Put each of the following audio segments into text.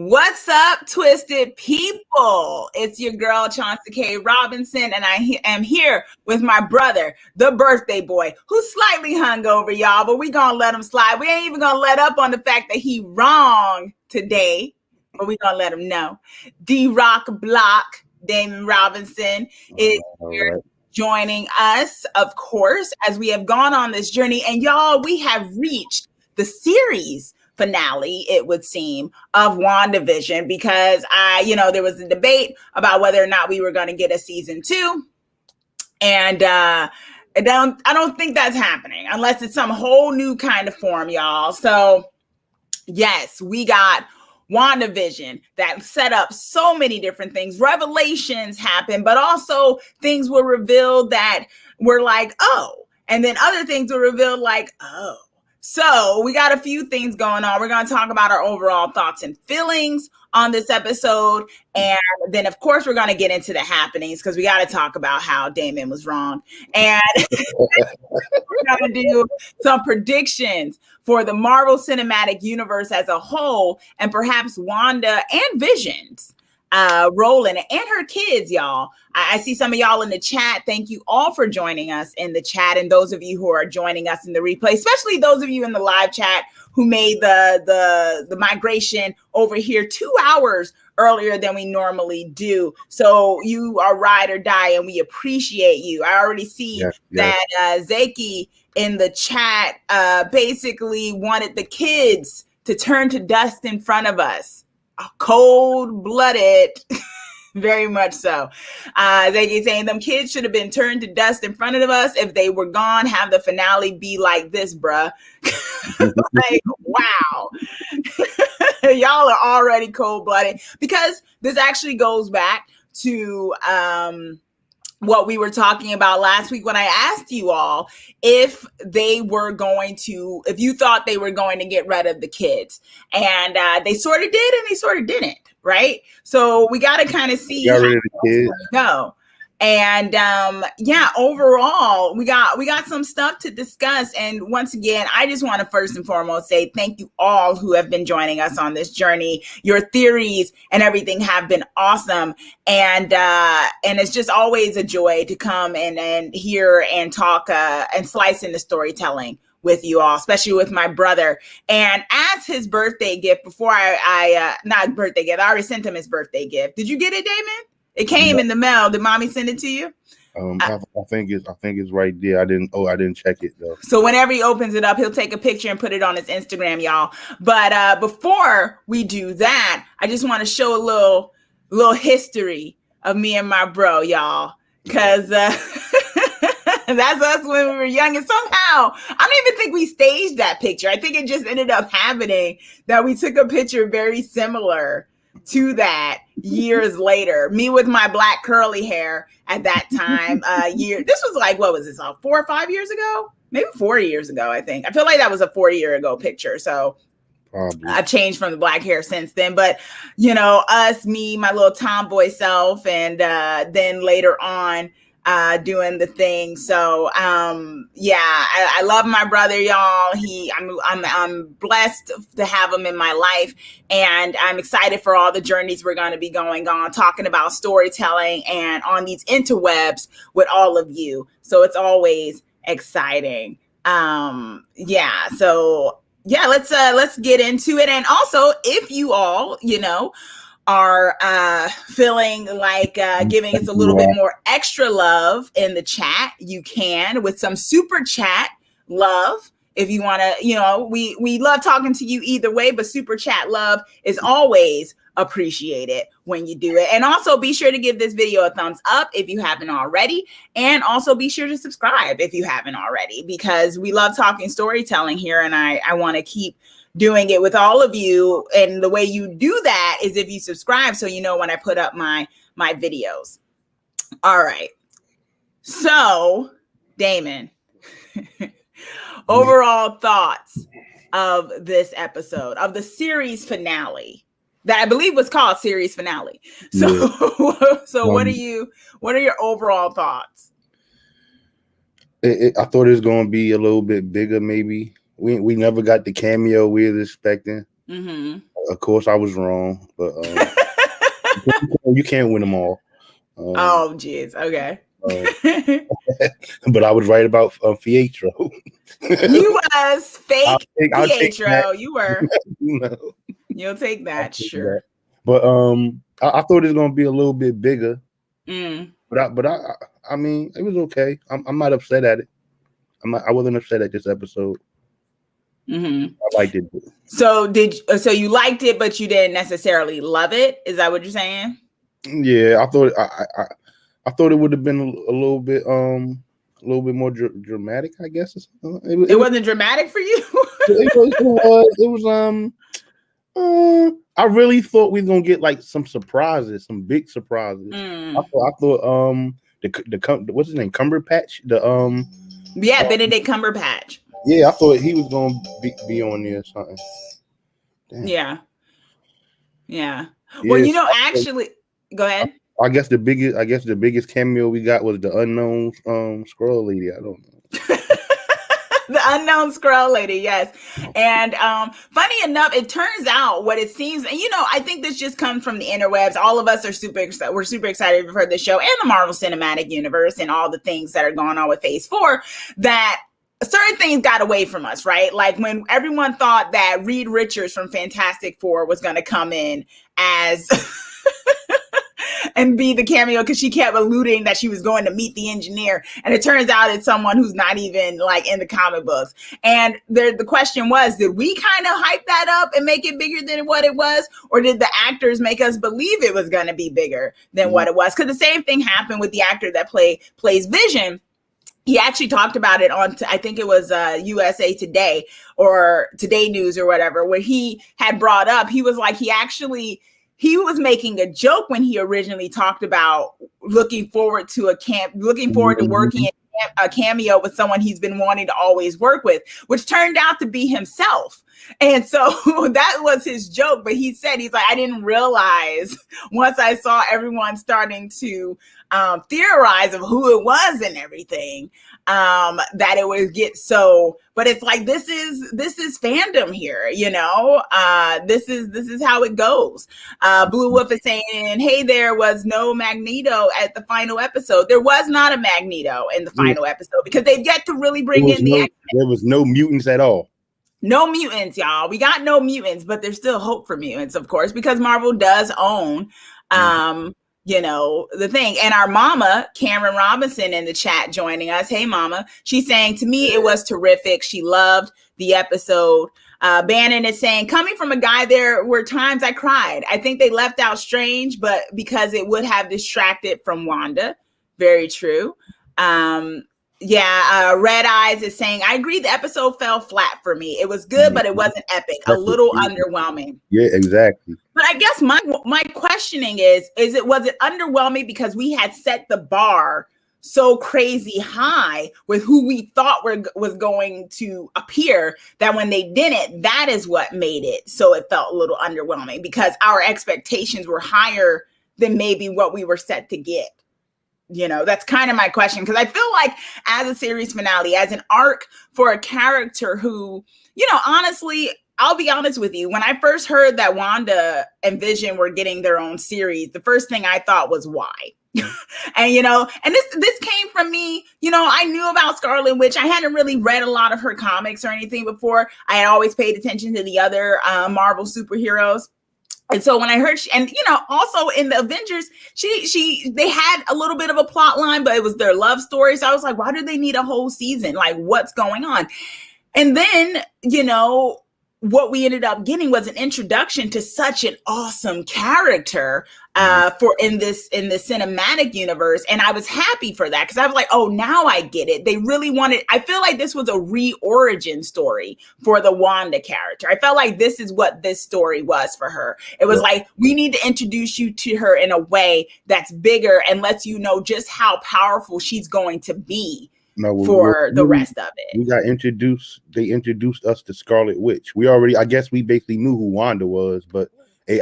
What's up, twisted people? It's your girl, Chauncey K. Robinson, and I am here with my brother, the birthday boy, who's slightly hungover, y'all, but we gonna let him slide. We ain't even gonna let up on the fact that he wrong today, but we gonna let him know. D-Rock Block, Damon Robinson, is here joining us, of course, as we have gone on this journey. And y'all, we have reached the series finale, it would seem, of WandaVision, because there was a debate about whether or not we were going to get a season 2. And I don't think that's happening unless it's some whole new kind of form, y'all. So yes, we got WandaVision that set up so many different things. Revelations happened, but also things were revealed that were like, oh, and then other things were revealed like, oh. So we got a few things going on. We're going to talk about our overall thoughts and feelings on this episode. And then, of course, we're going to get into the happenings because we got to talk about how Damon was wrong. And we're going to do some predictions for the Marvel Cinematic Universe as a whole, and perhaps Wanda and Vision's role in it, and her kids, y'all. I see some of y'all in the chat. Thank you all for joining us in the chat, and those of you who are joining us in the replay, especially those of you in the live chat who made the migration over here 2 hours earlier than we normally do. So you are ride or die, and we appreciate you. I already see that Zaki in the chat basically wanted the kids to turn to dust in front of us. Cold-blooded, very much so. They saying them kids should have been turned to dust in front of us. If they were gone, have the finale be like this, bruh. Like, wow. Y'all are already cold-blooded, because this actually goes back to what we were talking about last week when I asked you all if you thought they were going to get rid of the kids. And they sort of did and they sort of didn't, right? So we got to kind of see how it's go. And overall, we got some stuff to discuss. And once again, I just want to first and foremost say thank you all who have been joining us on this journey. Your theories and everything have been awesome. And it's just always a joy to come and hear and talk and slice into storytelling with you all, especially with my brother. And as his birthday gift, before not birthday gift, I already sent him his birthday gift. Did you get it, Damon? It came in the mail. Did mommy send it to you? I think it's right there. I didn't check it though. So whenever he opens it up, he'll take a picture and put it on his Instagram, y'all. But before we do that, I just want to show a little history of me and my bro, y'all, because that's us when we were young. And somehow, I don't even think we staged that picture. I think it just ended up happening that we took a picture very similar to that years later. Me with my black curly hair at that time. This was like, what was this, 4 or 5 years ago? Maybe 4 years ago, I think. I feel like that was a 4-year ago picture. So probably. I've changed from the black hair since then. But, us, me, my little tomboy self, and then later on, doing the thing. So I love my brother, y'all. I'm blessed to have him in my life, and I'm excited for all the journeys we're going to be going on, talking about storytelling and on these interwebs with all of you. So it's always exciting. Let's get into it. And also, if you all, are feeling like giving us a little bit more extra love in the chat, you can with some super chat love. If you want to, we love talking to you either way, but super chat love is always appreciated when you do it. And also be sure to give this video a thumbs up if you haven't already. And also be sure to subscribe if you haven't already, because we love talking storytelling here. And I want to keep doing it with all of you. And the way you do that is if you subscribe, so you know when I put up my videos. All right. So, Damon, overall thoughts of this episode, of the series finale that I believe was called series finale. So, what are your overall thoughts? I thought it was going to be a little bit bigger, maybe. We never got the cameo we was expecting. Mm-hmm. Of course, I was wrong, but you can't win them all. Oh, jeez. Okay. But I was right about Pietro. You was fake I'll take Pietro. You were. No. You'll take that, sure. That. But I thought it was gonna be a little bit bigger. But I mean, it was okay. I'm not upset at it. I wasn't upset at this episode. I liked it. So you liked it, but you didn't necessarily love it? Is that what you're saying? Yeah, I thought it would have been a little bit more dramatic, I guess. It wasn't dramatic for you. It was. I really thought we was gonna get like some surprises, some big surprises. I thought the what's his name, Cumberpatch, Benedict Cumberpatch. Yeah, I thought he was gonna be on there or something. Damn. Yeah. Well, actually, go ahead. I guess the biggest cameo we got was the unknown Skrull lady. I don't know. The unknown Skrull lady, yes. And funny enough, it turns out what it seems, and I think this just comes from the interwebs. All of us are super excited for the show and the Marvel Cinematic Universe and all the things that are going on with Phase 4, that certain things got away from us, right? Like when everyone thought that Reed Richards from Fantastic Four was going to come in as and be the cameo, because she kept alluding that she was going to meet the engineer, and it turns out it's someone who's not even like in the comic books. And the question was, did we kind of hype that up and make it bigger than what it was, or did the actors make us believe it was going to be bigger than what it was? Because the same thing happened with the actor that plays Vision. He actually talked about it on, I think it was USA Today or Today News or whatever, where he had brought up, he was like, he was making a joke when he originally talked about looking forward to working in a cameo with someone he's been wanting to always work with, which turned out to be himself. And so that was his joke. But he's like, I didn't realize once I saw everyone starting to theorize of who it was and everything, that it would get so. But it's like, this is fandom here, this is how it goes. Blue Wolf is saying, hey, there was no Magneto at the final episode. There was not a Magneto in the final episode, because they've yet to really bring in the X-Men. There was no mutants at all. No mutants, y'all. We got no mutants, but there's still hope for mutants, of course, because Marvel does own the thing. And our mama, Cameron Robinson, in the chat joining us. Hey, mama. She's saying, to me, it was terrific. She loved the episode. Bannon is saying, coming from a guy, there were times I cried. I think they left out Strange, but because it would have distracted from Wanda. Very true. Red Eyes is saying, I agree, the episode fell flat for me. It was good, but it wasn't epic. A little underwhelming. Yeah, exactly. But I guess my questioning was it underwhelming because we had set the bar so crazy high with who we thought was going to appear, that when they didn't, that is what made it so it felt a little underwhelming, because our expectations were higher than maybe what we were set to get. That's kind of my question, because I feel like as a series finale, as an arc for a character who, honestly, I'll be honest with you. When I first heard that Wanda and Vision were getting their own series, the first thing I thought was why. And, and this came from me, I knew about Scarlet Witch. I hadn't really read a lot of her comics or anything before. I had always paid attention to the other Marvel superheroes. And so when I heard, also in the Avengers, they had a little bit of a plot line, but it was their love story. So I was like, why do they need a whole season? Like, what's going on? And then, what we ended up getting was an introduction to such an awesome character in this cinematic universe. And I was happy for that, because I was like, oh, now I get it. They really wanted, I feel like this was a re-origin story for the Wanda character. I felt like this is what this story was for her. It was like, we need to introduce you to her in a way that's bigger and lets you know just how powerful she's going to be. The rest of it. We got introduced. They introduced us to Scarlet Witch. I guess we basically knew who Wanda was, but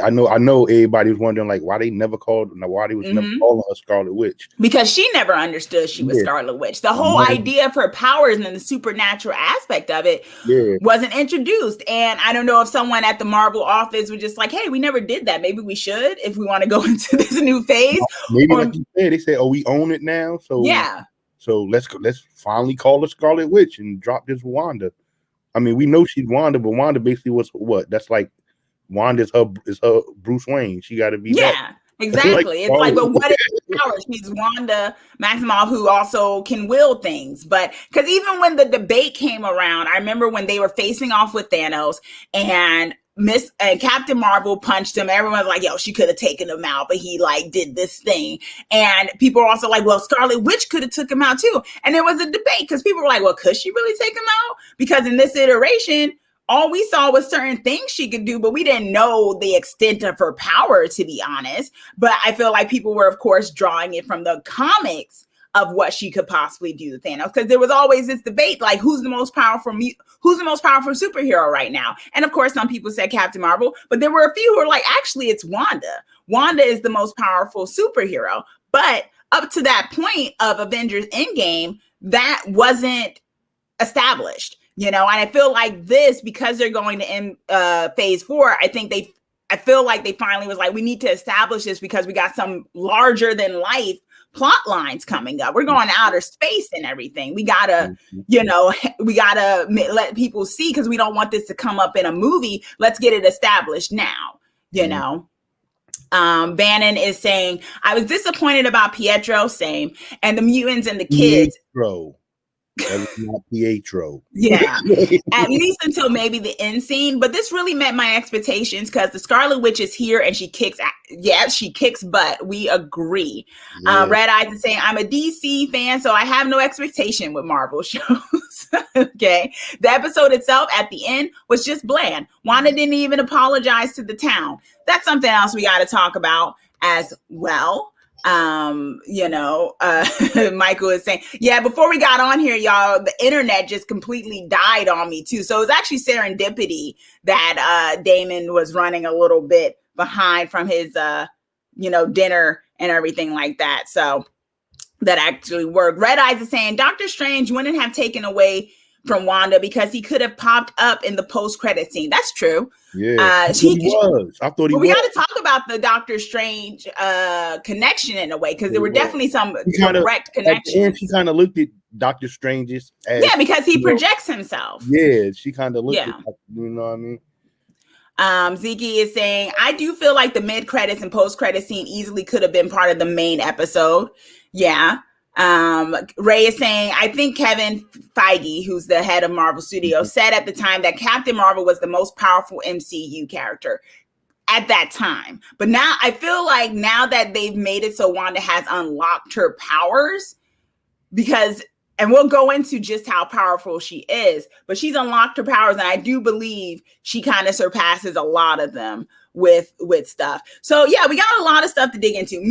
I know everybody was wondering like why they was never calling her Scarlet Witch. Because she never understood she was Scarlet Witch. The whole idea of her powers and the supernatural aspect of it wasn't introduced. And I don't know if someone at the Marvel office was just like, hey, we never did that. Maybe we should if we want to go into this new phase. Maybe like you said, they said, oh, we own it now. So so let's finally call her Scarlet Witch and drop this Wanda. I mean, we know she's Wanda, but Wanda basically was what? That's like Wanda is her Bruce Wayne. She got to be that. Exactly. It's like, but what is her power? She's Wanda Maximoff, who also can will things. But because even when the debate came around, I remember when they were facing off with Thanos and Captain Marvel punched him. Everyone was like, yo, she could have taken him out, but he like did this thing. And people were also like, well, Scarlet Witch could have took him out too. And there was a debate because people were like, well, could she really take him out? Because in this iteration, all we saw was certain things she could do, but we didn't know the extent of her power, to be honest. But I feel like people were, of course, drawing it from the comics of what she could possibly do to Thanos, because there was always this debate, like who's the most powerful superhero right now? And of course, some people said Captain Marvel, but there were a few who were like, actually, it's Wanda. Wanda is the most powerful superhero. But up to that point of Avengers Endgame, that wasn't established. You know, and I feel like this, because they're going to end phase 4, I feel like they finally was like, we need to establish this because we got some larger than life plot lines coming up. We're going to outer space and everything. We gotta, let people see, because we don't want this to come up in a movie. Let's get it established now, you know. Bannon is saying, I was disappointed about Pietro, same, and the mutants and the kids. That was not Pietro. Yeah, at least until maybe the end scene. But this really met my expectations because the Scarlet Witch is here and she kicks. Yeah, she kicks butt. We agree. Yeah. Red Eyes is saying, I'm a DC fan, so I have no expectation with Marvel shows. Okay. The episode itself at the end was just bland. Wanda didn't even apologize to the town. That's something else we got to talk about as well. Michael is saying, yeah, before we got on here, y'all, the internet just completely died on me too. So it was actually serendipity that Damon was running a little bit behind from his dinner and everything like that. So that actually worked. Red Eyes is saying Doctor Strange wouldn't have taken away from Wanda because he could have popped up in the post-credit scene. That's true. Yeah, I thought he was. We got to talk about the Doctor Strange connection in a way, because there were definitely some direct connections. And she kind of looked at Doctor Strange's as, because he projects himself. Yeah, she kind of looked at, you know what I mean? Ziki is saying, I do feel like the mid-credits and post-credit scene easily could have been part of the main episode. Yeah. Ray is saying, I think Kevin Feige, who's the head of Marvel Studios, said at the time that Captain Marvel was the most powerful MCU character at that time. But now I feel like now that they've made it so Wanda has unlocked her powers, and we'll go into just how powerful she is, but she's unlocked her powers. And I do believe she kind of surpasses a lot of them with stuff. So yeah, we got a lot of stuff to dig into.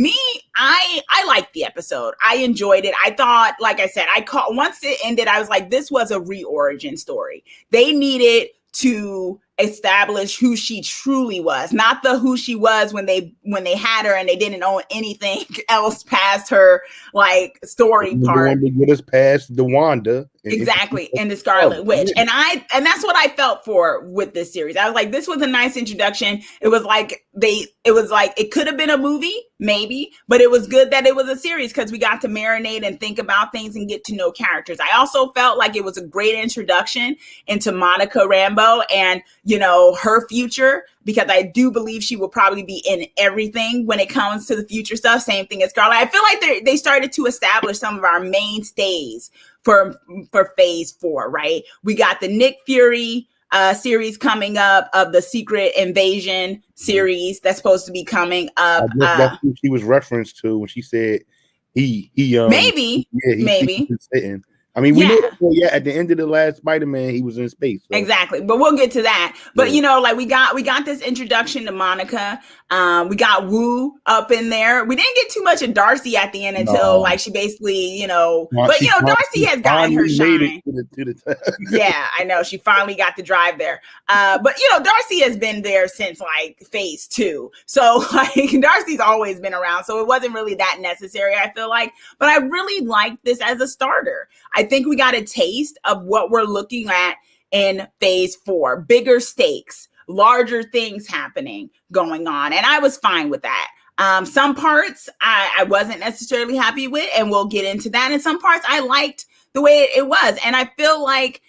I liked the episode. I enjoyed it. I thought, like I said, once it ended, I was like, this was a re-origin story. They needed to establish who she truly was, not the who she was when they had her and they didn't own anything else past her like story part. To get us past the Wanda, exactly, and the Scarlet Witch, and that's what I felt for with this series. I was like, this was a nice introduction. It was like it could have been a movie, maybe, but it was good that it was a series because we got to marinate and think about things and get to know characters. I also felt like it was a great introduction into Monica Rambeau and her future, because I do believe she will probably be in everything when it comes to the future stuff. Same thing as Scarlet. I feel like they started to establish some of our mainstays for phase 4, right? We got the Nick Fury series coming up, of the Secret Invasion series that's supposed to be coming up. That's who she was referenced to when she said he maybe. I mean, we know that at the end of the last Spider-Man, he was in space. So. Exactly. But we'll get to that. But, you know, like we got this introduction to Monica. We got Wu up in there. We didn't get too much of Darcy at the end until like she basically, you know, but, you know, Darcy has gotten her shine. Yeah, I know. She finally got to drive there. But, you know, Darcy has been there since like phase 2. So like Darcy's always been around. So it wasn't really that necessary, I feel like. But I really like this as a starter. I think we got a taste of what we're looking at in phase 4, bigger stakes, larger things happening going on. And I was fine with that. Some parts I wasn't necessarily happy with, and we'll get into that. And some parts I liked the way it was. And I feel like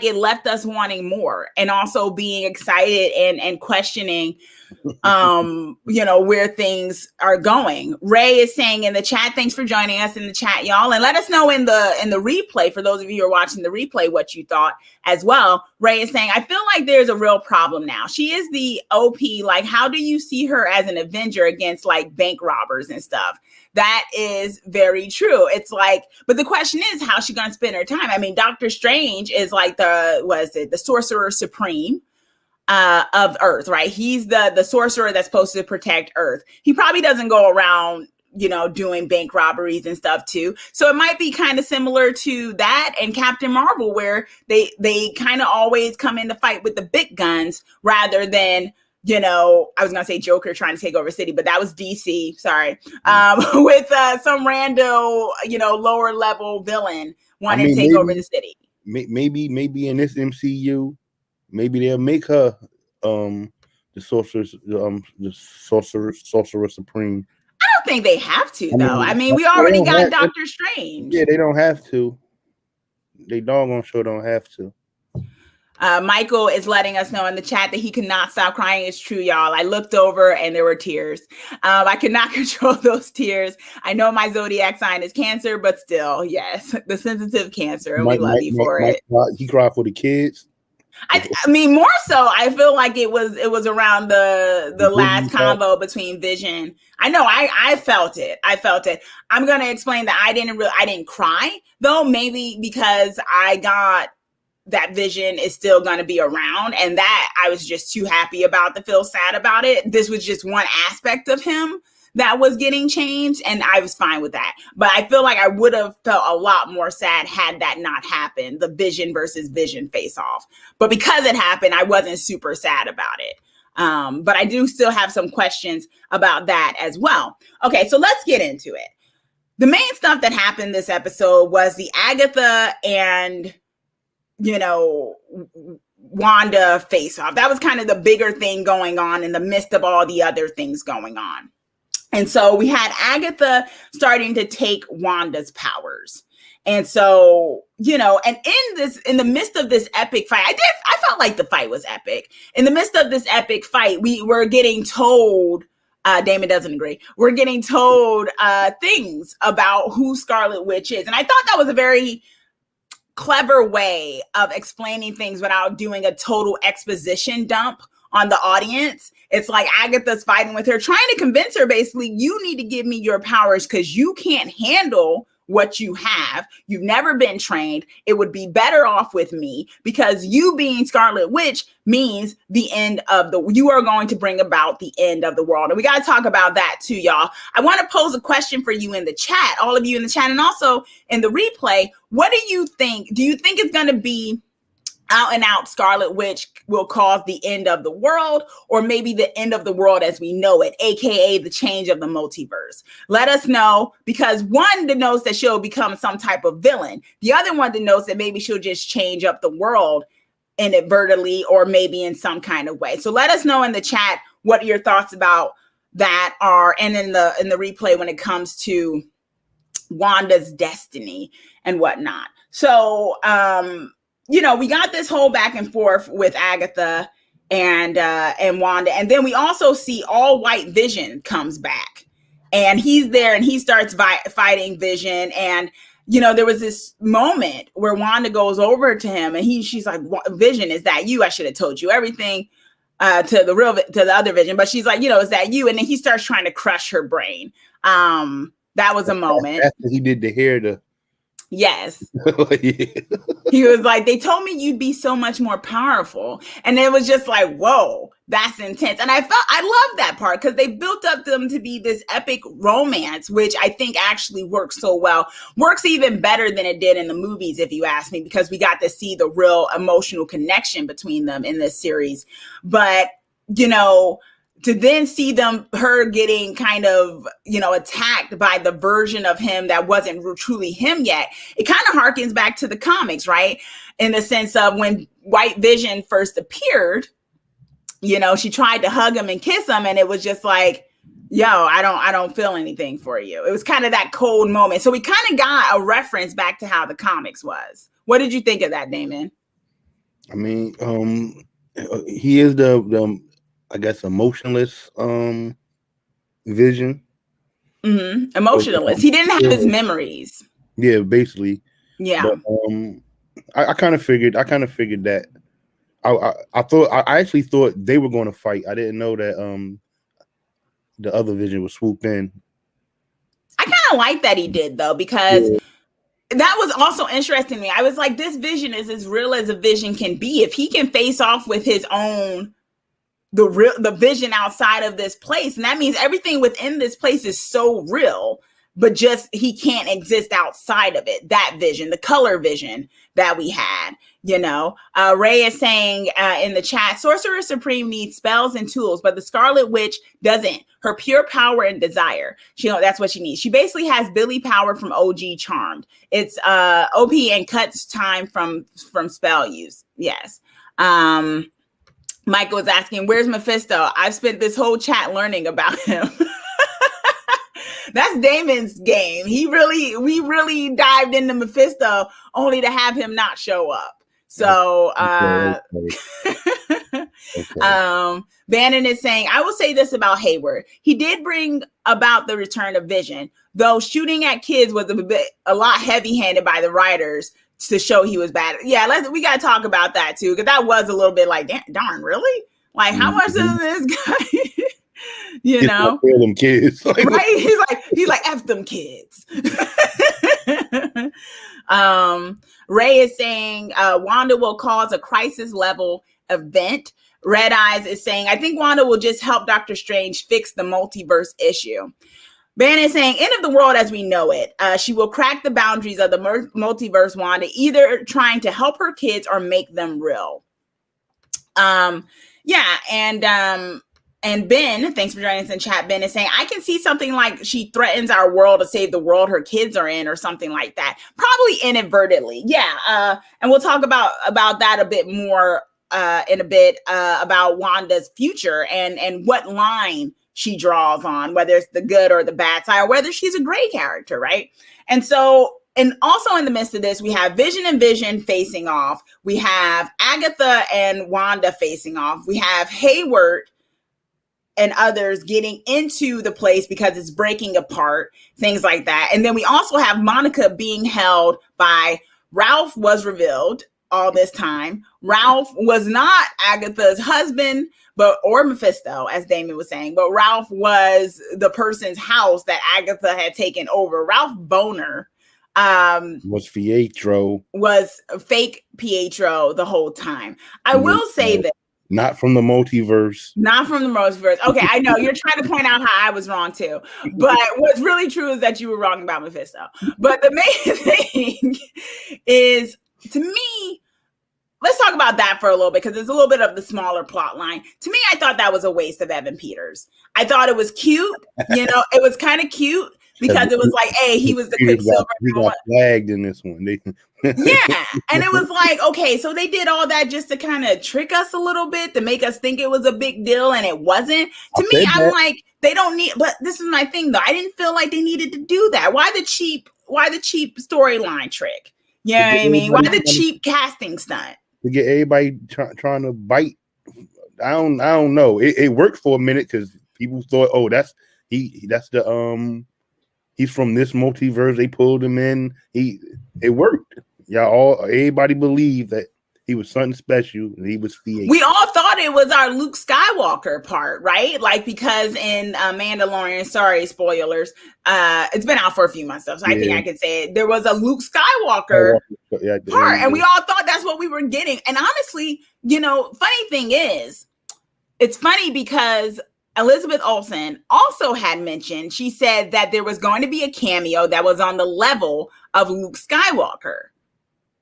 it left us wanting more and also being excited and questioning, you know, where things are going. Ray is saying in the chat, thanks for joining us in the chat, y'all. And let us know in the replay, for those of you who are watching the replay, what you thought as well. Ray is saying, I feel like there's a real problem now. She is the OP. Like, how do you see her as an Avenger against like bank robbers and stuff? That is very true. It's like, but the question is, how's she going to spend her time? I mean, Doctor Strange is like the Sorcerer Supreme of Earth, right? He's the sorcerer that's supposed to protect Earth. He probably doesn't go around, you know, doing bank robberies and stuff too. So it might be kind of similar to that and Captain Marvel, where they kind of always come in to fight with the big guns rather than, you know, I was going to say Joker trying to take over city, but that was DC. Sorry. With some rando, you know, lower level villain wanting to take over the city. Maybe in this MCU, maybe they'll make her the sorcerer supreme. I don't think they have to, though. I mean, we already got Doctor Strange. Yeah, they don't have to. They doggone sure don't have to. Michael is letting us know in the chat that he cannot stop crying. It's true, y'all. I looked over and there were tears. I cannot control those tears. I know my zodiac sign is Cancer, but still, yes, the sensitive Cancer, and we love you for it. He cried for the kids. I mean, more so, I feel like it was around the last convo between Vision. I know I felt it. I'm gonna explain that I didn't cry though, maybe because I got that Vision is still going to be around, and that I was just too happy about to feel sad about it. This was just one aspect of him that was getting changed, and I was fine with that. But I feel like I would have felt a lot more sad had that not happened, the Vision versus Vision face off. But because it happened, I wasn't super sad about it. But I do still have some questions about that as well. Okay, so let's get into it. The main stuff that happened this episode was the Agatha and, you know, Wanda face off. That was kind of the bigger thing going on in the midst of all the other things going on. And so we had Agatha starting to take Wanda's powers. And so, you know, and in the midst of this epic fight, I felt like the fight was epic. In the midst of this epic fight, we were getting told, Damon doesn't agree, we're getting told things about who Scarlet Witch is. And I thought that was a very clever way of explaining things without doing a total exposition dump on the audience. It's like Agatha's fighting with her, trying to convince her, basically, you need to give me your powers because you can't handle what you have. You've never been trained. It would be better off with me because you being Scarlet Witch means you are going to bring about the end of the world. And we got to talk about that too, y'all. I want to pose a question for you in the chat, all of you in the chat, and also in the replay. What do you think? Do you think it's going to be out and out Scarlet Witch will cause the end of the world, or maybe the end of the world as we know it, aka the change of the multiverse? Let us know, because one denotes that she'll become some type of villain. The other one denotes that maybe she'll just change up the world inadvertently or maybe in some kind of way. So let us know in the chat what your thoughts about that are, and in the replay when it comes to Wanda's destiny and whatnot. So you know, we got this whole back and forth with Agatha and Wanda. And then we also see all white Vision comes back, and he's there and he starts fighting Vision. And, you know, there was this moment where Wanda goes over to him and she's like, Vision, is that you? I should have told you everything to the other Vision. But she's like, you know, is that you? And then he starts trying to crush her brain. That was a moment. After he did the hair, Yes. Yeah. He was like, they told me you'd be so much more powerful. And it was just like, whoa, that's intense. And I love that part because they built up them to be this epic romance, which I think actually works so well. Works even better than it did in the movies, if you ask me, because we got to see the real emotional connection between them in this series. But, you know, to then see her getting kind of, you know, attacked by the version of him that wasn't truly him yet, it kind of harkens back to the comics, right? In the sense of when White Vision first appeared, you know, she tried to hug him and kiss him, and it was just like, yo, I don't feel anything for you. It was kind of that cold moment. So we kind of got a reference back to how the comics was. What did you think of that, Damon? I mean, he is the I guess emotionless Vision. Mm-hmm. Emotionless. He didn't have his memories. Yeah, basically. Yeah. But, I kind of figured that. I actually thought they were going to fight. I didn't know that the other Vision would swoop in. I kind of like that he did though, because that was also interesting to me. I was like, this Vision is as real as a Vision can be. If he can face off with his own the Vision outside of this place, and that means everything within this place is so real, but just he can't exist outside of it. That Vision, the color Vision that we had, you know. Ray is saying in the chat, Sorcerer Supreme needs spells and tools, but the Scarlet Witch doesn't. Her pure power and desire, that's what she needs. She basically has Billy power from OG Charmed. It's OP and cuts time from spell use. Yes. Michael was asking, where's Mephisto? I've spent this whole chat learning about him. That's Damon's game. We really dived into Mephisto only to have him not show up. So, Bannon is saying, I will say this about Hayward. He did bring about the return of Vision, though shooting at kids was a lot heavy-handed by the writers to show he was bad. Yeah, we got to talk about that too, because that was a little bit like, darn, really? Like, how much does this guy, you know? Them kids. Right? He's like, F them kids. Ray is saying Wanda will cause a crisis level event. Red Eyes is saying, I think Wanda will just help Doctor Strange fix the multiverse issue. Ban is saying, end of the world as we know it. She will crack the boundaries of the multiverse, Wanda, either trying to help her kids or make them real. Yeah, and Ben, thanks for joining us in chat. Ben is saying, I can see something like she threatens our world to save the world her kids are in, or something like that. Probably inadvertently. Yeah. And we'll talk about that a bit more in a bit, about Wanda's future and what line she draws on, whether it's the good or the bad side, or whether she's a gray character, right? And so, and also in the midst of this, we have Vision and Vision facing off. We have Agatha and Wanda facing off. We have Hayward and others getting into the place because it's breaking apart, things like that. And then we also have Monica being held by Ralph was revealed all this time. Ralph was not Agatha's husband, or Mephisto, as Damon was saying, but Ralph was the person's house that Agatha had taken over. Ralph Boner was Pietro. Was fake Pietro the whole time. I will say that. Not from the multiverse. Not from the multiverse. Okay, I know you're trying to point out how I was wrong too. But what's really true is that you were wrong about Mephisto. But the main thing is, to me, let's talk about that for a little bit, because it's a little bit of the smaller plot line. To me, I thought that was a waste of Evan Peters. I thought it was cute. You know, it was kind of cute because it was like, hey, he was the Quicksilver. He got flagged in this one. Yeah. And it was like, okay, so they did all that just to kind of trick us a little bit, to make us think it was a big deal, and it wasn't. To me, I'm like, they don't need, but this is my thing though. I didn't feel like they needed to do that. Why the cheap storyline trick? You know what I mean? Why the cheap casting stunt? To get everybody trying to bite. I don't know. It worked for a minute because people thought, oh, that's the he's from this multiverse. They pulled him in. It worked. Everybody believed that He was something special, and he was the. We all thought it was our Luke Skywalker part, right? Like, because in Mandalorian, sorry, spoilers, it's been out for a few months, so I think I can say it. There was a Luke Skywalker part, and we all thought that's what we were getting. And honestly, funny thing is, it's funny because Elizabeth Olsen also had mentioned, she said that there was going to be a cameo that was on the level of Luke Skywalker.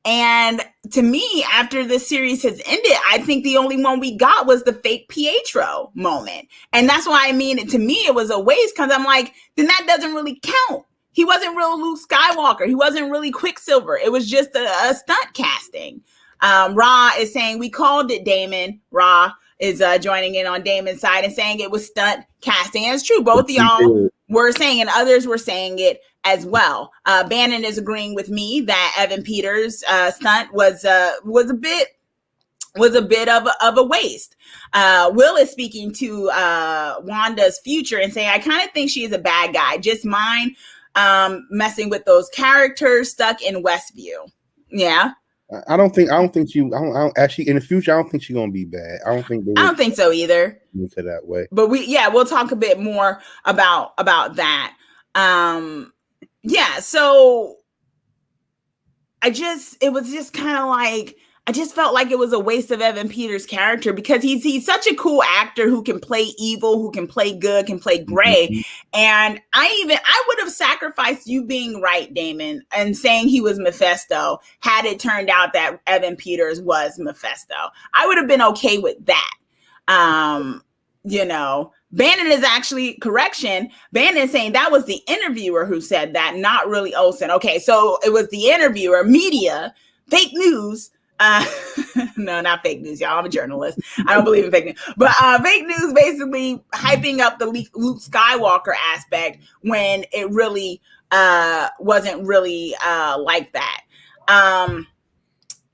And to me, after this series has ended, I think the only one we got was the fake Pietro moment. And that's why to me, it was a waste, because I'm like, then that doesn't really count. He wasn't real Luke Skywalker. He wasn't really Quicksilver. It was just a stunt casting. Ra is saying, we called it, Damon. Ra is joining in on Damon's side and saying it was stunt casting. And it's true. Both of y'all were saying, and others were saying it as well. Bannon is agreeing with me that Evan Peters' stunt was a bit of a waste. Will is speaking to Wanda's future and saying, I kind of think she is a bad guy. Just mind messing with those characters stuck in Westview. Yeah. I don't think she. I don't actually in the future. I don't think she's gonna be bad. I don't think so either. Into that way. But we'll talk a bit more about that. So it was just kind of like, I just felt like it was a waste of Evan Peters' character, because he's such a cool actor who can play evil, who can play good, can play gray. Mm-hmm. And I would have sacrificed you being right, Damon, and saying he was Mephisto had it turned out that Evan Peters was Mephisto. I would have been okay with that. Bannon is actually, correction, Bannon is saying that was the interviewer who said that, not really Olsen. Okay, so it was the interviewer, media, fake news. No, not fake news, y'all. I'm a journalist. I don't believe in fake news. But fake news basically hyping up the Luke Skywalker aspect when it really wasn't really like that.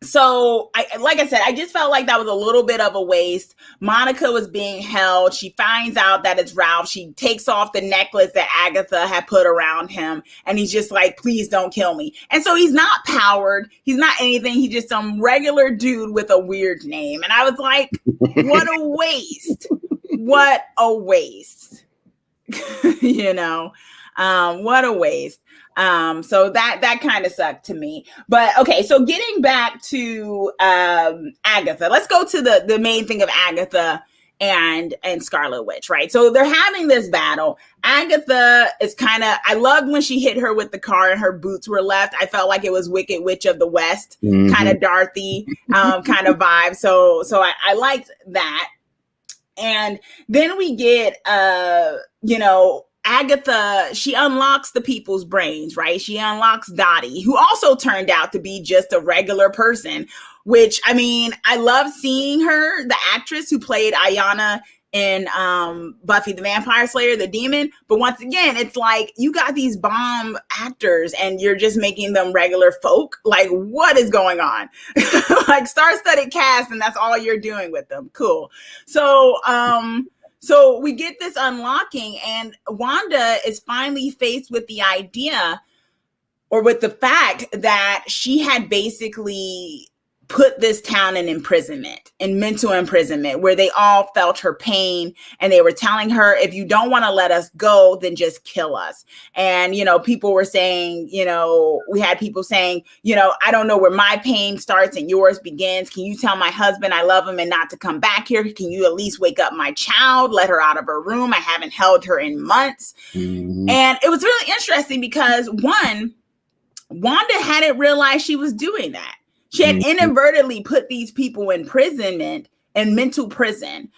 So, like I said, I just felt like that was a little bit of a waste. Monica was being held. She finds out that it's Ralph. She takes off the necklace that Agatha had put around him. And he's just like, please don't kill me. And so he's not powered. He's not anything. He's just some regular dude with a weird name. And I was like, what a waste. What a waste. What a waste. So that kind of sucked to me. But okay, so getting back to Agatha, let's go to the main thing of Agatha and Scarlet Witch, right? So they're having this battle. Agatha is I loved when she hit her with the car and her boots were left. I felt like it was Wicked Witch of the West, kind of Dorothy kind of vibe. So I liked that. And then we get, Agatha, she unlocks the people's brains, right? She unlocks Dottie, who also turned out to be just a regular person, which, I love seeing her, the actress who played Ayanna in Buffy the Vampire Slayer, the demon. But once again, it's like, you got these bomb actors and you're just making them regular folk. Like, what is going on? Like, star-studded cast, and that's all you're doing with them. Cool. So we get this unlocking, and Wanda is finally faced with the idea, or with the fact, that she had basically put this town in mental imprisonment, where they all felt her pain, and they were telling her, if you don't want to let us go, then just kill us. And, people were saying, we had people saying, I don't know where my pain starts and yours begins. Can you tell my husband I love him and not to come back here? Can you at least wake up my child, let her out of her room? I haven't held her in months. Mm-hmm. And it was really interesting because, one, Wanda hadn't realized she was doing that. She had inadvertently put these people in mental prison.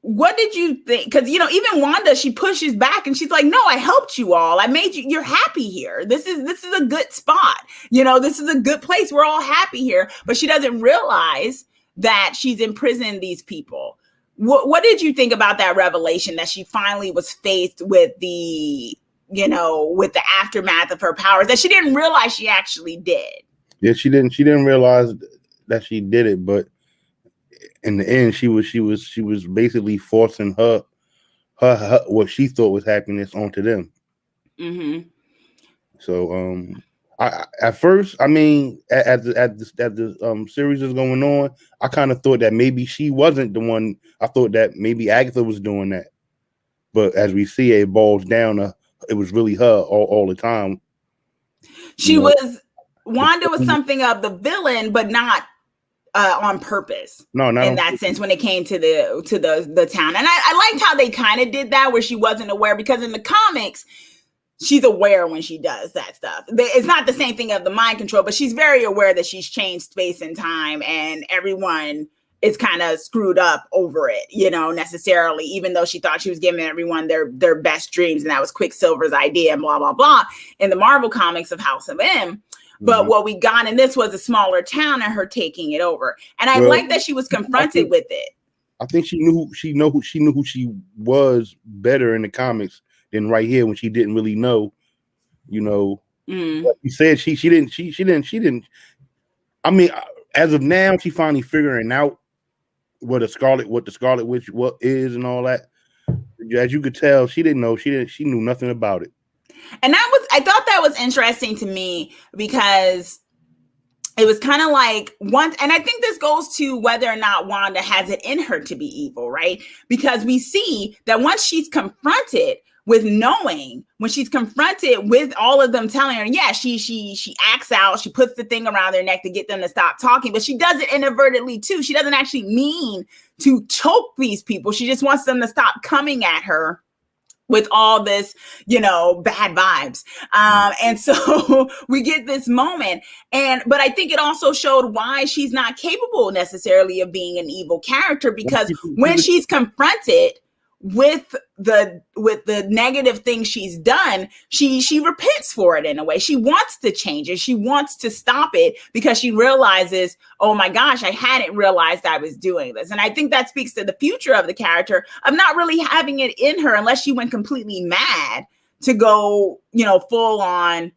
What did you think? Because, even Wanda, she pushes back and she's like, no, I helped you all. I made you, you're happy here. This is a good spot. This is a good place. We're all happy here. But she doesn't realize that she's imprisoned these people. What did you think about that revelation, that she finally was faced with with the aftermath of her powers that she didn't realize she actually did? Yeah, she didn't realize that she did it, but in the end, she was basically forcing her what she thought was happiness onto them. Mm-hmm. So At first, I mean, at the series is going on, I kind of thought that maybe she wasn't the one. I thought that maybe Agatha was doing that, but as we see, it boils down to it was really her all the time. Wanda was something of the villain, but not on purpose. No, not in that sense when it came to the town. And I liked how they kind of did that, where she wasn't aware, because in the comics, she's aware when she does that stuff. It's not the same thing of the mind control, but she's very aware that she's changed space and time, and everyone is kind of screwed up over it, necessarily, even though she thought she was giving everyone their best dreams, and that was Quicksilver's idea and blah, blah, blah, in the Marvel comics of House of M. But what we got in this was a smaller town and her taking it over. And I like that she was confronted with it. I think she knew who she was better in the comics than right here, when she didn't really know, Like you said, she didn't. I mean, as of now, she finally figuring out what the Scarlet Witch is and all that. As you could tell, she didn't know. She knew nothing about it. And I thought that was interesting to me, because it was kind of like once, and I think this goes to whether or not Wanda has it in her to be evil, right? Because we see that once she's confronted with knowing, when she's confronted with all of them telling her, yeah, she acts out, she puts the thing around their neck to get them to stop talking, but she does it inadvertently too. She doesn't actually mean to choke these people. She just wants them to stop coming at her with all this, bad vibes. And so we get this moment. But I think it also showed why she's not capable necessarily of being an evil character, because when she's confronted with the negative things she's done, she repents for it in a way. She wants to change it. She wants to stop it, because she realizes, oh my gosh, I hadn't realized I was doing this. And I think that speaks to the future of the character, of not really having it in her unless she went completely mad to go, full on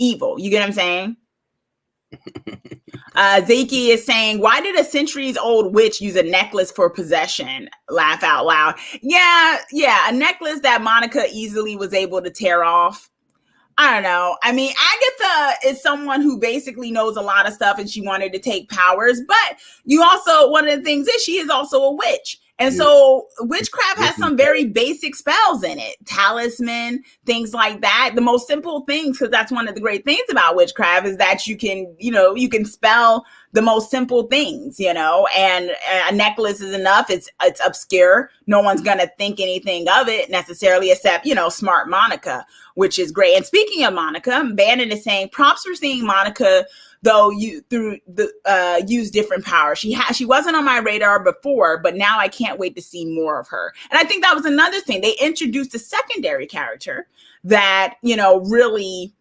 evil. You get what I'm saying? Zaki is saying, why did a centuries-old witch use a necklace for possession? Laugh out loud. Yeah, a necklace that Monica easily was able to tear off. I don't know. I mean, Agatha is someone who basically knows a lot of stuff, and she wanted to take powers. But one of the things is she is also a witch. And so witchcraft has some very basic spells in it, talisman, things like that. The most simple things, because that's one of the great things about witchcraft, is that you can spell the most simple things, and a necklace is enough. It's obscure. No one's going to think anything of it necessarily, except, smart Monica, which is great. And speaking of Monica, Bannon is saying, props for seeing Monica, though, use different powers. She wasn't on my radar before, but now I can't wait to see more of her. And I think that was another thing. They introduced a secondary character that, really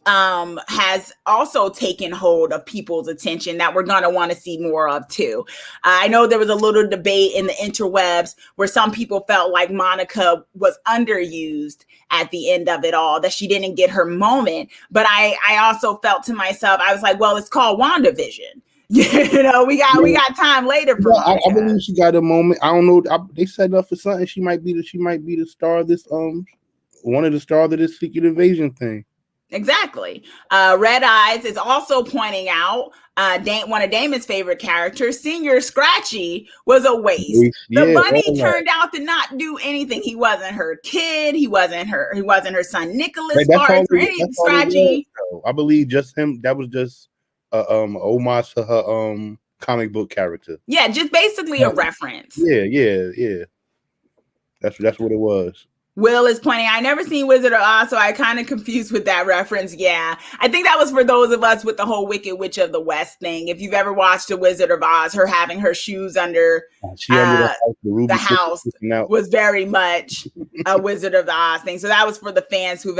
has also taken hold of people's attention, that we're going to want to see more of too. I know there was a little debate in the interwebs where some people felt like Monica was underused at the end of it all, that she didn't get her moment. But I also felt to myself, I was like, well, it's called WandaVision. We got time later for I believe she got a moment. I don't know. They set up for something. She might be the star of this one of the stars of this Secret Invasion thing. Exactly. Red Eyes is also pointing out one of Damon's favorite characters, Senior Scratchy, was a waste. The bunny turned out to not do anything. He wasn't her kid. He wasn't her son Nicholas. Scratchy. I believe just him. That was just homage to her comic book character. Yeah, just basically a reference. Yeah. That's what it was. Will is pointing, I never seen Wizard of Oz, so I kind of confused with that reference. Yeah, I think that was for those of us with the whole Wicked Witch of the West thing. If you've ever watched The Wizard of Oz, her having her shoes under the house was very much a Wizard of the Oz thing. So that was for the fans who've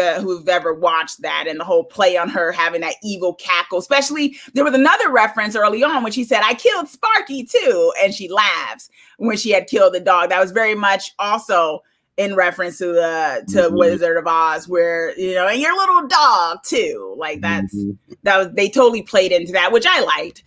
ever watched that, and the whole play on her having that evil cackle. Especially, there was another reference early on when she said, I killed Sparky too, and she laughs when she had killed the dog. That was very much also in reference to Wizard of Oz, where, and your little dog too. Like that was, they totally played into that, which I liked.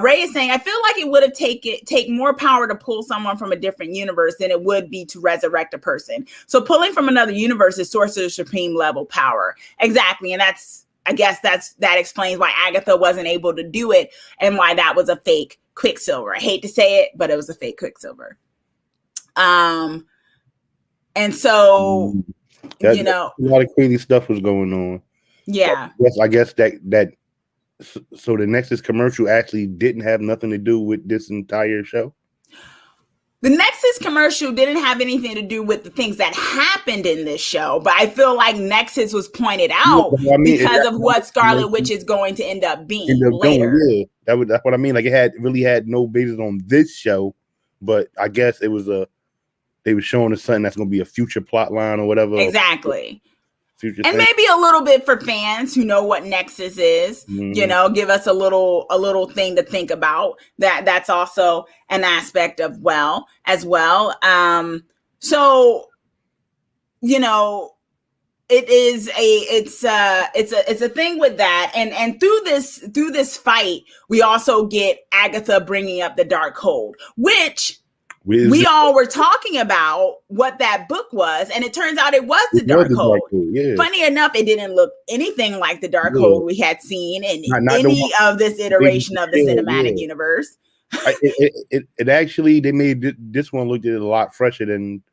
Ray is saying, I feel like it would have take more power to pull someone from a different universe than it would be to resurrect a person. So pulling from another universe is Sorcerer Supreme level power. Exactly. And that's I guess that explains why Agatha wasn't able to do it and why that was a fake Quicksilver. I hate to say it, but it was a fake Quicksilver. And so, a lot of crazy stuff was going on. Yeah. I guess that so the Nexus commercial actually didn't have nothing to do with this entire show. The Nexus commercial didn't have anything to do with the things that happened in this show, but I feel like Nexus was pointed out because of what Scarlet Witch is going to end up being later. That's what I mean. Like it really had no basis on this show, but I guess they were showing us something that's going to be a future plot line or whatever. Exactly. And maybe a little bit for fans who know what Nexus is, give us a little thing to think about. That's also an aspect of as well. So, it is it's a thing with that. And through this fight, we also get Agatha bringing up the Darkhold, which we all were talking about what that book was, and it turns out it was the Darkhold. Yeah. Funny enough, it didn't look anything like the Darkhold we had seen in any of this iteration of the cinematic universe. It actually, they made this one look a lot fresher than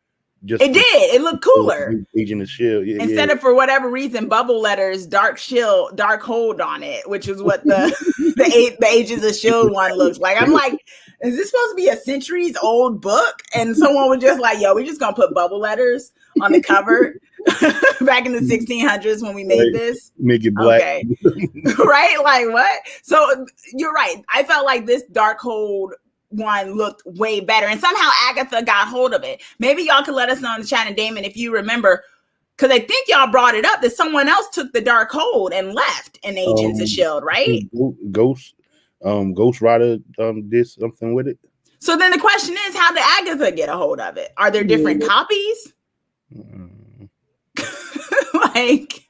just. It did. It looked cooler. Agent of Shield. Instead of, for whatever reason, bubble letters, Darkhold on it, which is what the Agents of Shield one looks like. I'm like, is this supposed to be a centuries old book? And someone was just like, yo, we're just going to put bubble letters on the cover back in the 1600s when we made this. Make it black. Okay. Right? Like what? So you're right. I felt like this Darkhold one looked way better. And somehow Agatha got hold of it. Maybe y'all could let us know in the chat, and Damon, if you remember, because I think y'all brought it up that someone else took the Darkhold and left in Agents of Shield, right? Ghost Rider did something with it. So then the question is, how did Agatha get a hold of it? Are there different copies? Like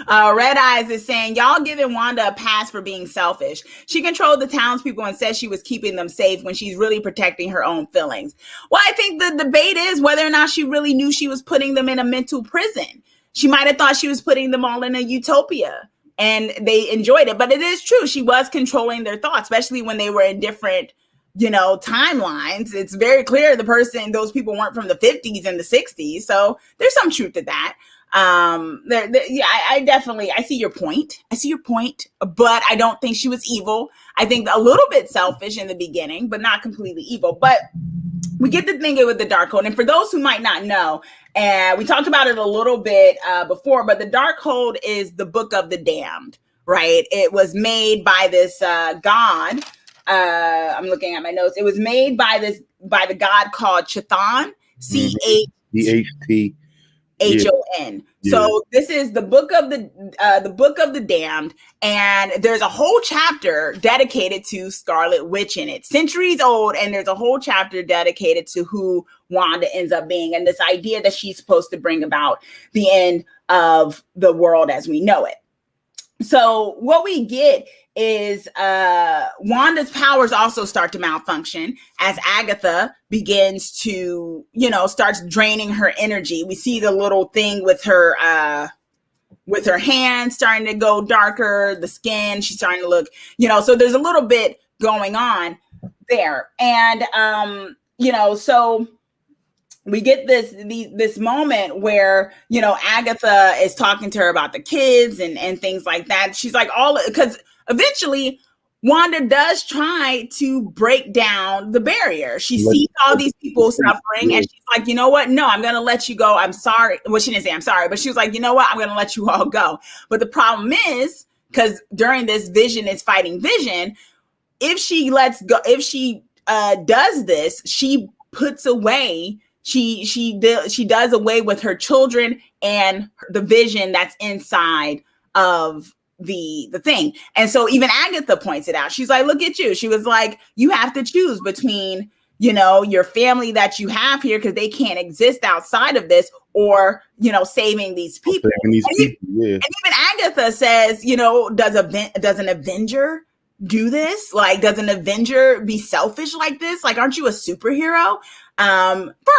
Red Eyes is saying, y'all giving Wanda a pass for being selfish. She controlled the townspeople and said she was keeping them safe when she's really protecting her own feelings. Well, I think the debate is whether or not she really knew she was putting them in a mental prison. She might have thought she was putting them all in a utopia and they enjoyed it. But it is true. She was controlling their thoughts, especially when they were in different, timelines. It's very clear those people weren't from the 50s and the 60s. So there's some truth to that. I see your point. But I don't think she was evil. I think a little bit selfish in the beginning, but not completely evil. But we get to thinking with the Darkhold. And for those who might not know, and we talked about it a little bit before, but the Darkhold is the Book of the Damned, right? It was made by this god. I'm looking at my notes. It was made by the god called Chthon, CHTHON. Yeah. So this is the book of the damned, and there's a whole chapter dedicated to Scarlet Witch in it, centuries old, and there's a whole chapter dedicated to who Wanda ends up being, and this idea that she's supposed to bring about the end of the world as we know it. So what we get is Wanda's powers also start to malfunction as Agatha begins to, starts draining her energy. We see the little thing with her hands starting to go darker, the skin, she's starting to look, so there's a little bit going on there. And, so we get this moment where, Agatha is talking to her about the kids and things like that. She's like, because eventually Wanda does try to break down the barrier. She sees all these people suffering and she's like, you know what? No, I'm going to let you go. I'm sorry. Well, she didn't say I'm sorry, but she was like, you know what? I'm going to let you all go. But the problem is, because during this Vision is fighting Vision, if she lets go, if she does this, she puts away She does away with her children and the Vision that's inside of the thing. And so even Agatha points it out. She's like, look at you. She was like, you have to choose between, your family that you have here because they can't exist outside of this, or, saving these people. And even Agatha says, does an Avenger do this? Like, does an Avenger be selfish like this? Like, aren't you a superhero? For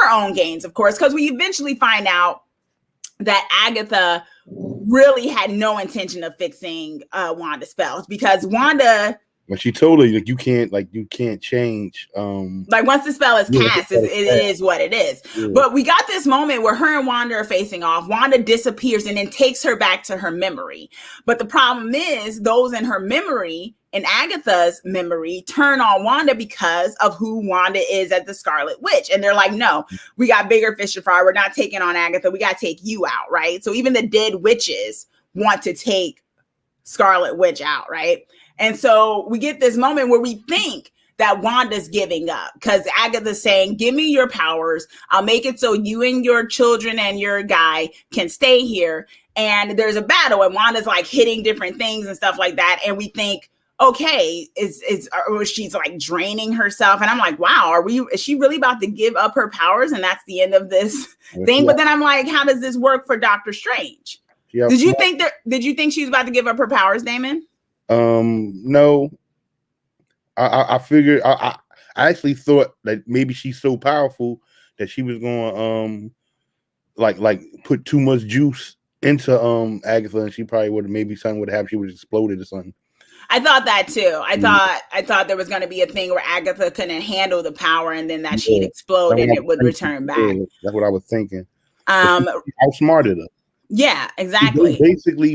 our own gains, of course, because we eventually find out that Agatha really had no intention of fixing Wanda's spells, because Wanda, when she told her you can't change. Like once the spell is cast, it is what it is. Yeah. But we got this moment where her and Wanda are facing off. Wanda disappears and then takes her back to her memory. But the problem is those in her memory, in Agatha's memory, turn on Wanda because of who Wanda is as the Scarlet Witch. And they're like, no, we got bigger fish to fry. We're not taking on Agatha. We got to take you out, right? So even the dead witches want to take Scarlet Witch out, right? And so we get this moment where we think that Wanda's giving up because Agatha's saying, give me your powers. I'll make it so you and your children and your guy can stay here. And there's a battle and Wanda's like hitting different things and stuff like that. And we think, okay, she's like draining herself. And I'm like, wow, is she really about to give up her powers? And that's the end of this thing. But then I'm like, how does this work for Doctor Strange? Did you think she was about to give up her powers, Damon? No. I figured I actually thought that maybe she's so powerful that she was going like put too much juice into Agatha, and she probably something would happen. She would have exploded or something. I thought that too. I thought there was going to be a thing where Agatha couldn't handle the power, and then that she'd explode and it would return back. Yeah, that's what I was thinking. Outsmarted her. Yeah, exactly.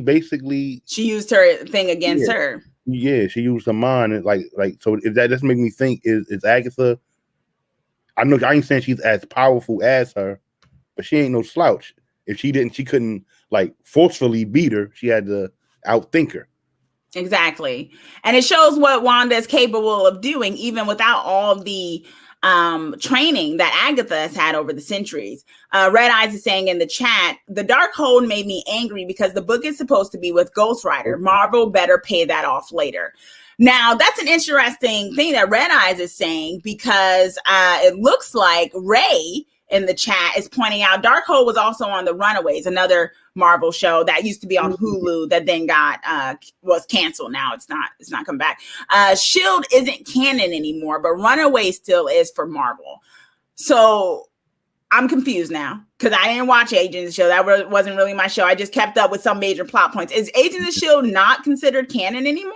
Basically, she used her thing against her. Yeah, she used her mind, and like so. If that just make me think, is Agatha? I know I ain't saying she's as powerful as her, but she ain't no slouch. If she couldn't like forcefully beat her. She had to outthink her. Exactly, and it shows what Wanda is capable of doing, even without all the training that Agatha has had over the centuries. Red Eyes is saying in the chat, the Darkhold made me angry because the book is supposed to be with Ghost Rider. Marvel better pay that off later. Now, that's an interesting thing that Red Eyes is saying, because it looks like Ray in the chat is pointing out Darkhold was also on The Runaways, another Marvel show that used to be on Hulu that then was canceled. Now it's not come back. Shield isn't canon anymore, but Runaways still is for Marvel. So I'm confused now because I didn't watch Agents of Shield. That wasn't really my show. I just kept up with some major plot points. Is Agents of Shield not considered canon anymore?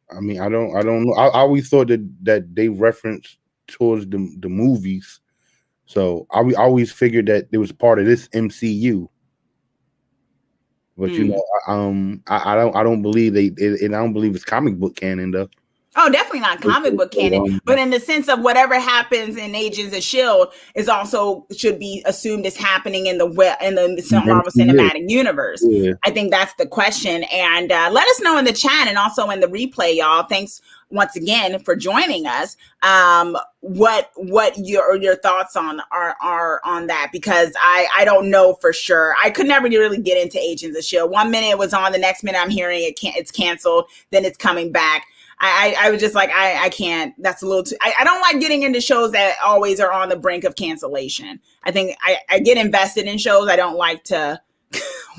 I mean, I don't know. I always thought that they referenced towards the movies. So I always figured that it was part of this MCU. But you know, I don't believe and I don't believe it's comic book canon though. Oh, definitely not comic book canon, but in the sense of whatever happens in Agents of Shield is also should be assumed as happening in the Marvel Cinematic Universe. Yeah. I think that's the question, and let us know in the chat and also in the replay, y'all. Thanks once again for joining us. What your thoughts on are on that, because I don't know for sure. I could never really get into Agents of Shield. 1 minute it was on, the next minute I'm hearing it's canceled, then it's coming back. I was just like, I can't, that's a little too, I don't like getting into shows that always are on the brink of cancellation. I think I get invested in shows. I don't like to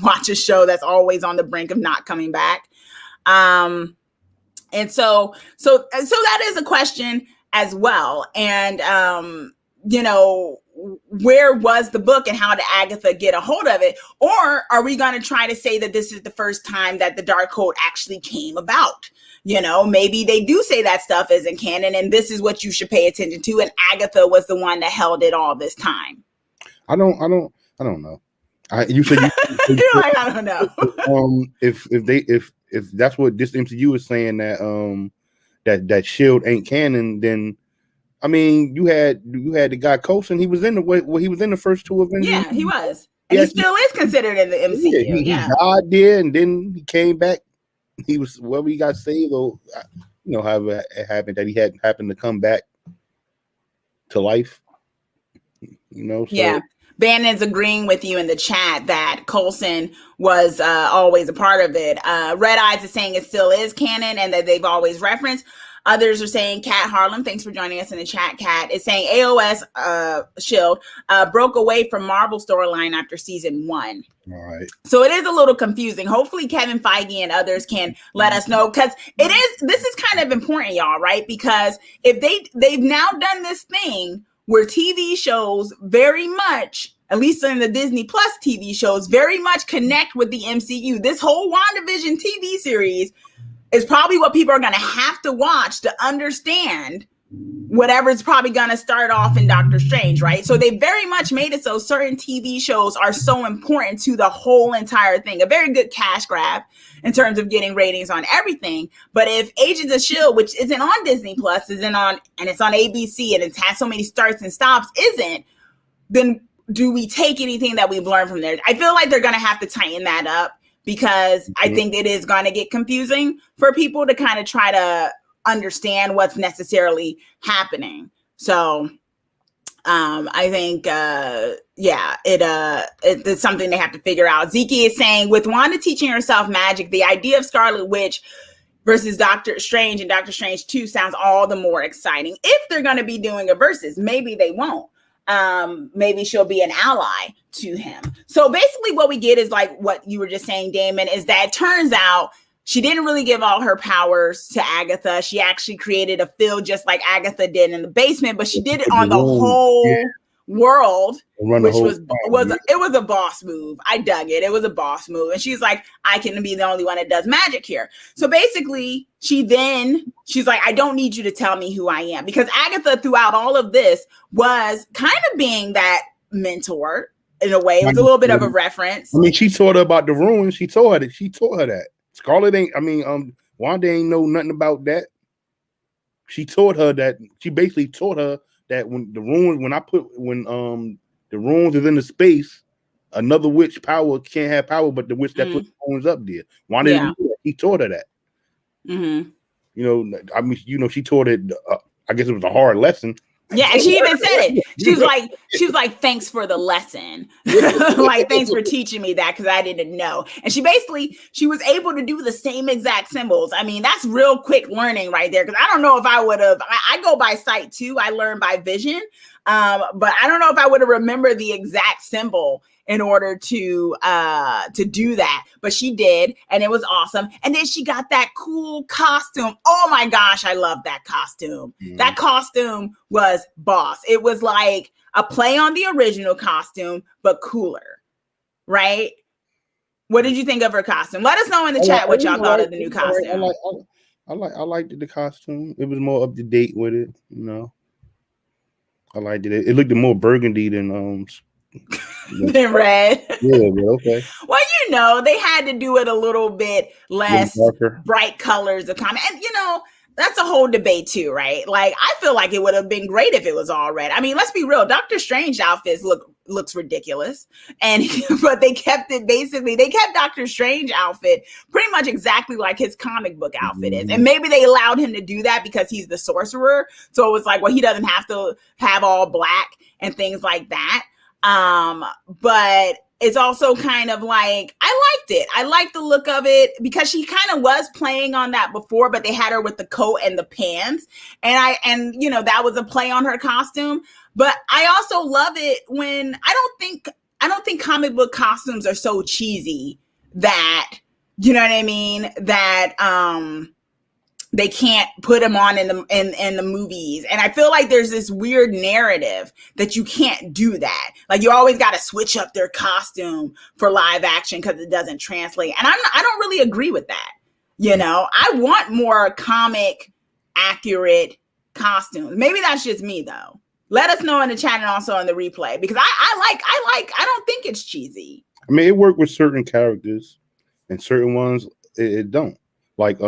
watch a show that's always on the brink of not coming back. And so that is a question as well. And, you know, where was the book and how did Agatha get a hold of it? Or are we going to try to say that this is the first time that the Darkhold actually came about? You know, maybe they do say that stuff isn't canon and this is what you should pay attention to. And Agatha was the one that held it all this time. I don't know. You said you're like, I don't know. If that's what this MCU is saying, that Shield ain't canon, then I mean, you had the guy Coulson. He was in the first two Avengers. Yeah, he was. And he still is considered in the MCU. He died there, and then he came back. He was he got saved, or you know, however it happened that he happened to come back to life. You know, so. Yeah. Bannon's agreeing with you in the chat that Coulson was always a part of it. Red Eyes is saying it still is canon and that they've always referenced. Others are saying, Kat Harlem, thanks for joining us in the chat, Kat, is saying AOS Shield broke away from Marvel storyline after season 1. All right. So it is a little confusing. Hopefully Kevin Feige and others can let us know, because this is kind of important, y'all, right? Because if they've now done this thing where TV shows very much at least in the Disney Plus TV shows, very much connect with the MCU. This whole WandaVision TV series is probably what people are going to have to watch to understand whatever's probably going to start off in Doctor Strange, right? So they very much made it so certain TV shows are so important to the whole entire thing. A very good cash grab in terms of getting ratings on everything. But if Agents of S.H.I.E.L.D., which isn't on Disney Plus, isn't on, and it's on ABC, and it has so many starts and stops, isn't, then do we take anything that we've learned from there? I feel like they're going to have to tighten that up, because I think it is going to get confusing for people to kind of try to understand what's necessarily happening. So I think, it's something they have to figure out. Zeke is saying, with Wanda teaching herself magic, the idea of Scarlet Witch versus Doctor Strange and Doctor Strange 2 sounds all the more exciting. If they're going to be doing a versus, maybe they won't. Maybe she'll be an ally to him. So basically what we get is like what you were just saying, Damon, is that it turns out she didn't really give all her powers to Agatha. She actually created a field just like Agatha did in the basement, but she did it on the whole world, which was a boss move. I dug it. It was a boss move. And she's like, I can be the only one that does magic here. So basically she's like, I don't need you to tell me who I am, because Agatha throughout all of this was kind of being that mentor in a way. It was a little bit of a reference. I mean, she taught her about the ruins. She taught her that. Scarlet Wanda ain't know nothing about that. She taught her that. She basically taught her that when the ruins is in the space, another witch power can't have power, but the witch that put the ruins up there. Wanda didn't do that. He taught her that. Mm-hmm. She taught it. I guess it was a hard lesson. Yeah, and she even said it. She was like, thanks for the lesson. Like, thanks for teaching me that, because I didn't know. And she was able to do the same exact symbols. I mean, that's real quick learning right there, because I don't know if I would have, I go by sight too. I learn by vision. But I don't know if I would have remembered the exact symbol in order to do that, but she did, and it was awesome. And then she got that cool costume. Oh my gosh, I love that costume. Mm. That costume was boss. It was like a play on the original costume, but cooler, right? What did you think of her costume? Let us know in the chat what y'all thought of the new costume. I liked the costume. It was more up to date with it, I liked it. It looked more burgundy than than red. Yeah, but okay. Well, they had to do it a little bit less bright colors of comment. And that's a whole debate too, right? Like, I feel like it would have been great if it was all red. I mean, let's be real. Doctor Strange outfits looks ridiculous. But they kept Doctor Strange outfit pretty much exactly like his comic book outfit is. And maybe they allowed him to do that because he's the sorcerer. So it was like, well, he doesn't have to have all black and things like that. But it's also kind of like, I liked it. I liked the look of it because she kind of was playing on that before, but they had her with the coat and the pants. And that was a play on her costume. But I also love it when I don't think comic book costumes are so cheesy that, you know what I mean? That, they can't put them on in the movies. And I feel like there's this weird narrative that you can't do that. Like, you always got to switch up their costume for live action because it doesn't translate. And I don't really agree with that. I want more comic accurate costumes. Maybe that's just me though. Let us know in the chat and also on the replay, because I don't think it's cheesy. I mean, it worked with certain characters and certain ones it don't. Like,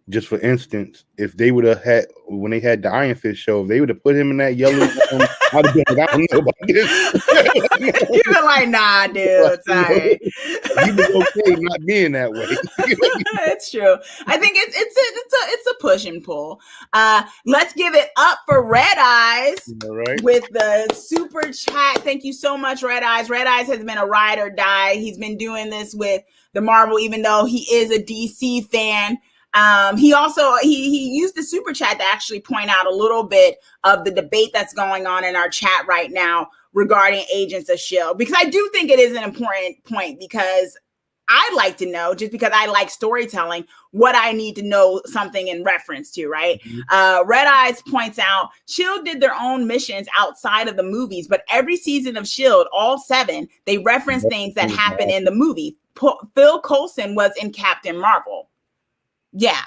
just for instance, if they would have had, when they had the Iron Fist show, if they would have put him in that yellow, I'd have been like, I don't know about this. You've been like, nah, dude, sorry. He was okay not being that way. It's true. I think it's a push and pull. Let's give it up for Red Eyes with the super chat. Thank you so much, Red Eyes. Red Eyes has been a ride or die. He's been doing this with the Marvel, even though he is a DC fan. He also used the super chat to actually point out a little bit of the debate that's going on in our chat right now regarding Agents of S.H.I.E.L.D., because I do think it is an important point, because I'd like to know, just because I like storytelling, what I need to know something in reference to, right? Red Eyes points out, S.H.I.E.L.D. did their own missions outside of the movies, but every season of S.H.I.E.L.D., all 7, they reference things that happen in the movie. Phil Coulson was in Captain Marvel. Yeah.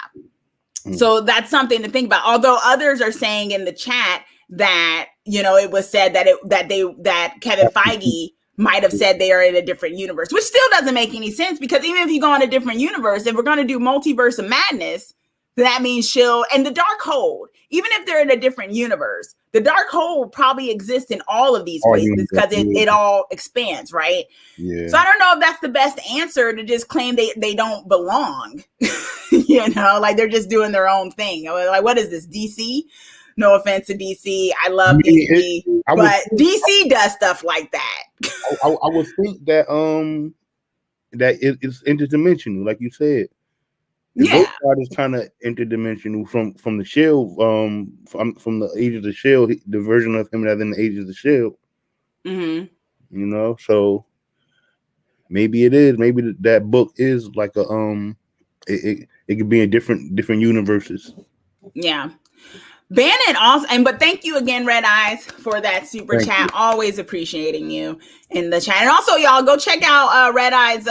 So that's something to think about. Although others are saying in the chat that, it was said that Kevin Feige might have said they are in a different universe, which still doesn't make any sense, because even if you go in a different universe, if we're going to do Multiverse of Madness, that means S.H.I.E.L.D. and the Darkhold, even if they're in a different universe, the Darkhold probably exists in all of these places because it all expands, right? Yeah. So I don't know if that's the best answer, to just claim they don't belong. Like they're just doing their own thing. Like, what is this, DC? No offense to DC. I love DC, but DC does stuff like that. I would think that that it's interdimensional, like you said. The Ghost Rider is kind of interdimensional from the Shield, from the Age of the Shield, the version of him that's in the Age of the Shield. So maybe it is. Maybe that book is like a it could be in different universes. Yeah. Bannon also, but thank you again, Red Eyes, for that super chat. Always appreciating you in the chat. And also, y'all, go check out Red Eyes'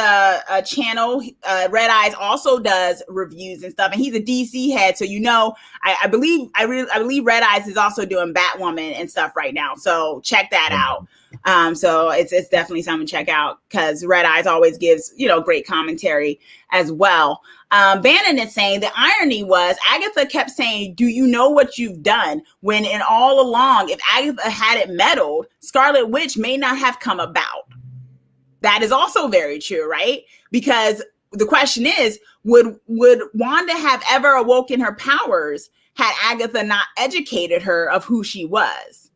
channel. Red Eyes also does reviews and stuff, and he's a DC head, so I believe Red Eyes is also doing Batwoman and stuff right now. So check that out. So it's definitely something to check out, because Red Eyes always gives great commentary as well. Bannon is saying the irony was Agatha kept saying, "Do you know what you've done?" When in all along, if Agatha hadn't meddled, Scarlet Witch may not have come about. That is also very true, right? Because the question is, would Wanda have ever awoken her powers had Agatha not educated her of who she was?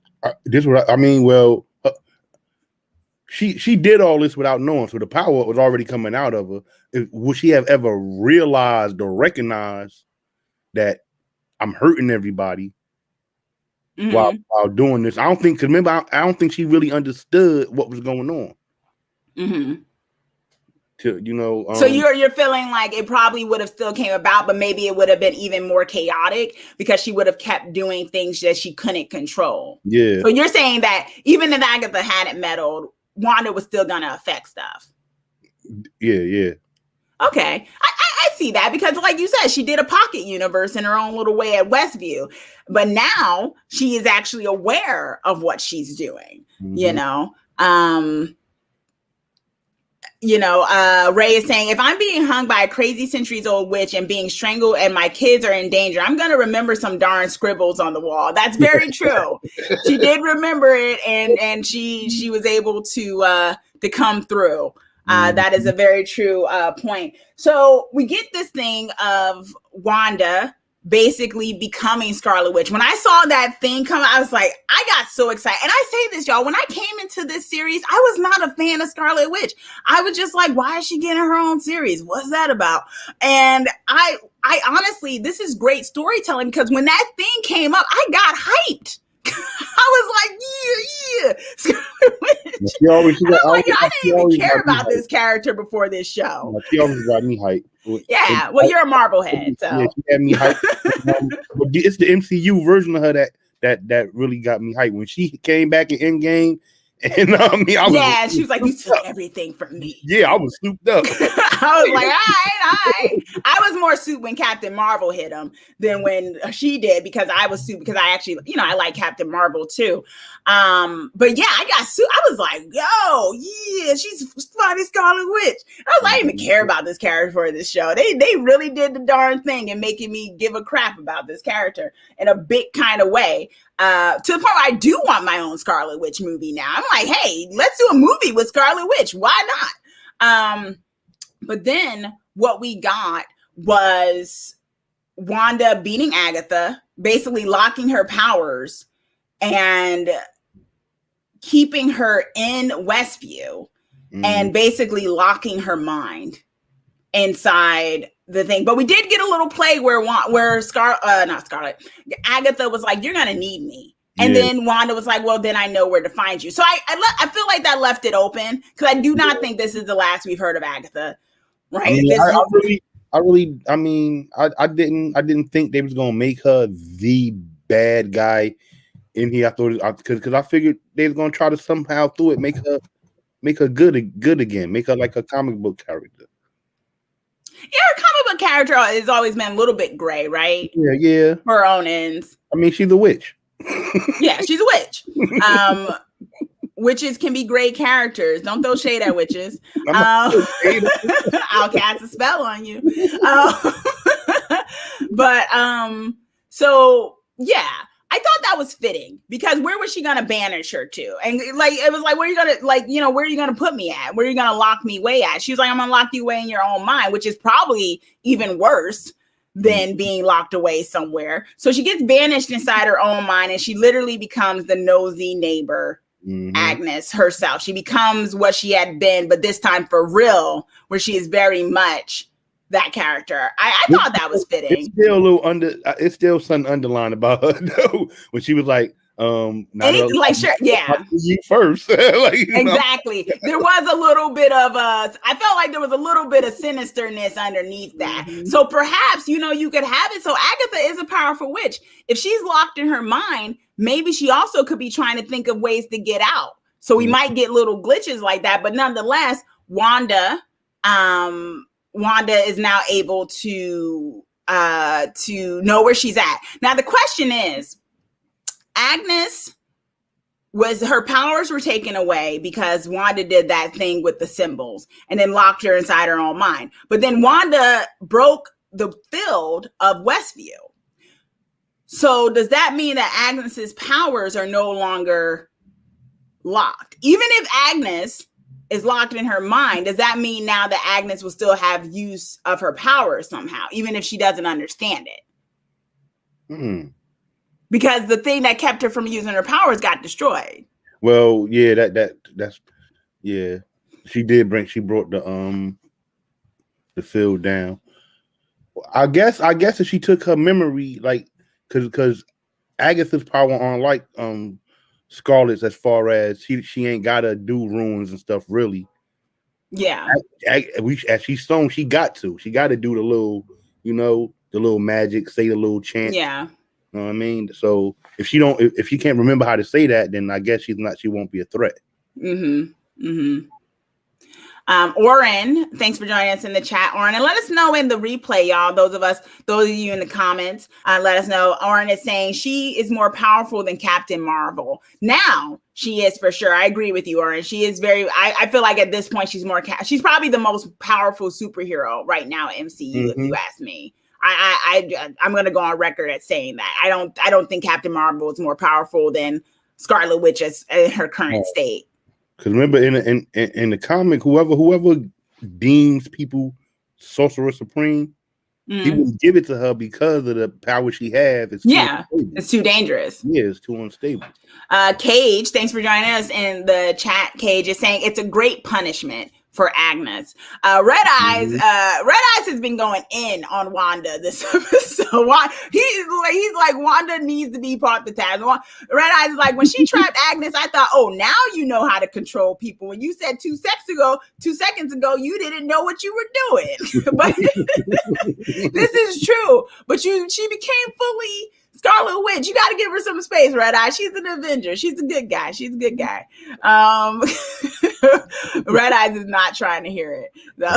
Well, she did all this without knowing, so the power was already coming out of her. Would she have ever realized or recognized that I'm hurting everybody while doing this? I don't think, because remember, I don't think she really understood what was going on. So you're feeling like it probably would have still came about, but maybe it would have been even more chaotic because she would have kept doing things that she couldn't control. Yeah. So you're saying that even if Agatha hadn't meddled, Wanda was still gonna affect stuff. Yeah. Okay, I see that, because like you said, she did a pocket universe in her own little way at Westview, but now she is actually aware of what she's doing. Ray is saying, if I'm being hung by a crazy centuries-old witch and being strangled and my kids are in danger, I'm going to remember some darn scribbles on the wall. That's very true. She did remember it, and she was able to come through. That is a very true point. So we get this thing of Wanda basically becoming Scarlet Witch. When I saw that thing come, I was like, I got so excited. And I say this, y'all, when I came into this series, I was not a fan of Scarlet Witch. I was just like, why is she getting her own series? What's that about? And I honestly, this is great storytelling, because when that thing came up, I got hyped. I was like, yeah, Scarlet Witch. I didn't even care about this character before this show. She always got me hyped. Yeah, well, you're a Marvel head, so. Yeah, she had me hyped. But it's the MCU version of her that really got me hyped. When she came back in Endgame, and she was like, you took everything from me. Yeah, I was souped up. I was like, all right. I was more souped when Captain Marvel hit him than when she did, because I was souped because I actually, I like Captain Marvel too. But yeah, I got souped. I was like, yo, yeah, she's fucking Scarlet Witch. I was like, I didn't even care about this character for this show. They really did the darn thing and making me give a crap about this character in a big kind of way. To the point where I do want my own Scarlet Witch movie now. I'm like, hey, let's do a movie with Scarlet Witch. Why not? But then what we got was Wanda beating Agatha, basically locking her powers and keeping her in Westview, and basically locking her mind inside the thing. But we did get a little play where Agatha was like, you're gonna need me, and then Wanda was like, well, then I know where to find you. So I feel like that left it open, because I do not think this is the last we've heard of Agatha. right? I mean, I didn't think they was gonna make her the bad guy in here. I thought because I figured they was gonna try to somehow through it make her good again, make her like a comic book character. Yeah, her comic book character has always been a little bit gray, right? Yeah. For her own ends. I mean, she's a witch. Yeah, she's a witch. Witches can be great characters. Don't throw shade at witches. I'll cast a spell on you. So yeah, I thought that was fitting because where was she gonna banish her to? And like it was like, where are you gonna where are you gonna put me at? Where are you gonna lock me away at? She was like, I'm gonna lock you away in your own mind, which is probably even worse than being locked away somewhere. So she gets banished inside her own mind, and she literally becomes the nosy neighbor. Agnes herself. She becomes what she had been, but this time for real, where she is very much that character. I thought that was fitting. It's still a little it's still something underlined about her though, when she was like, sure, yeah. You first. Exactly. There was a little bit of I felt like there was a little bit of sinisterness underneath that. So perhaps, you could have it. So Agatha is a powerful witch. If she's locked in her mind, maybe she also could be trying to think of ways to get out. So we might get little glitches like that. But nonetheless, Wanda is now able to know where she's at. Now the question is, Agnes her powers were taken away because Wanda did that thing with the symbols and then locked her inside her own mind. But then Wanda broke the field of Westview. So does that mean that Agnes's powers are no longer locked? Even if Agnes is locked in her mind, does that mean now that Agnes will still have use of her powers somehow, even if she doesn't understand it? Because the thing that kept her from using her powers got destroyed. Well, yeah, that's yeah. She brought the field down. I guess if she took her memory, like, because Agatha's power on like Scarlet's, as far as she ain't gotta do runes and stuff really. Yeah. As she's shown, she got to do the little, the little magic, say the little chant. Yeah. You know what I mean? So if she can't remember how to say that, then I guess she won't be a threat. Oren, thanks for joining us in the chat, Oren, and let us know in the replay, y'all. Those of you in the comments, let us know. Oren is saying she is more powerful than Captain Marvel. Now she is, for sure. I agree with you, Oren. She is very. I feel like at this point she's she's probably the most powerful superhero right now at MCU, if you ask me. I'm going to go on record at saying that I don't think Captain Marvel is more powerful than Scarlet Witch in her current state. Because remember, in the comic, whoever deems people Sorcerer Supreme, he wouldn't give it to her because of the power she has. It's too dangerous. Yeah, it's too unstable. Cage, thanks for joining us in the chat. Cage is saying it's a great punishment for Agnes. Red Eyes has been going in on Wanda this episode. He's like, Wanda needs to be part of the task. Red Eyes is like, when she trapped Agnes, I thought, oh, now you know how to control people. When you said 2 seconds ago, you didn't know what you were doing. But this is true. But she became fully Scarlet Witch. You got to give her some space, Red Eye. She's an Avenger. She's a good guy. Red Eyes is not trying to hear it. So.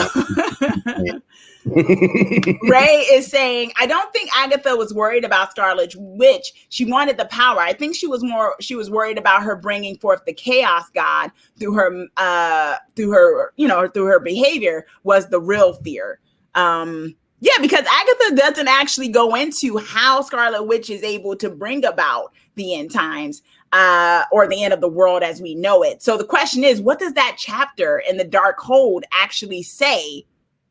Ray is saying, I don't think Agatha was worried about Scarlet Witch. She wanted the power. I think she was worried about her bringing forth the Chaos God through her behavior was the real fear. Yeah, because Agatha doesn't actually go into how Scarlet Witch is able to bring about the end times or the end of the world as we know it. So the question is, what does that chapter in the Dark Hold actually say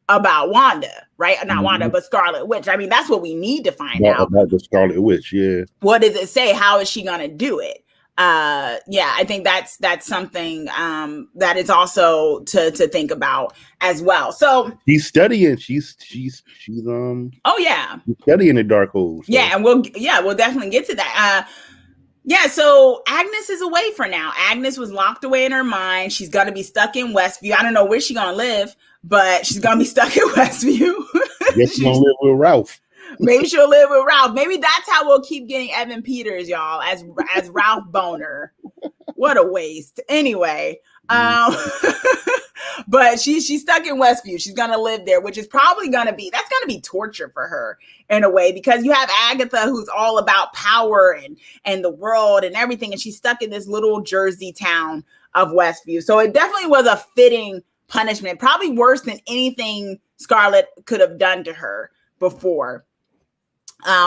about Wanda, right? Not Wanda, but Scarlet Witch. I mean, that's what we need to find out. About the Scarlet Witch, yeah. What does it say? How is she going to do it? I think that's something that is also to think about as well. So she's studying. She's oh yeah, studying the Dark Hold. So. Yeah, and we'll definitely get to that. Yeah, so Agnes is away for now. Agnes was locked away in her mind. She's going to be stuck in Westview. I don't know where she's going to live, but she's going to be stuck in Westview. Guess she's going to live with Ralph. Maybe she'll live with Ralph. Maybe that's how we'll keep getting Evan Peters, y'all, as Ralph Boner. What a waste. Anyway, but she's stuck in Westview. She's going to live there, which is probably going to be torture for her in a way, because you have Agatha, who's all about power and the world and everything. And she's stuck in this little Jersey town of Westview. So it definitely was a fitting punishment, probably worse than anything Scarlet could have done to her before.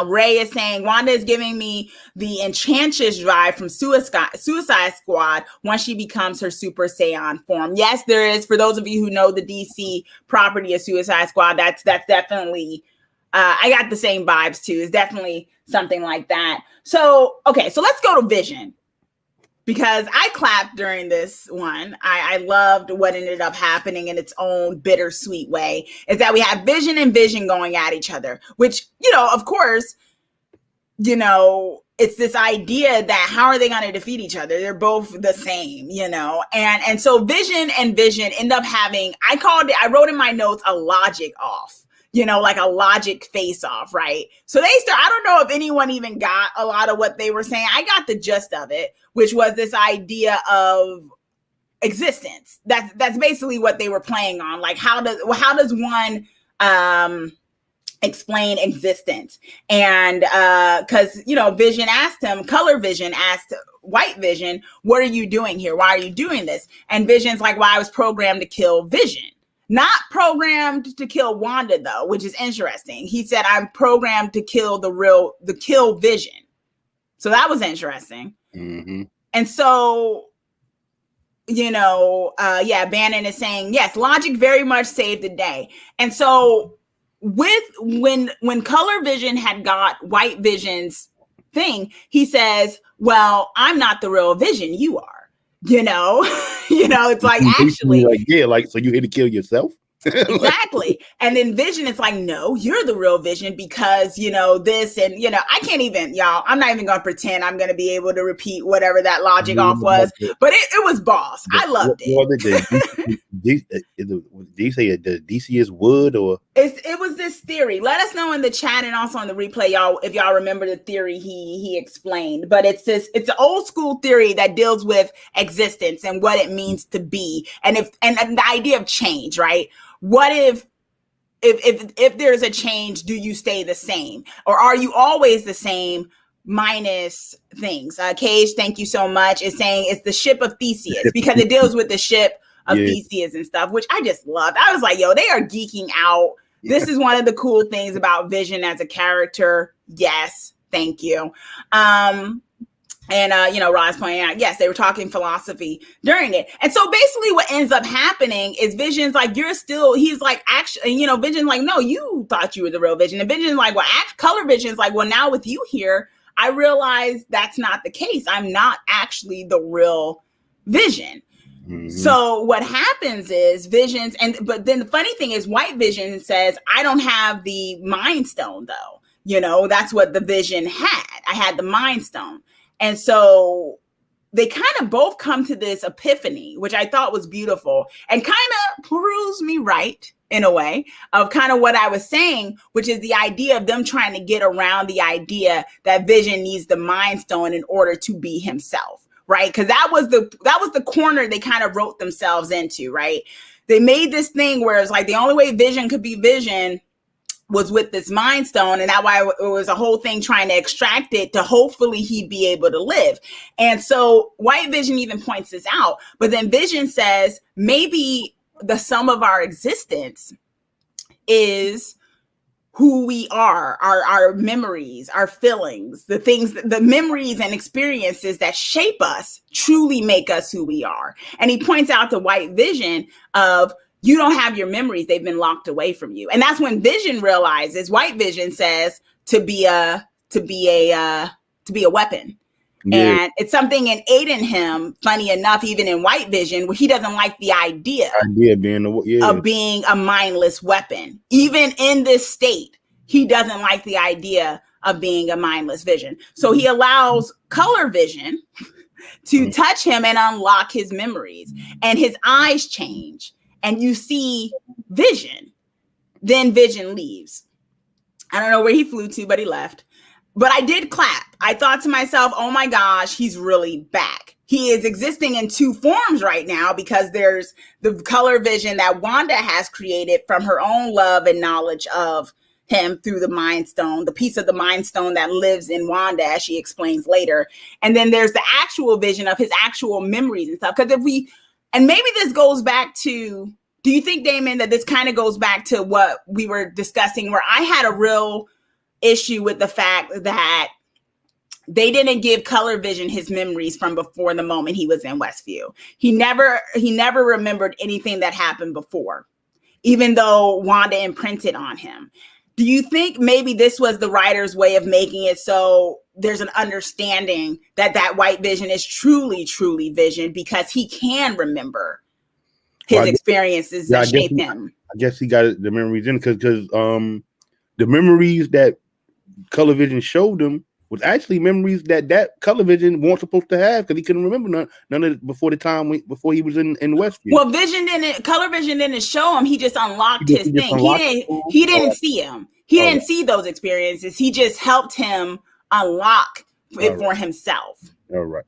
Ray is saying, Wanda is giving me the Enchantress drive from Suicide Squad once she becomes her Super Saiyan form. Yes, there is. For those of you who know the DC property of Suicide Squad, that's definitely, I got the same vibes too. It's definitely something like that. So, okay, so let's go to Vision, because I clapped during this one. I loved what ended up happening in its own bittersweet way, is that we have Vision and Vision going at each other, which, of course, it's this idea that how are they going to defeat each other? They're both the same, and so Vision and Vision end up having, I wrote in my notes, a logic off. Like a logic face off, right? So I don't know if anyone even got a lot of what they were saying. I got the gist of it, which was this idea of existence. That's basically what they were playing on. Like, how does one explain existence? And because Vision asked him, Color Vision asked White Vision, what are you doing here? Why are you doing this? And Vision's like, well, I was programmed to kill Vision. Not programmed to kill Wanda, though, which is interesting. He said, I'm programmed to kill kill Vision. So that was interesting. Mm-hmm. And so, Bannon is saying, yes, logic very much saved the day. And so when Color Vision had got White Vision's thing, he says, well, I'm not the real Vision, you are. It's like, actually, so you here to kill yourself? Exactly. And then Vision is like, no, you're the real Vision, because this, and I can't even, y'all, I'm not even gonna pretend I'm gonna be able to repeat whatever that logic off was, but it was boss. I loved it. Did he say the DC is wood, or it was this theory? Let us know in the chat and also on the replay, y'all, if y'all remember the theory he explained. But it's an old school theory that deals with existence and what it means to be, and the idea of change, right? What if there's a change, do you stay the same, or are you always the same minus things? Cage, thank you so much, is saying it's the ship of Theseus, because it deals with the ship of Theseus and stuff, which I just loved. I was like, yo, they are geeking out. This is one of the cool things about Vision as a character. Yes, thank you. Rod's pointing out, yes, they were talking philosophy during it. And so basically what ends up happening is Vision's like, he's like, actually, Vision's like, no, you thought you were the real Vision. And Vision's like, well, Color Vision's like, well, now with you here, I realize that's not the case. I'm not actually the real Vision. Mm-hmm. So what happens is but then the funny thing is White Vision says, I don't have the Mind Stone though. That's what the Vision had. I had the Mind Stone. And so they kind of both come to this epiphany, which I thought was beautiful and kind of proves me right in a way of kind of what I was saying, which is the idea of them trying to get around the idea that Vision needs the Mind Stone in order to be himself, right? Because that was the corner they kind of wrote themselves into, right? They made this thing where it's like the only way Vision could be Vision was with this Mind Stone, and that's why it was a whole thing trying to extract it to hopefully he'd be able to live. And so White Vision even points this out, but then Vision says maybe the sum of our existence is who we are, our memories, our feelings, the memories and experiences that shape us truly make us who we are. And he points out to White Vision of, you don't have your memories. They've been locked away from you. And that's when Vision realizes, White Vision says, to be a weapon. Yeah. And it's something innate in him, funny enough, even in White Vision, where he doesn't like the idea of being a mindless weapon. Even in this state, he doesn't like the idea of being a mindless vision. So he allows color vision to touch him and unlock his memories, and his eyes change and you see Vision. Then Vision leaves. I don't know where he flew to, but he left. But I did clap. I thought to myself, oh my gosh, he's really back. He is existing in two forms right now because there's the color vision that Wanda has created from her own love and knowledge of him through the Mind Stone, the piece of the Mind Stone that lives in Wanda, as she explains later. And then there's the actual vision of his actual memories and stuff. Because and maybe this goes back to, do you think, Damon, that this kind of goes back to what we were discussing, where I had a real issue with the fact that they didn't give color vision his memories from before the moment he was in Westview. He never remembered anything that happened before, even though Wanda imprinted on him. Do you think maybe this was the writer's way of making it so there's an understanding that white vision is truly Vision because he can remember his experiences that shape him? I guess he got the memories in because the memories that color vision showed him was actually memories that color vision wasn't supposed to have because he couldn't remember none of it before he was in Westview. Well, color vision didn't show him. He just unlocked his thing. He didn't see him. He didn't see those experiences. He just helped him unlock it for himself. All right.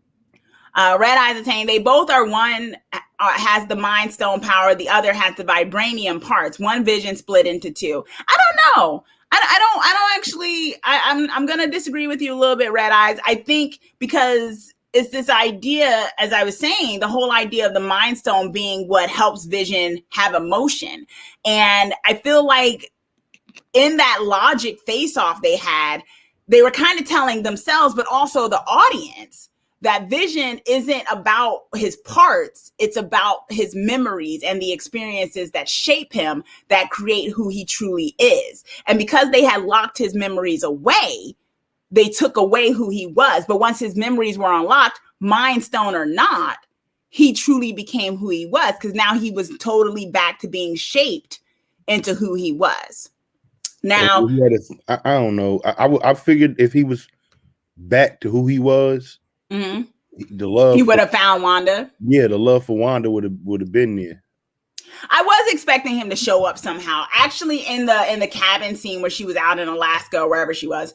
Red Eyes is saying they both are one has the Mind Stone power. The other has the vibranium parts. One vision split into two. I don't know. I don't actually, I'm going to disagree with you a little bit, Red Eyes. I think because it's this idea, as I was saying, the whole idea of the Mind Stone being what helps Vision have emotion. And I feel like in that logic face-off they were kind of telling themselves, but also the audience, that Vision isn't about his parts. It's about his memories and the experiences that shape him, that create who he truly is. And because they had locked his memories away, they took away who he was. But once his memories were unlocked, Mind Stone or not, he truly became who he was, because now he was totally back to being shaped into who he was. Now, I don't know. I figured if he was back to who he was, mm-hmm, the love he would have found Wanda. Yeah, the love for Wanda would have been there. I was expecting him to show up somehow. Actually, in the cabin scene where she was out in Alaska or wherever she was,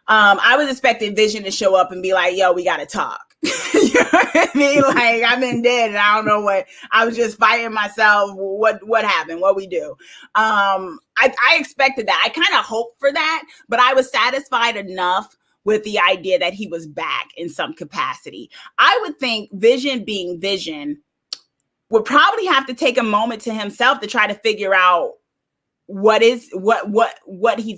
I was expecting Vision to show up and be like, "Yo, we got to talk." You know what I mean? Like, I've been dead and I don't know what. I was just fighting myself. What happened? What we do? I expected that. I kind of hoped for that, but I was satisfied enough with the idea that he was back in some capacity. I would think Vision being Vision would probably have to take a moment to himself to try to figure out what he's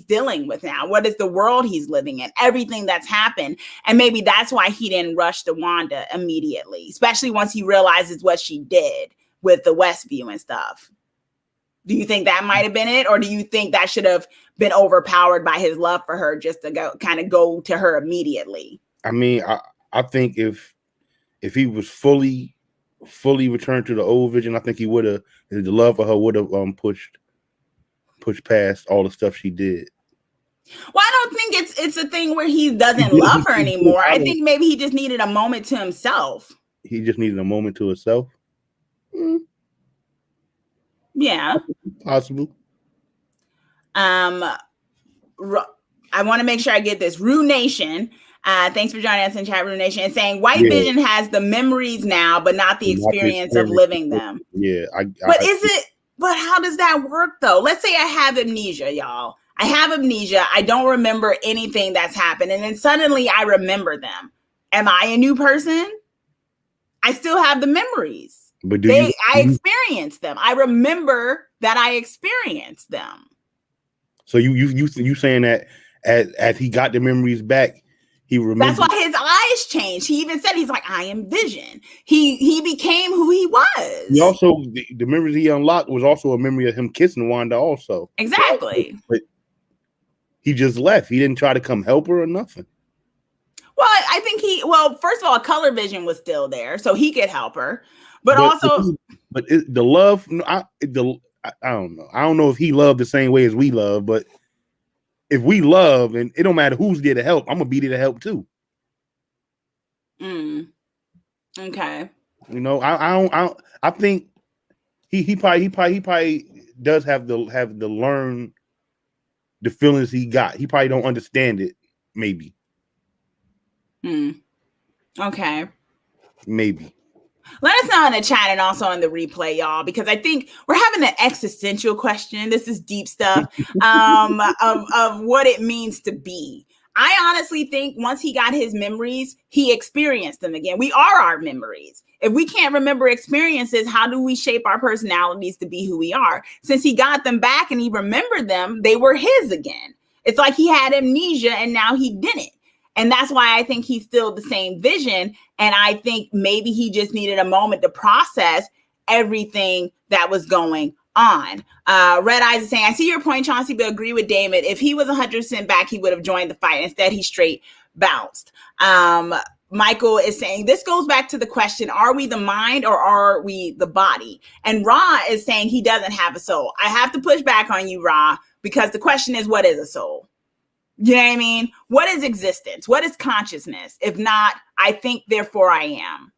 dealing with now. What is the world he's living in? Everything that's happened. And maybe that's why he didn't rush to Wanda immediately, especially once he realizes what she did with the Westview and stuff. Do you think that might have been it? Or do you think that should have been overpowered by his love for her just to go to her immediately? I mean, I think if he was fully returned to the old Vision, I think he would have, the love for her would have pushed past all the stuff she did. Well, I don't think it's a thing where he doesn't love her anymore. I think maybe he just needed a moment to himself. He just needed a moment to himself? Yeah. Possible. I want to make sure I get this. Rue Nation, thanks for joining us in chat, Rue Nation, and saying White Vision has the memories now, but not the experience of living them. Yeah. But how does that work though? Let's say I have amnesia, y'all. I have amnesia. I don't remember anything that's happened. And then suddenly I remember them. Am I a new person? I still have the memories. But I experienced them. I remember that I experienced them. So you saying that as he got the memories back, he remembered. That's why his eyes changed. He even said, he's like, I am Vision. He became who he was. He also, the memories he unlocked was also a memory of him kissing Wanda also. Exactly. But he just left. He didn't try to come help her or nothing. Well, I think first of all, color vision was still there, so he could help her. But also, the love, I don't know. I don't know if he loved the same way as we love, but if we love, and it don't matter who's there to help, I'm gonna be there to help too. Okay. You know, I think he probably does have to learn the feelings he got. He probably don't understand it, maybe. Okay. Maybe. Let us know in the chat and also in the replay, y'all, because I think we're having an existential question. This is deep stuff of what it means to be. I honestly think once he got his memories, he experienced them again. We are our memories. If we can't remember experiences, how do we shape our personalities to be who we are? Since he got them back and he remembered them, they were his again. It's like he had amnesia and now he didn't. And that's why I think he's still the same Vision. And I think maybe he just needed a moment to process everything that was going on. Red Eyes is saying, I see your point, Chauncey, but agree with Damon. If he was 100% back, he would have joined the fight. Instead, he straight bounced. Michael is saying, this goes back to the question, are we the mind or are we the body? And Ra is saying he doesn't have a soul. I have to push back on you, Ra, because the question is, what is a soul? You know what I mean? What is existence? What is consciousness? If not, I think, therefore I am.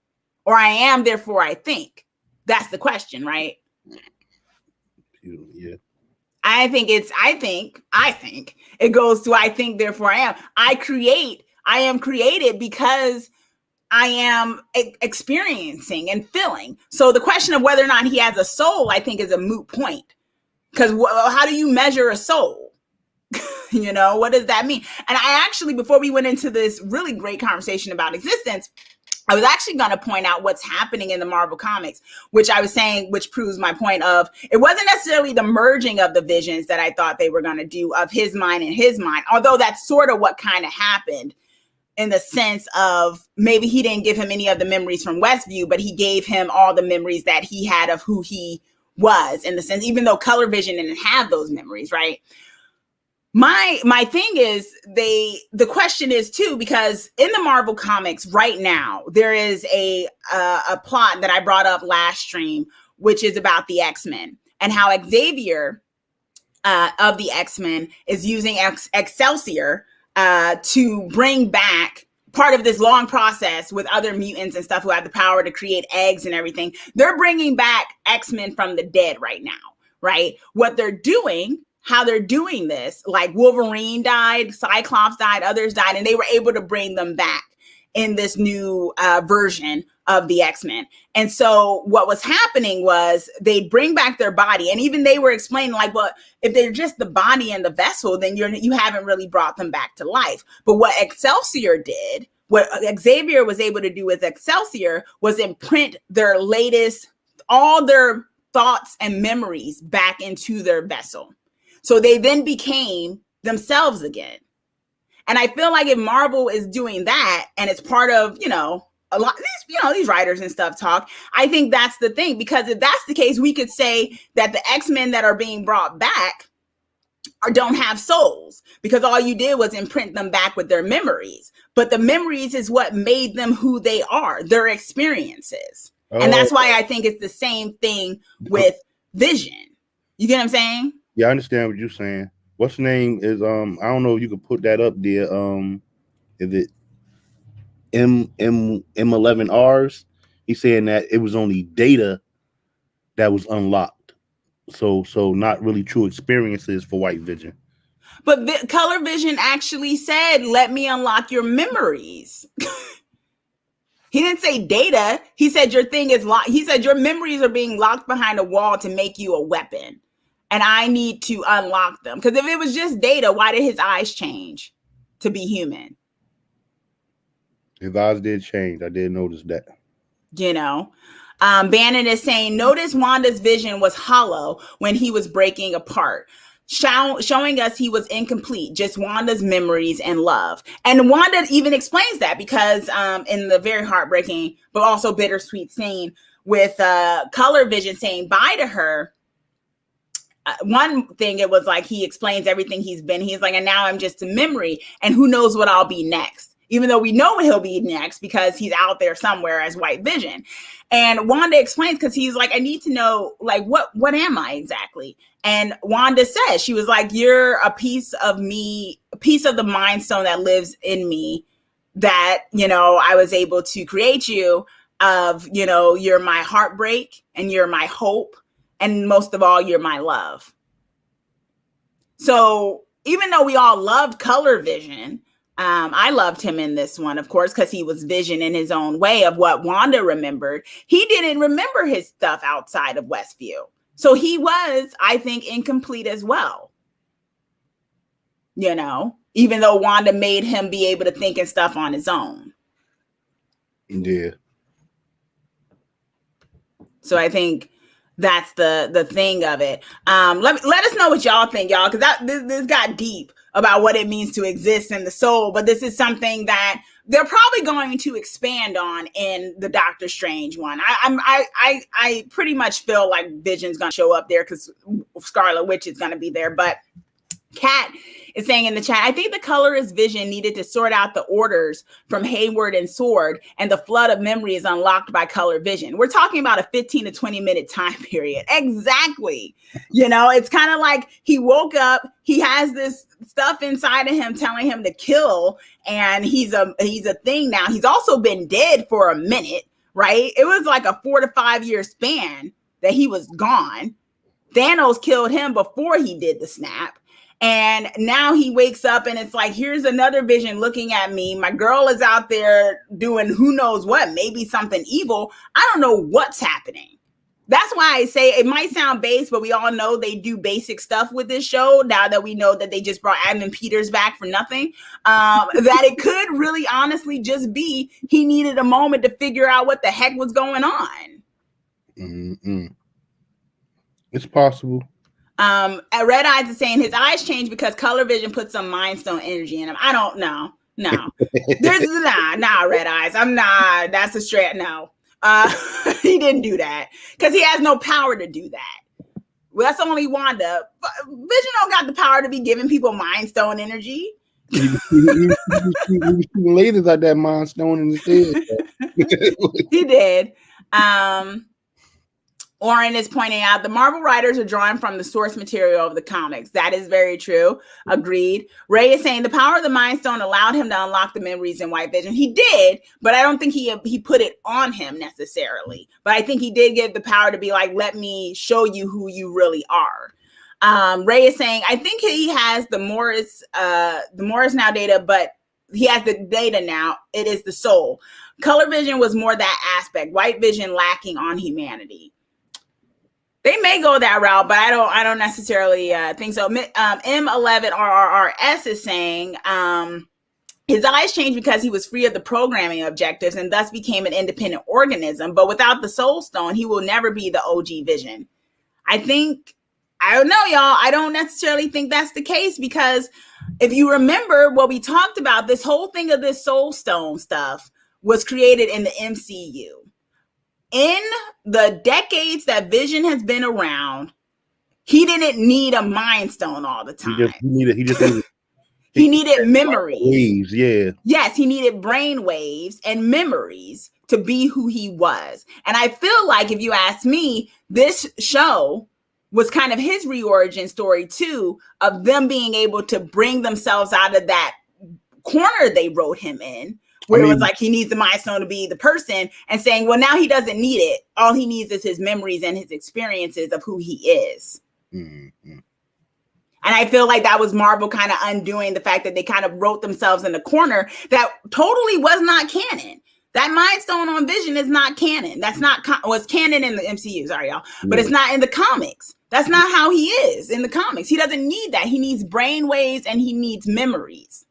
Or I am, therefore I think. That's the question, right? Yeah. I think it goes to I think, therefore I am. I am created because I am experiencing and feeling. So the question of whether or not he has a soul, I think, is a moot point. Because how do you measure a soul? You know, what does that mean? And I actually, before we went into this really great conversation about existence, I was actually going to point out what's happening in the Marvel comics, which I was saying, which proves my point of it wasn't necessarily the merging of the visions that I thought they were going to do of his mind and his mind, although that's sort of what kind of happened in the sense of maybe he didn't give him any of the memories from Westview, but he gave him all the memories that he had of who he was, in the sense, even though Color Vision didn't have those memories, right? My thing is the question is too, because in the Marvel comics right now, there is a plot that I brought up last stream, which is about the X-Men and how Xavier of the X-Men is using Excelsior to bring back part of this long process with other mutants and stuff who have the power to create eggs and everything. They're bringing back X-Men from the dead right now, right? What they're doing, how they're doing this, like Wolverine died, Cyclops died, others died, and they were able to bring them back in this new version of the X-Men. And so what was happening was they'd bring back their body, and even they were explaining, like, well, if they're just the body and the vessel, then you haven't really brought them back to life. But what Excelsior did, what Xavier was able to do with Excelsior was imprint their latest, all their thoughts and memories back into their vessel. So they then became themselves again. And I feel like if Marvel is doing that, and it's part of, a lot of these, these writers and stuff talk, I think that's the thing. Because if that's the case, we could say that the X-Men that are being brought back don't have souls, because all you did was imprint them back with their memories. But the memories is what made them who they are, their experiences. Oh. And that's why I think it's the same thing with Vision. You get what I'm saying? Yeah, I understand what you're saying. What's the name is I don't know if you could put that up there. Is it M11Rs? He's saying that it was only data that was unlocked. So not really true experiences for White Vision. But Color Vision actually said, let me unlock your memories. He didn't say data. He said your thing is locked. He said your memories are being locked behind a wall to make you a weapon. And I need to unlock them. Because if it was just data, why did his eyes change to be human? His eyes did change. I did notice that. Bannon is saying, notice Wanda's vision was hollow when he was breaking apart, showing us he was incomplete, just Wanda's memories and love. And Wanda even explains that, because in the very heartbreaking, but also bittersweet scene with Color Vision saying bye to her, one thing, it was like he explains everything he's been. He's like, and now I'm just a memory, and who knows what I'll be next. even though we know what he'll be next because he's out there somewhere as White Vision. And Wanda explains, because he's like, I need to know, like, what am I exactly? And Wanda says, she was like, you're a piece of me, a piece of the Mind Stone that lives in me, that, you know, I was able to create you of, you know, you're my heartbreak and you're my hope. And most of all, you're my love. So even though we all loved Color Vision, I loved him in this one, of course, because he was Vision in his own way of what Wanda remembered. He didn't remember his stuff outside of Westview. So he was, I think, incomplete as well. You know, even though Wanda made him be able to think and stuff on his own. Yeah. So I think that's the thing of it. Let us know what y'all think, y'all, because this got deep about what it means to exist in the soul. But this is something that they're probably going to expand on in the Doctor Strange one. I pretty much feel like Vision's going to show up there because Scarlet Witch is going to be there. But Kat is saying in the chat, I think the colorist Vision needed to sort out the orders from Hayward and Sword, and the flood of memory is unlocked by Color Vision. We're talking about a 15 to 20 minute time period. Exactly. You know, it's kind of like he woke up, he has this stuff inside of him telling him to kill, and he's a thing now. He's also been dead for a minute, right? It was like a 4 to 5 year span that he was gone. Thanos killed him before he did the snap. And now he wakes up and it's like, here's another Vision looking at me. My girl is out there doing who knows what, maybe something evil. I don't know what's happening. That's why I say it might sound base, but we all know they do basic stuff with this show. Now that we know that they just brought Admin Peters back for nothing, that it could really honestly just be he needed a moment to figure out what the heck was going on. Mm-hmm. It's possible. Red Eyes is saying his eyes change because Color Vision put some Mind Stone energy in him. I don't know. No. There's nah, Red Eyes. I'm not. That's a straight no. He didn't do that because he has no power to do that. Well, that's only Wanda. Vision don't got the power to be giving people Mind Stone energy. He lasers at that Mind Stone instead. He did. Oren is pointing out the Marvel writers are drawing from the source material of the comics. That is very true. Agreed. Ray is saying the power of the Mind Stone allowed him to unlock the memories in White Vision. He did, but I don't think he put it on him necessarily. But I think he did give the power to be like, let me show you who you really are. Ray is saying, I think he has the Morris Now data, but he has the data now. It is the soul. Color Vision was more that aspect. White Vision lacking on humanity. They may go that route, but I don't necessarily think so. M11RRRS is saying his eyes changed because he was free of the programming objectives and thus became an independent organism. But without the Soul Stone, he will never be the OG Vision. I don't know, y'all. I don't necessarily think that's the case because if you remember what we talked about, this whole thing of this Soul Stone stuff was created in the MCU. In the decades that Vision has been around, he didn't need a Mind Stone all the time. He needed memories. Waves, yeah. Yes, he needed brain waves and memories to be who he was. And I feel like, if you ask me, this show was kind of his reorigin story too, of them being able to bring themselves out of that corner they wrote him in. Where it was like he needs the Mind Stone to be the person, and saying, well, now he doesn't need it. All he needs is his memories and his experiences of who he is. Mm-hmm. And I feel like that was Marvel kind of undoing the fact that they kind of wrote themselves in a corner that totally was not canon. That Mind Stone on Vision is not canon. That's not was canon in the MCU. Sorry, y'all. But it's not in the comics. That's not how he is in the comics. He doesn't need that. He needs brain waves and he needs memories.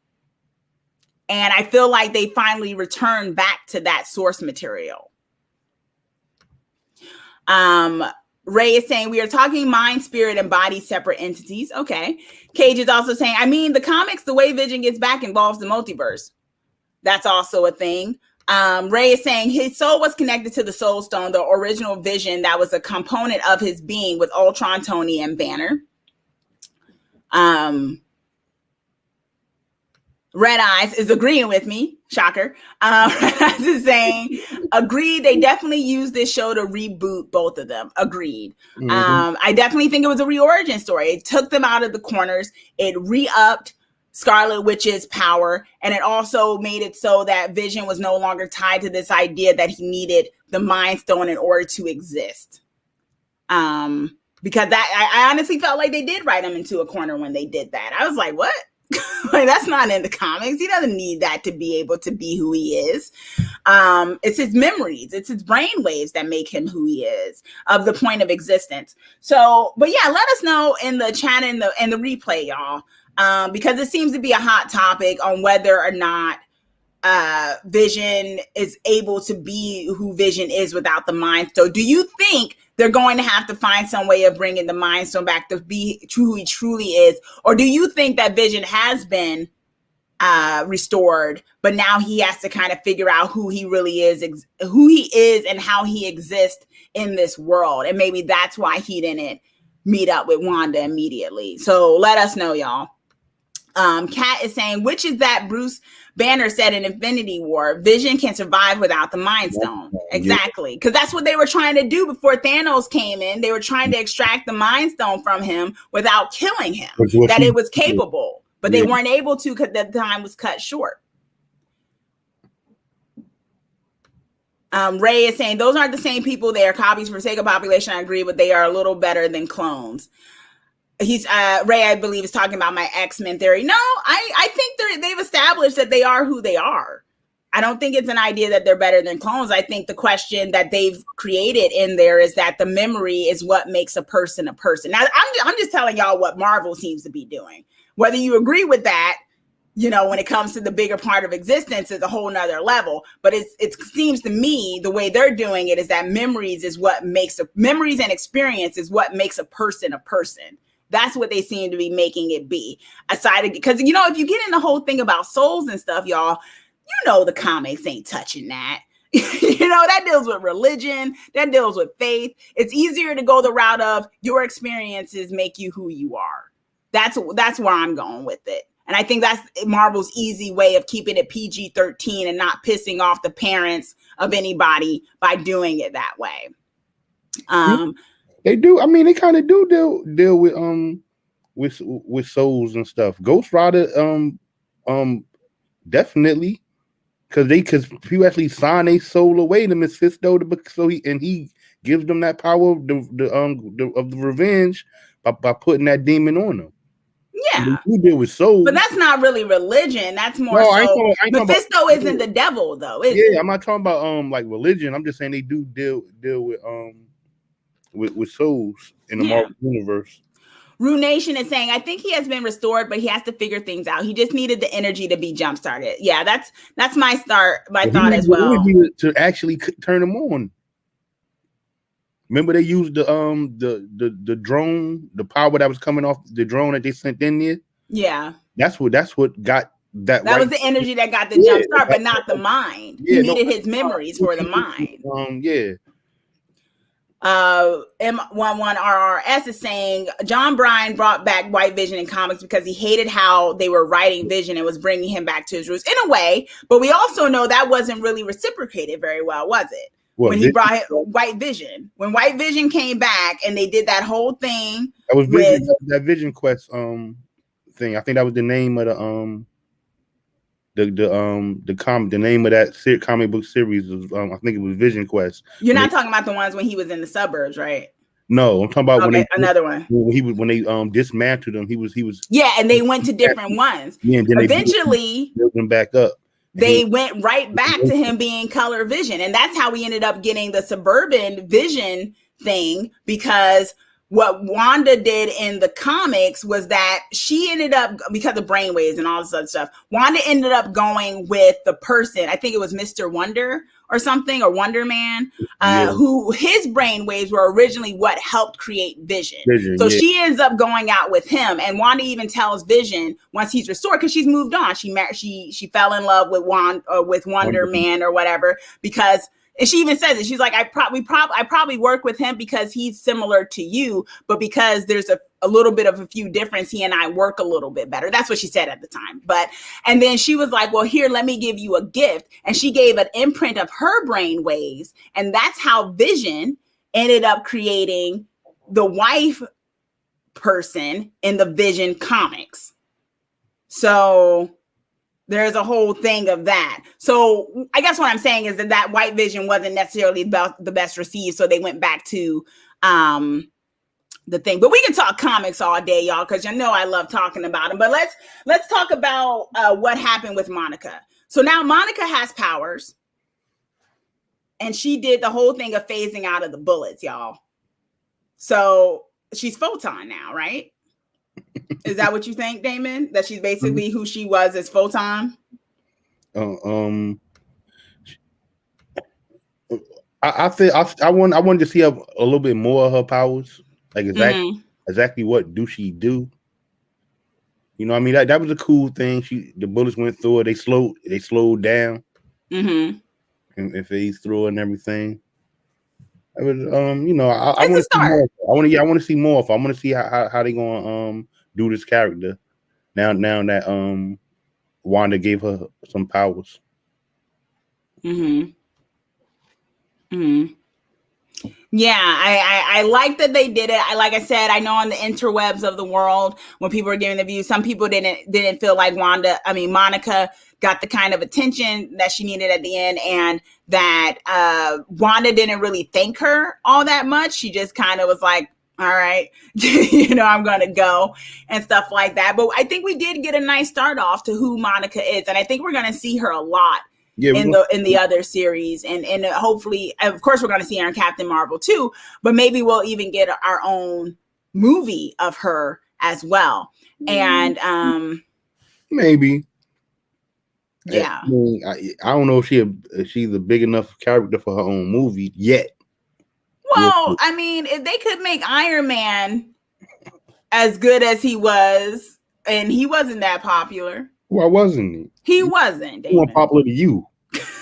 And I feel like they finally returned back to that source material. Ray is saying we are talking mind, spirit, and body separate entities. Okay. Cage is also saying, I mean, the comics, the way Vision gets back involves the multiverse. That's also a thing. Ray is saying his soul was connected to the Soul Stone, the original Vision that was a component of his being with Ultron, Tony, and Banner. Red Eyes is agreeing with me. Shocker. Red Eyes is saying, agreed. They definitely used this show to reboot both of them. Agreed. I definitely think it was a reorigin story. It took them out of the corners. It re-upped Scarlet Witch's power, and it also made it so that Vision was no longer tied to this idea that he needed the Mind Stone in order to exist. Because that I honestly felt like they did write him into a corner when they did that. I was like, what? Like, that's not in the comics. He doesn't need that to be able to be who he is. It's his memories, it's his brain waves that make him who he is, of the point of existence. So, but yeah, let us know in the chat and the replay, y'all. Because it seems to be a hot topic on whether or not Vision is able to be who Vision is without the Mind Stone. Do you think they're going to have to find some way of bringing the Mind Stone back to be who he truly is? Or do you think that Vision has been restored, but now he has to kind of figure out who he really is, who he is and how he exists in this world? And maybe that's why he didn't meet up with Wanda immediately. So let us know, y'all. Kat is saying, which is that Bruce Banner said in Infinity War, Vision can survive without the Mind Stone. Exactly. Because that's what they were trying to do before Thanos came in. They were trying to extract the Mind Stone from him without killing him, that it was capable, but they weren't able to because the time was cut short. Ray is saying, those aren't the same people. They are copies for sake of population. I agree, but they are a little better than clones. He's Ray, I believe, is talking about my X-Men theory. No, I think they've established that they are who they are. I don't think it's an idea that they're better than clones. I think the question that they've created in there is that the memory is what makes a person a person. Now, I'm just telling y'all what Marvel seems to be doing. Whether you agree with that, you know, when it comes to the bigger part of existence, is a whole nother level. But it seems to me the way they're doing it is that memories and experience is what makes a person a person. That's what they seem to be making it be. Aside, because, you know, if you get in the whole thing about souls and stuff, y'all, you know, the comics ain't touching that. You know, that deals with religion, that deals with faith. It's easier to go the route of your experiences make you who you are. That's where I'm going with it. And I think that's Marvel's easy way of keeping it PG-13 and not pissing off the parents of anybody by doing it that way. They do. I mean, they kind of do deal with souls and stuff. Ghost Rider, definitely, because people actually sign a soul away to Mephisto, so he gives them that power of the revenge by putting that demon on them. Yeah, we deal with souls, but that's not really religion. That's more so. Mephisto isn't the devil, though. I'm not talking about like religion. I'm just saying they do deal with souls in the Marvel universe. Rue Nation is saying, I think he has been restored, but he has to figure things out. He just needed the energy to be jump started. Yeah, that's my thought as well. To actually turn him on. Remember they used the drone, the power that was coming off the drone that they sent in there? Yeah. That's what got that. That was the energy that got the jump start, but not the mind. He needed his memories for the mind. M11RRS is saying John Bryan brought back White Vision in comics because he hated how they were writing Vision and was bringing him back to his roots in a way. But we also know that wasn't really reciprocated very well, was it? When he brought White Vision, when White Vision came back and they did that whole thing. That was that Vision Quest thing. I think that was the name of the name of that comic book series was, I think it was Vision Quest. You're not talking about the ones when he was in the suburbs, right? No, I'm talking about another one. When they dismantled him, he was. Yeah, and they went to different ones. Yeah, and then eventually built him back up. They went right back to him being color vision, and that's how we ended up getting the suburban vision thing, because what Wanda did in the comics was that she ended up, because of brainwaves and all this other stuff, Wanda ended up going with the person, I think it was Mr. Wonder or something, or Wonder Man, who his brainwaves were originally what helped create Vision. So she ends up going out with him, and Wanda even tells Vision once he's restored, because she's moved on. She fell in love with Wonder Man or whatever, because And she even says it. She's like, I probably work with him because he's similar to you, but because there's a little bit of a few difference, he and I work a little bit better. That's what she said at the time. And then she was like, well, here, let me give you a gift. And she gave an imprint of her brain waves. And that's how Vision ended up creating the wife person in the Vision comics. So there's a whole thing of that. So I guess what I'm saying is that White Vision wasn't necessarily the best received. So they went back to the thing. But we can talk comics all day, y'all, because you know I love talking about them. But let's talk about what happened with Monica. So now Monica has powers. And she did the whole thing of phasing out of the bullets, y'all. So she's Photon now, right? Is that what you think, Damon? That she's basically who she was as Photon? I think I wanted to see a little bit more of her powers, like exactly what do she do? You know, I mean that was a cool thing. The bullets went through her. They slowed down, and phased through her and everything. It was you know, I want to see more. I want to see more. I want to see how they gonna do this character now that Wanda gave her some powers. Yeah, I like that they did it. Like I said, I know on the interwebs of the world when people were giving the views, some people didn't feel like Monica got the kind of attention that she needed at the end, and that Wanda didn't really thank her all that much. She just kind of was like, all right, you know, I'm going to go and stuff like that. But I think we did get a nice start off to who Monica is. And I think we're going to see her a lot in the other series. And hopefully, of course, we're going to see her in Captain Marvel too. But maybe we'll even get our own movie of her as well. And maybe. Yeah. I mean, I don't know if she's a big enough character for her own movie yet. Well, I mean, if they could make Iron Man as good as he was, and he wasn't that popular. Why wasn't he? He wasn't. He wasn't popular to you.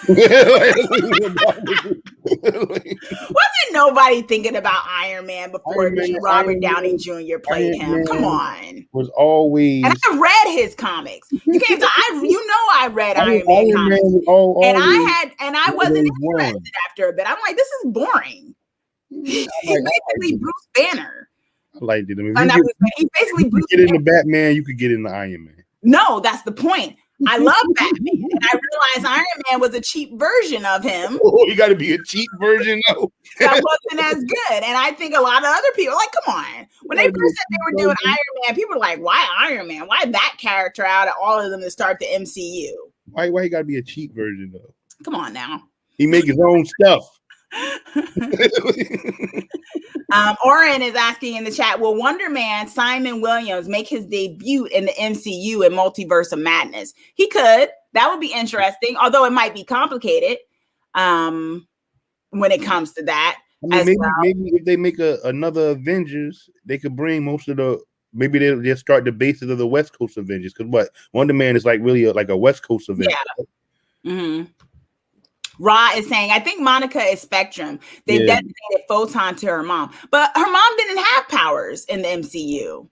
Wasn't nobody thinking about Iron Man before Robert Downey Jr. played him? Come on. Was always. And I read his comics. You can't. I read Iron Man comics, and I wasn't interested after a bit. I'm like, this is boring. He's basically Bruce Banner. I liked it. He's basically Bruce Banner. Get into Batman, you could get into Iron Man. No, that's the point. I love Batman, and I realized Iron Man was a cheap version of him. Oh, you got to be a cheap version, though. That wasn't as good, and I think a lot of other people like, come on. When they first said they were doing Iron Man, people were like, "Why Iron Man? Why that character out of all of them to start the MCU? Why he got to be a cheap version though? Come on now. He make his own stuff." Oren is asking in the chat, will Wonder Man Simon Williams make his debut in the MCU in Multiverse of Madness? He could. That would be interesting, although it might be complicated when it comes to that. I mean, maybe if they make another Avengers, they could bring most of the. Maybe they'll just start the basis of the West Coast Avengers, because Wonder Man is like really like a West Coast Avenger. Yeah. Ra is saying, I think Monica is Spectrum. They designated Photon to her mom, but her mom didn't have powers in the MCU.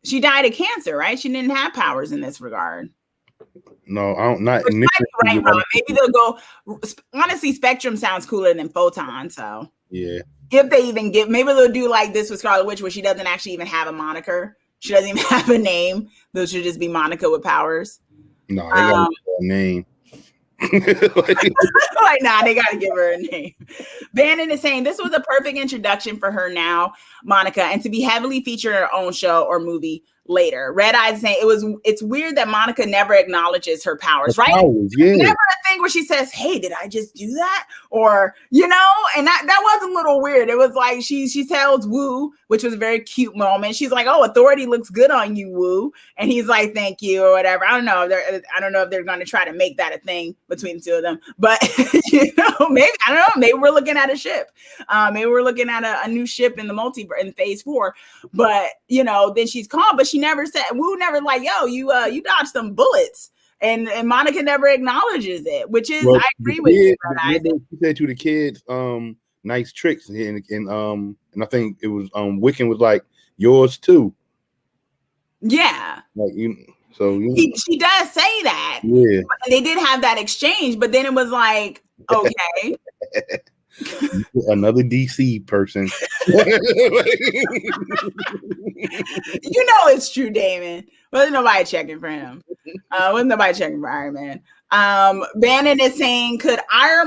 She died of cancer, right? She didn't have powers in this regard. No, I don't. Not right, Ra. Maybe they'll go. Honestly, Spectrum sounds cooler than Photon. So yeah, if they even maybe they'll do like this with Scarlet Witch, where she doesn't actually even have a moniker. She doesn't even have a name. Those should just be Monica with powers. No, they got a name. Like, nah, they gotta give her a name. Bannon is saying this was a perfect introduction for her now, Monica, and to be heavily featured in her own show or movie later. Red Eyes saying it's weird that Monica never acknowledges her powers, right? Never a thing where she says, "Hey, did I just do that?" Or, you know, and that was a little weird. It was like she tells Wu, which was a very cute moment. She's like, "Oh, authority looks good on you, Wu," and he's like, "Thank you," or whatever. I don't know if they're going to try to make that a thing between the two of them, but you know, maybe I don't know. Maybe we're looking at a ship. Maybe we're looking at a new ship in the multiverse in Phase 4. But you know, then she's calm, but she never said. Wu never like, "Yo, you dodged some bullets." And Monica never acknowledges it, which is I agree with you, she said to the kids, nice tricks, and I think it was Wiccan was like, yours too. Yeah. Like so she does say that. Yeah. They did have that exchange, but then it was like, okay. Another DC person. It's true, Damon. Wasn't nobody checking for him. Wasn't nobody checking for Iron Man. Bannon is saying, could our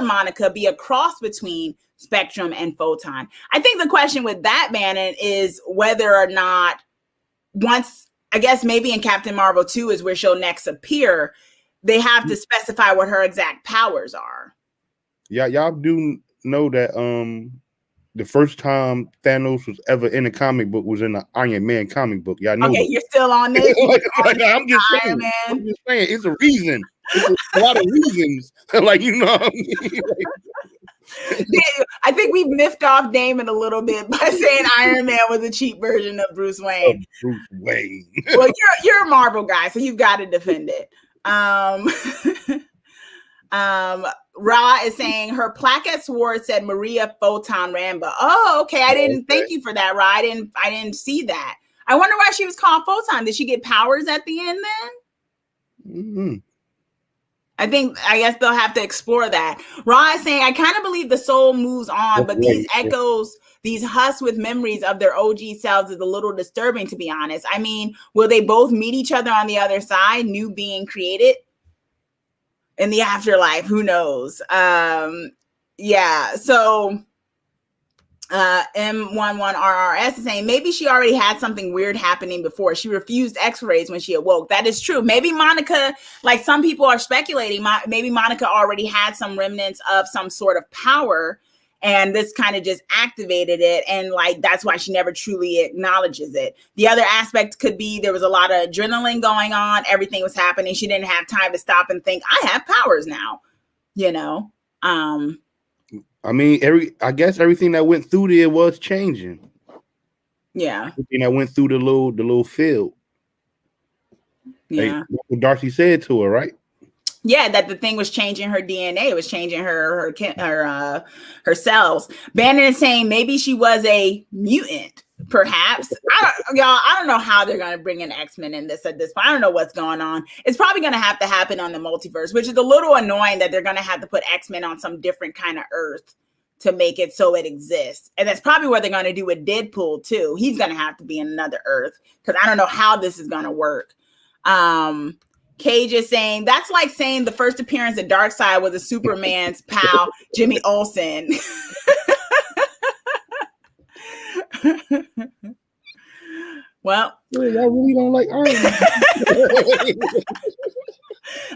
Monica be a cross between Spectrum and Photon? I think the question with that, Bannon, is whether or not once, I guess maybe in Captain Marvel 2 is where she'll next appear, they have to specify what her exact powers are. Yeah, y'all do know that the first time Thanos was ever in a comic book was in the Iron Man comic book. Y'all know. Okay, you're still on this. I'm just saying. It's a reason. It's a lot of reasons. Like, I think we miffed off Damon a little bit by saying Iron Man was a cheap version of Bruce Wayne. Well, you're a Marvel guy, so you've got to defend it. Ra is saying her plaque sword said Maria Photon Rambo. Oh, okay. I didn't thank you for that, Ra. I didn't see that. I wonder why she was called Photon. Did she get powers at the end then? Mm-hmm. I guess they'll have to explore that. Ra is saying, I kind of believe the soul moves on, but these echoes, these husks with memories of their OG selves is a little disturbing, to be honest. I mean, will they both meet each other on the other side, new being created in the afterlife? Who knows? Yeah. So M11RRS is saying maybe she already had something weird happening before. She refused x-rays when she awoke. That is true. Maybe Monica, like some people are speculating, maybe Monica already had some remnants of some sort of power, and this kind of just activated it. And like, that's why she never truly acknowledges it. The other aspect could be there was a lot of adrenaline going on. Everything was happening. She didn't have time to stop and think, I have powers now, I mean, I guess everything that went through there was changing. Yeah. Everything that went through the little field. Yeah. Like what Darcy said to her, right? Yeah, that the thing was changing her DNA. It was changing her cells. Bannon is saying maybe she was a mutant, perhaps. I don't know how they're going to bring in X-Men in this at this point. I don't know what's going on. It's probably going to have to happen on the multiverse, which is a little annoying that they're going to have to put X-Men on some different kind of Earth to make it so it exists. And that's probably what they're going to do with Deadpool too. He's going to have to be in another Earth because I don't know how this is going to work. Cage is saying that's like saying the first appearance of Darkseid was a Superman's pal, Jimmy Olsen. Well, I really don't like Iron Man.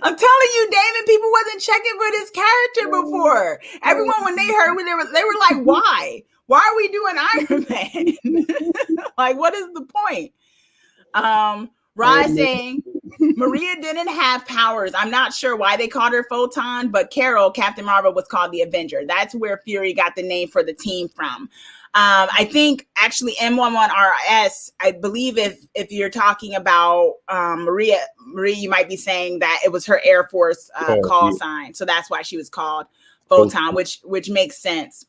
I'm telling you, Damon, people wasn't checking for this character before. Everyone, when they heard when they were like, why? Why are we doing Iron Man? Like, what is the point? Rod saying Maria didn't have powers. I'm not sure why they called her Photon, but Carol, Captain Marvel, was called the Avenger. That's where Fury got the name for the team from. I think actually M11RS, I believe if you're talking about Maria, you might be saying that it was her Air Force call sign. So that's why she was called Photon, which makes sense.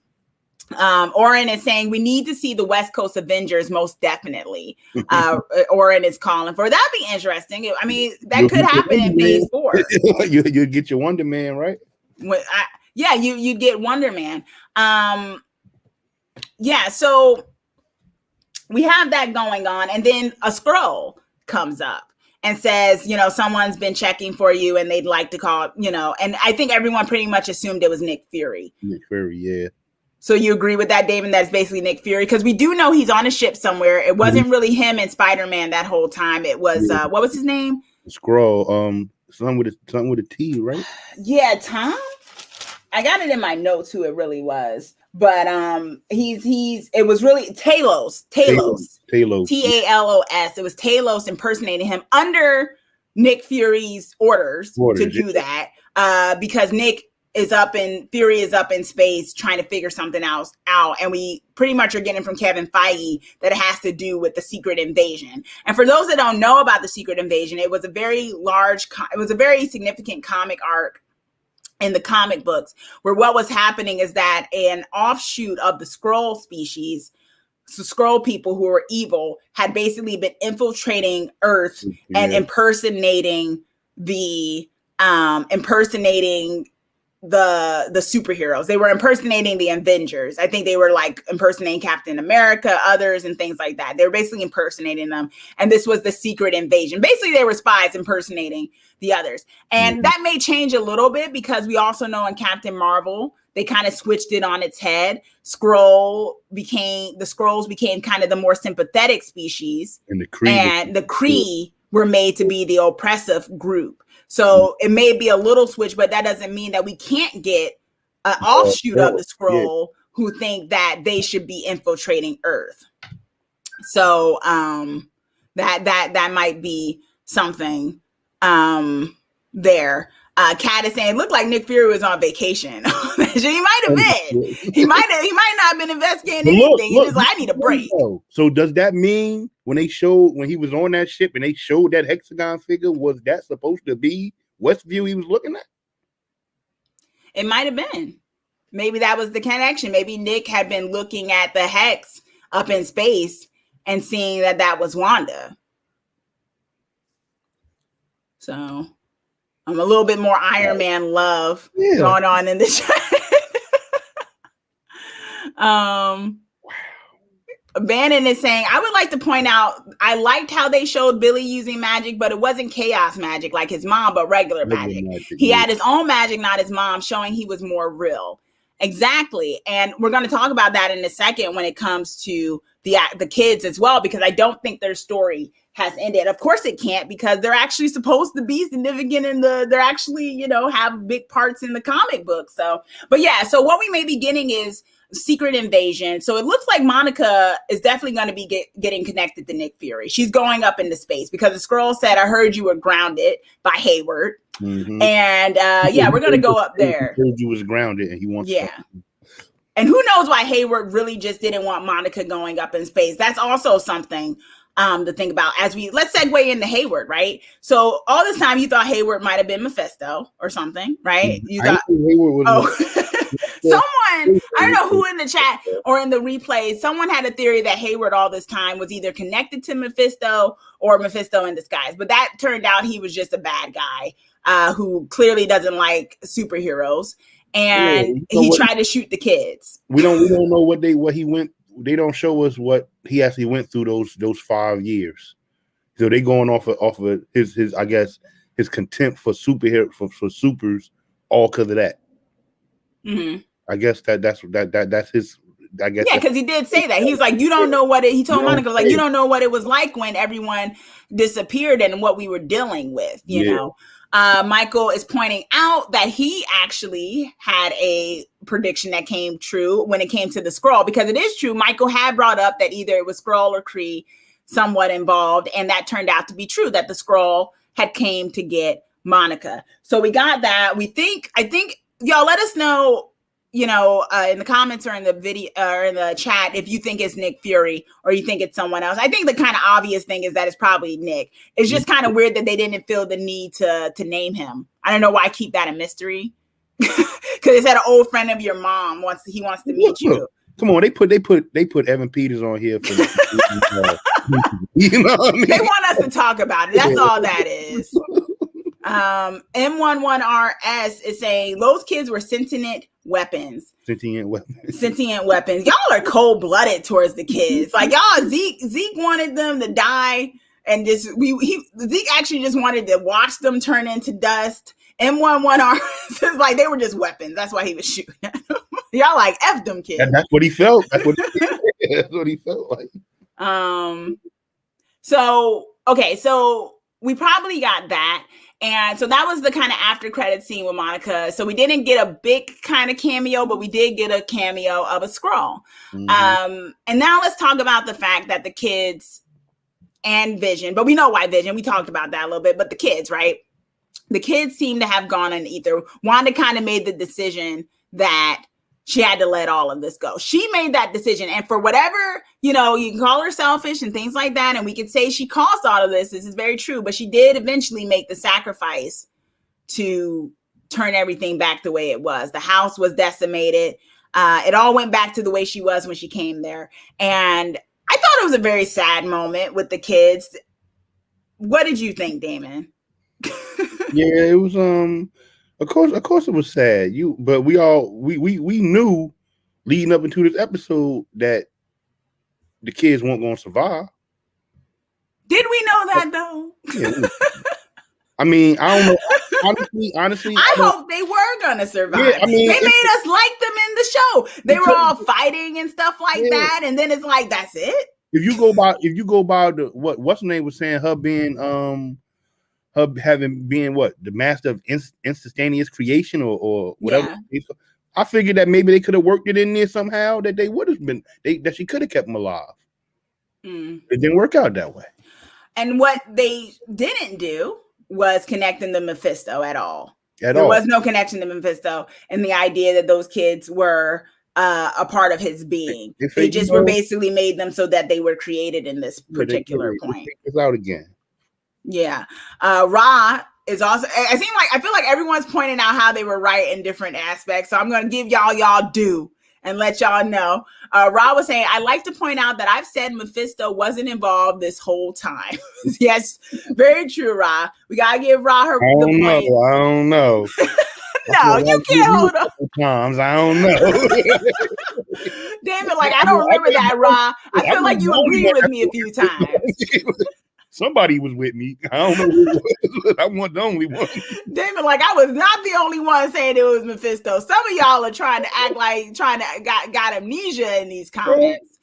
Oren is saying we need to see the West Coast Avengers most definitely. Oren is calling for that'd be interesting. I mean, that could happen in phase 4. You get your Wonder Man, right? You get Wonder Man. So we have that going on, and then a Skrull comes up and says, someone's been checking for you, and they'd like to call, and I think everyone pretty much assumed it was Nick Fury. Nick Fury, yeah. So you agree with that, David? That's basically Nick Fury, because we do know he's on a ship somewhere. It wasn't really him and Spider-Man that whole time. It was what was his name? Skrull. Something with a T, right? Yeah, Tom. I got it in my notes who it really was, but it was really Talos. Talos. TALOS. It was Talos impersonating him under Nick Fury's orders to do that because Nick Fury is up in space trying to figure something else out. And we pretty much are getting from Kevin Feige that it has to do with the secret invasion. And for those that don't know about the secret invasion, it was a very significant comic arc in the comic books, where what was happening is that an offshoot of the Skrull species, so Skrull people who were evil, had basically been infiltrating Earth and impersonating the superheroes. They were impersonating the Avengers. I think they were like impersonating Captain America, others, and things like that. They were basically impersonating them. And this was the secret invasion. Basically, they were spies impersonating the others. And that may change a little bit because we also know in Captain Marvel, they kind of switched it on its head. The Skrulls became kind of the more sympathetic species. And the Kree were made to be the oppressive group. So it may be a little switch, but that doesn't mean that we can't get an offshoot of the Skrull who think that they should be infiltrating Earth. So that might be something there. Kat is saying it looked like Nick Fury was on vacation. He might have been. He might not have been investigating anything. He was like, I need a break. So does that mean when he was on that ship and they showed that hexagon figure, was that supposed to be Westview he was looking at? It might have been. Maybe that was the connection. Maybe Nick had been looking at the hex up in space and seeing that was Wanda. So I'm a little bit more Iron Man love going on in this chat. Bannon is saying, I would like to point out, I liked how they showed Billy using magic, but it wasn't chaos magic like his mom, but regular magic. He had his own magic, not his mom, showing he was more real. Exactly. And we're going to talk about that in a second when it comes to the kids as well, because I don't think their story has ended. Of course it can't, because they're actually supposed to be significant they're actually, have big parts in the comic book. So what we may be getting is secret invasion. So it looks like Monica is definitely going to be getting connected to Nick Fury. She's going up into space because the Skrull said, I heard you were grounded by Hayward. Mm-hmm. And we're going to go up there. He heard you was grounded and he wants something. And who knows why Hayward really just didn't want Monica going up in space. That's also something to think about let's segue into Hayward, right? So all this time you thought Hayward might have been Mephisto or something, right? You thought Hayward was someone, I don't know who in the chat or in the replays, someone had a theory that Hayward all this time was either connected to Mephisto or Mephisto in disguise. But that turned out he was just a bad guy who clearly doesn't like superheroes. And he tried to shoot the kids. We don't know what he went. They don't show us what he actually went through those 5 years. So they going off of his I guess his contempt for superhero for supers all because of that. Mm-hmm. I guess that's his. I guess because he did say that. He's like, you don't know what it. He told Monica you don't know what it was like when everyone disappeared and what we were dealing with. You know. Michael is pointing out that he actually had a prediction that came true when it came to the Skrull, because it is true. Michael had brought up that either it was Skrull or Kree somewhat involved, and that turned out to be true, that the Skrull had came to get Monica. So we got that. I think y'all let us know, in the comments or in the video or in the chat, if you think it's Nick Fury or you think it's someone else. I think the kind of obvious thing is that it's probably Nick. It's just kind of weird that they didn't feel the need to name him. I don't know why I keep that a mystery. Because they said an old friend of your mom wants to meet you. Come on, they put Evan Peters on here for you know what I mean? They want us to talk about it. That's all that is. M11RS is saying those kids were sentient weapons. Sentient weapons. Y'all are cold-blooded towards the kids. Like y'all, Zeke wanted them to die, and Zeke actually just wanted to watch them turn into dust. M11RS is like they were just weapons. That's why he was shooting at them. Y'all like F them kids. That's what he felt. That's what he felt like. So we probably got that. And so that was the kind of after credit scene with Monica. So we didn't get a big kind of cameo, but we did get a cameo of a Skrull. Mm-hmm. And now let's talk about the fact that the kids and Vision, but we know why Vision, we talked about that a little bit, but the kids, right? the kids seem to have gone in ether. Wanda kind of made the decision that she had to let all of this go. She made that decision. And for whatever, you can call her selfish and things like that. And we could say she caused all of this. This is very true. But she did eventually make the sacrifice to turn everything back the way it was. The house was decimated. It all went back to the way she was when she came there. And I thought it was a very sad moment with the kids. What did you think, Damon? Yeah, it was of course it was sad. But we knew leading up into this episode that the kids weren't going to survive. Did we know that though? Yeah, I mean, I don't know. Honestly, I hope they were gonna survive. Yeah, I mean, they made us like them in the show. They were all fighting and stuff like that, and then it's like that's it. If you go by the what's her name was saying, her being her having been the master of instantaneous creation or whatever. Yeah. I figured that maybe they could have worked it in there somehow, that they would have been that she could have kept them alive. It didn't work out that way. And what they didn't do was connecting to Mephisto at all. There was no connection to Mephisto, and the idea that those kids were a part of his being. They just were basically made them so that they were created in this particular point. It's out again. Yeah. Ra is also, I feel like everyone's pointing out how they were right in different aspects. So I'm going to give y'all due and let y'all know. Ra was saying, I like to point out that I've said Mephisto wasn't involved this whole time. Yes, very true, Ra. We got to give Ra the point. I don't know. No, you can't hold on. Times I don't know. Damn it, I don't remember that, Ra. I feel like you agreed with me a few times. Somebody was with me. I don't know who it was. I wasn't the only one. Damon, I was not the only one saying it was Mephisto. Some of y'all are trying to act like got amnesia in these comments.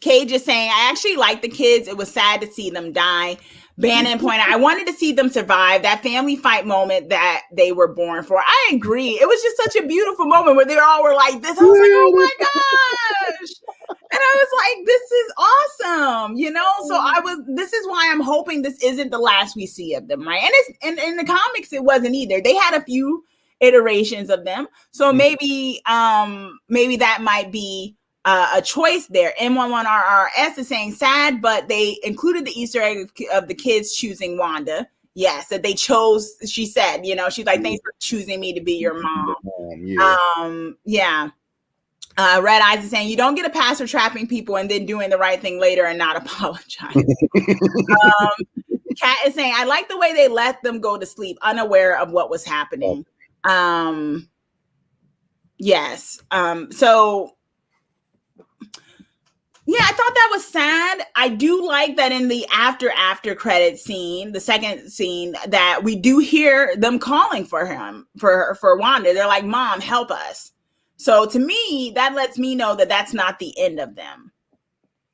Kay just saying, I actually like the kids. It was sad to see them die. Bannon pointed out, I wanted to see them survive that family fight moment that they were born for. I agree. It was just such a beautiful moment where they all were like this. I was like, oh my gosh. And I was like, this is awesome. So this is why I'm hoping this isn't the last we see of them, right? And in the comics, it wasn't either. They had a few iterations of them. So maybe that might be a choice there. M11RRS is saying sad, but they included the Easter egg of the kids choosing Wanda. Yes, that they chose. She said, she's like, thanks for choosing me to be your mom. Yeah. Red Eyes is saying you don't get a pass for trapping people and then doing the right thing later and not apologize. Kat is saying I like the way they let them go to sleep, unaware of what was happening. Yes. So. Yeah, I thought that was sad. I do like that in the after credit scene, the second scene, that we do hear them calling for him, for Wanda. They're like, Mom, help us. So to me, that lets me know that that's not the end of them.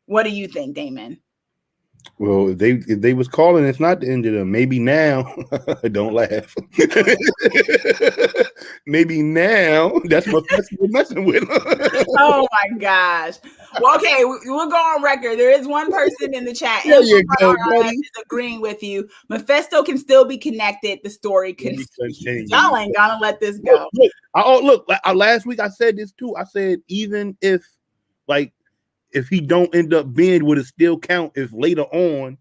What do you think, Damon? Well, if they was calling, it's not the end of them. Maybe now, don't laugh. Maybe now, that's what we're messing with. Oh my gosh. Well, okay, we'll go on record. There is one person in the chat is agreeing with you. Mephisto can still be connected. The story can change. Y'all ain't gonna let this go. Look, last week I said this too. I said even if he don't end up being, would it still count if later on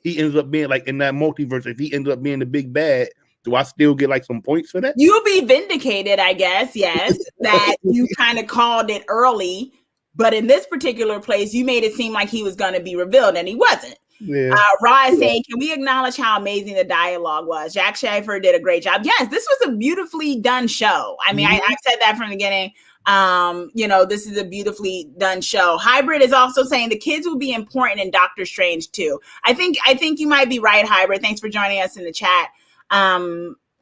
he ends up being in that multiverse, if he ends up being the big bad, do I still get some points for that? You'll be vindicated, I guess, yes, that you kind of called it early, but in this particular place, you made it seem like he was going to be revealed and he wasn't. Yeah. Ra is saying, can we acknowledge how amazing the dialogue was? Jack Schaefer did a great job. Yes, this was a beautifully done show. I mean, I said that from the beginning. This is a beautifully done show. Hybrid is also saying the kids will be important in Doctor Strange too. I think you might be right, Hybrid. Thanks for joining us in the chat.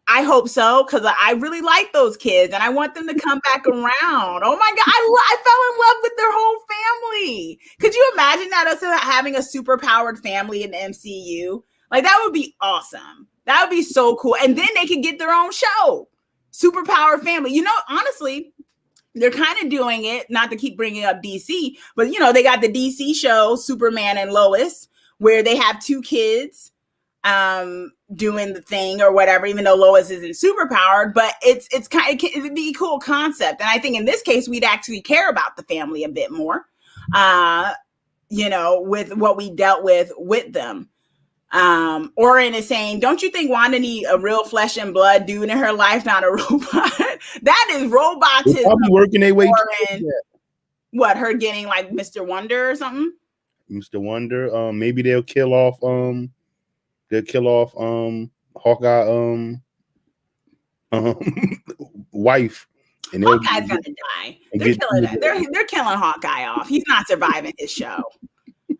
I hope so, because I really like those kids and I want them to come back around. Oh my God, I fell in love with their whole family. Could you imagine that, us having a super powered family in the MCU? That would be awesome. That would be so cool. And then they could get their own show. Super powered family. Honestly, they're kind of doing it, not to keep bringing up DC, but they got the DC show, Superman and Lois, where they have 2 kids doing the thing or whatever, even though Lois isn't superpowered, but it's kind of, it'd be a cool concept. And I think in this case, we'd actually care about the family a bit more, with what we dealt with them. Oren is saying, don't you think Wanda need a real flesh and blood dude in her life, not a robot? That is robotism. Probably working their way. What, her getting like Mr. Wonder or something? Mr. Wonder. Maybe they'll kill off Hawkeye wife. And Hawkeye's gonna die. They're killing Hawkeye off. He's not surviving his show.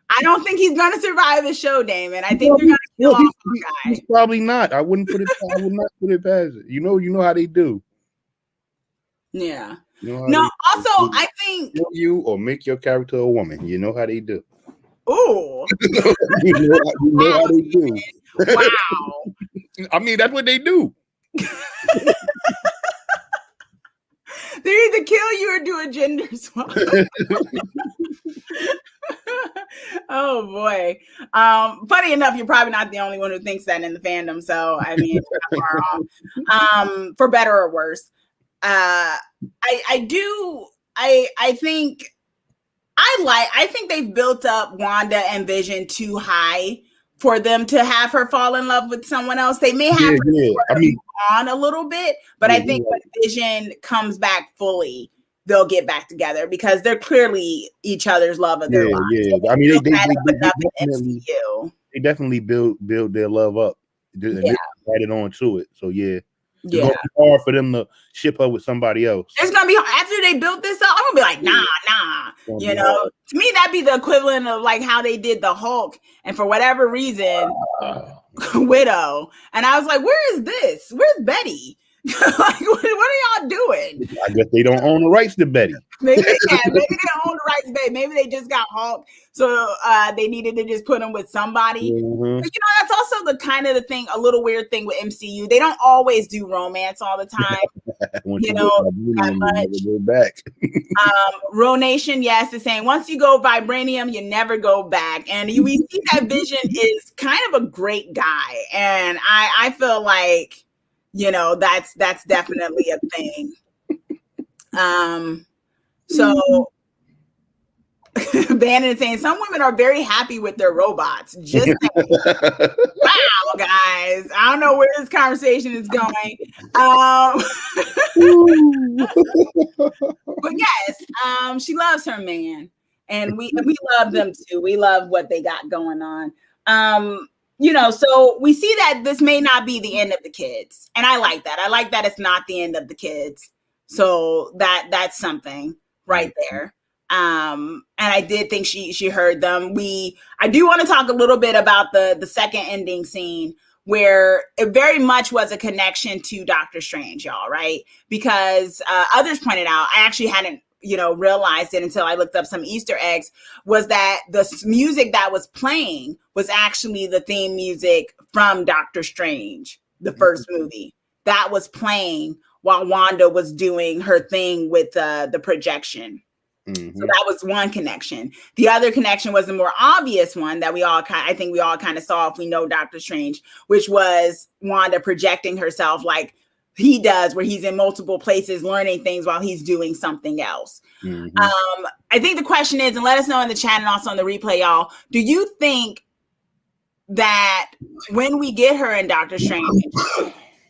I don't think he's gonna survive the show, Damon. I think they're gonna kill off Hawkeye. He's probably not. I would not put it past it. You know how they do. Yeah. Also, I think kill you or make your character a woman. You know how they do. Ooh. you know how they do. Wow. I mean, that's what they do. They either kill you or do a gender swap. Oh boy. Funny enough, you're probably not the only one who thinks that in the fandom. So I mean, it's not far off. For better or worse. I think they've built up Wanda and Vision too high for them to have her fall in love with someone else. They may have on a little bit, but I think when Vision comes back fully, they'll get back together because they're clearly each other's love of their lives. Yeah. I mean, they definitely build their love up. And they added on to it. So yeah. It's gonna be hard for them to ship her with somebody else. It's gonna be after they built this up. I'm gonna be like, nah. To me, that'd be the equivalent of like how they did the Hulk, and for whatever reason, Widow. And I was like, where is this? Where's Betty? Like, what are y'all doing? I guess they don't own the rights to Betty. Maybe they don't own the rights to Betty. Maybe they just got Hulk, so they needed to just put him with somebody. Mm-hmm. But, that's also the kind of the thing, a little weird thing with MCU. They don't always do romance all the time. That much. Back. Ro Nation, yes, is saying once you go vibranium, you never go back. And we see that Vision is kind of a great guy, and I feel like. That's definitely a thing. So Bannon is saying some women are very happy with their robots. Just saying. Wow, guys. I don't know where this conversation is going. But yes, she loves her man. And we love them too. We love what they got going on. So we see that this may not be the end of the kids. And I like that. I like that it's not the end of the kids. So that's something right there. And I did think she heard them. I do want to talk a little bit about the second ending scene where it very much was a connection to Doctor Strange, y'all, right? Because others pointed out, I actually hadn't realized it until I looked up some Easter eggs, was that the music that was playing was actually the theme music from Doctor Strange, the first movie. That was playing while Wanda was doing her thing with the projection. Mm-hmm. So that was one connection. The other connection was the more obvious one that we all kind of saw if we know Doctor Strange, which was Wanda projecting herself like he does, where he's in multiple places learning things while he's doing something else. Mm-hmm. I think the question is, and let us know in the chat and also on the replay, y'all, do you think that when we get her in Doctor Strange,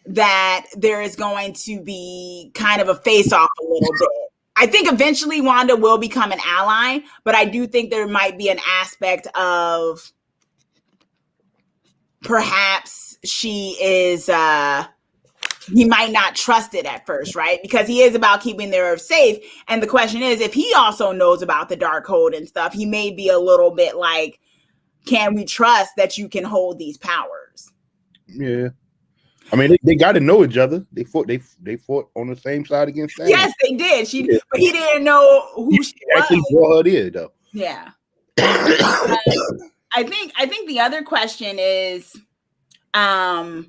that there is going to be kind of a face-off a little bit? I think eventually Wanda will become an ally, but I do think there might be an aspect of perhaps she is... he might not trust it at first, right? Because he is about keeping the Earth safe. And the question is, if he also knows about the Darkhold and stuff, he may be a little bit like, can we trust that you can hold these powers? Yeah. I mean, they got to know each other. They fought on the same side against Thanos. Yes, they did. But he didn't know who she actually was. brought her there, though. Yeah. I think the other question is, do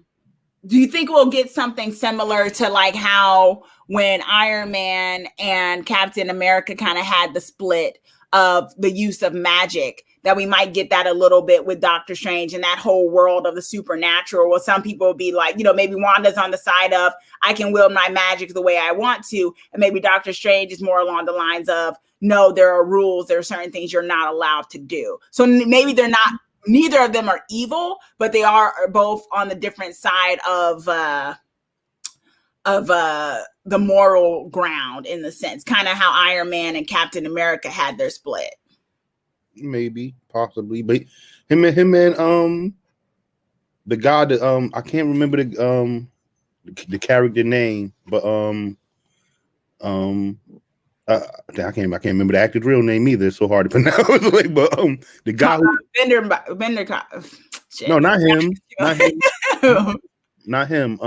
you think we'll get something similar to like how when Iron Man and Captain America kind of had the split of the use of magic, that we might get that a little bit with Doctor Strange and that whole world of the supernatural. Well, some people will be like, maybe Wanda's on the side of, I can wield my magic the way I want to. And maybe Doctor Strange is more along the lines of, no, there are rules. There are certain things you're not allowed to do. So maybe neither of them are evil, but they are both on the different side of the moral ground, in the sense, kind of how Iron Man and Captain America had their split. Maybe, possibly, but him and the guy that I can't remember the character name, but I can't remember the actor's real name either. It's so hard to pronounce. But the guy Bender. No, not him. Not him.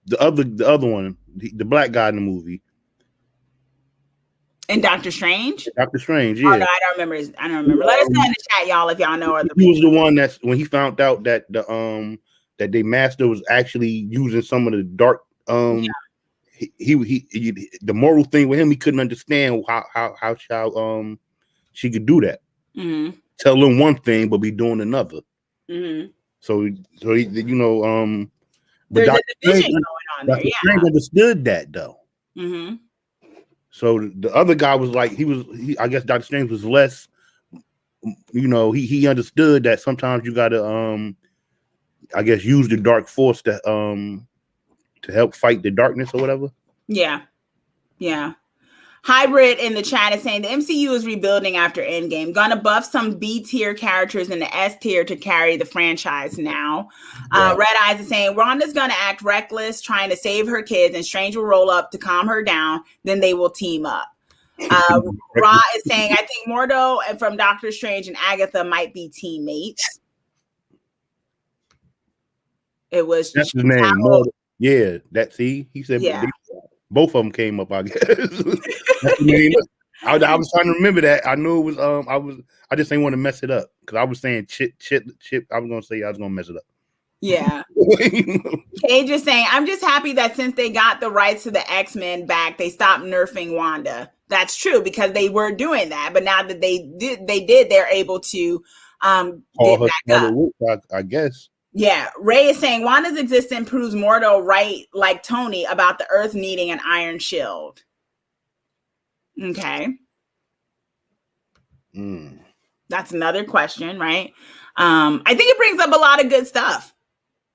The other one, the black guy in the movie. And Doctor Strange? Doctor Strange, yeah. Oh, no, I don't remember. Let us know in the chat, y'all, if y'all know. He was the one that's when he found out that that their master was actually using some of the dark he the moral thing with him, he couldn't understand how she could do that. Mm-hmm. Tell them one thing but be doing another. Mm-hmm. So he, but there's a division going on there. Dr. Strange understood that though. Mm-hmm. So the other guy was like, I guess Dr. Strange was less, he understood that sometimes you gotta I guess use the dark force to help fight the darkness or whatever. Yeah. Yeah. Hybrid in the chat is saying the MCU is rebuilding after Endgame. Gonna buff some B tier characters in the S tier to carry the franchise now. Yeah. Red Eyes is saying Wanda's gonna act reckless, trying to save her kids, and Strange will roll up to calm her down. Then they will team up. Ra is saying I think Mordo and from Doctor Strange and Agatha might be teammates. It was that's his name. Mordo. Yeah, he said. Yeah. Both of them came up, I guess. I was trying to remember that. I knew it was. I just didn't want to mess it up because I was saying chip. I was gonna say I was gonna mess it up. Yeah. Kay just saying, I'm just happy that since they got the rights to the X-Men back, they stopped nerfing Wanda. That's true because they were doing that, but now that they did, they're able to get back up. I guess. Yeah, Ray is saying Wanda's existence proves Mordo right, like Tony, about the Earth needing an iron shield. Okay. That's another question, right? I think it brings up a lot of good stuff.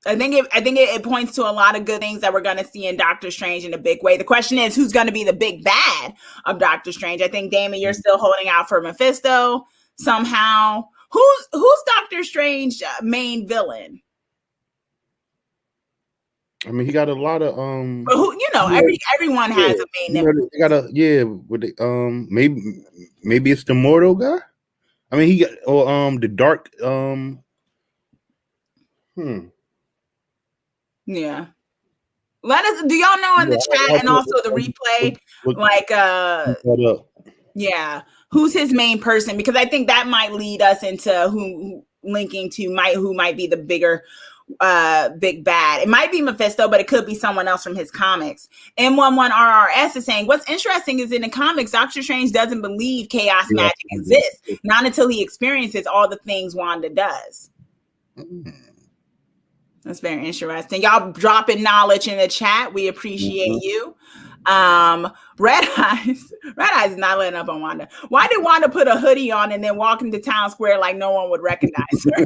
I think it points to a lot of good things that we're going to see in Doctor Strange in a big way. The question is, who's going to be the big bad of Doctor Strange? I think, Damon, you're still holding out for Mephisto somehow. Who's Doctor Strange's main villain? I mean, he got a lot of But everyone has a main villain. They got maybe it's the Mordo guy. I mean, he got the dark Yeah. Let us. Do y'all know in the chat and also the replay, yeah, who's his main person? Because I think that might lead us into who might be the bigger big bad. It might be Mephisto, but it could be someone else from his comics. M11RRS is saying what's interesting is in the comics, Doctor Strange doesn't believe chaos magic exists, not until he experiences all the things Wanda does. That's very interesting. Y'all dropping knowledge in the chat. We appreciate you. Red Eyes is not letting up on Wanda. Why did Wanda put a hoodie on and then walk into town square like no one would recognize her?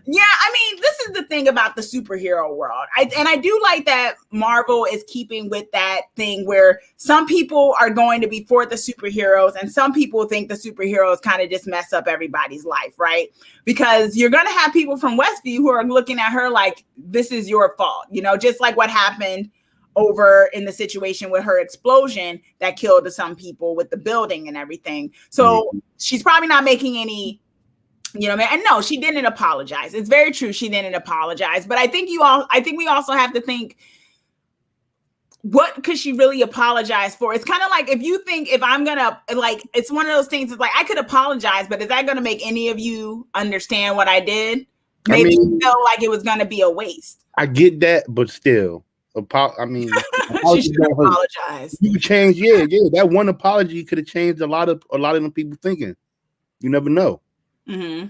Yeah, I mean, this is the thing about the superhero world. I do like that Marvel is keeping with that thing where some people are going to be for the superheroes and some people think the superheroes kind of just mess up everybody's life, right? Because you're going to have people from Westview who are looking at her like, this is your fault, just like what happened over in the situation with her explosion that killed some people with the building and everything. So she's probably not making any, and no, she didn't apologize. It's very true. She didn't apologize, but I think we also have to think, what could she really apologize for? It's kind of like if I'm gonna it's one of those things. It's like I could apologize, but is that going to make any of you understand what I did? Maybe you feel like it was going to be a waste. I get that, but still. She should apologize. You change, that one apology could have changed a lot of them people thinking. You never know. Mm-hmm.